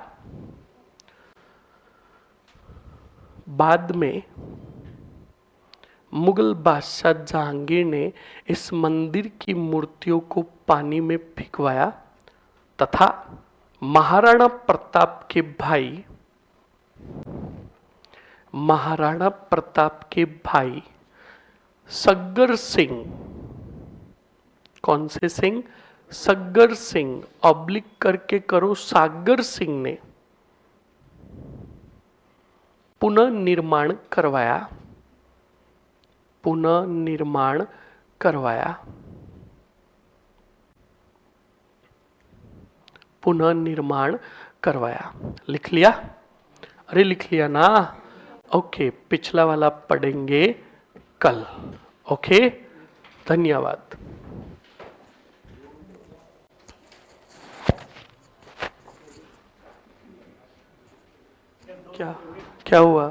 बाद में मुगल बादशाह जहांगीर ने इस मंदिर की मूर्तियों को पानी में फेंकवाया तथा महाराणा प्रताप के भाई सग्गर सिंह, कौन से सिंह? सग्गर सिंह, ऑब्लिक करके करो, सागर सिंह ने पुनर्निर्माण करवाया। पुनर्निर्माण करवाया। पुनर्निर्माण करवाया। लिख लिया? अरे लिख लिया ना? ओके, पिछला वाला पढ़ेंगे कल। ओके, धन्यवाद। क्या क्या हुआ?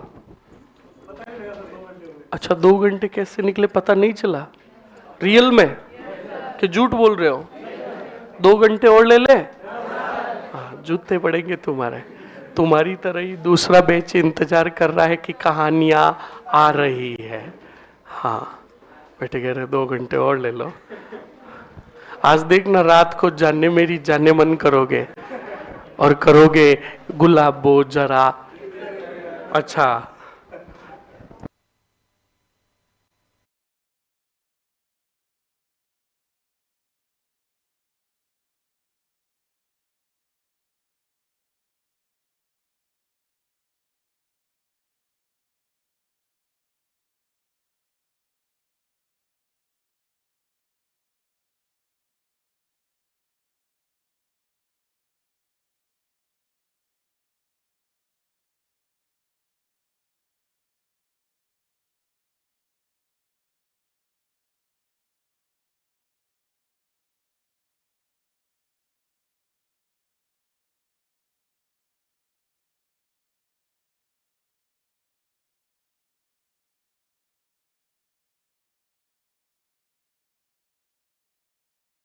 अच्छा, 2 घंटे कैसे निकले पता नहीं चला? रियल में कि झूठ बोल रहे हो? 2 घंटे और ले ले? हाँ, जूते पड़ेंगे तुम्हारे। तुम्हारी तरह ही दूसरा बैच इंतजार कर रहा है कि कहानियां आ रही है। हाँ, बैठे कह रहे 2 घंटे और ले लो। आज देखना, रात को जाने मेरी जाने मन करोगे और करोगे गुलाबो जरा। अच्छा,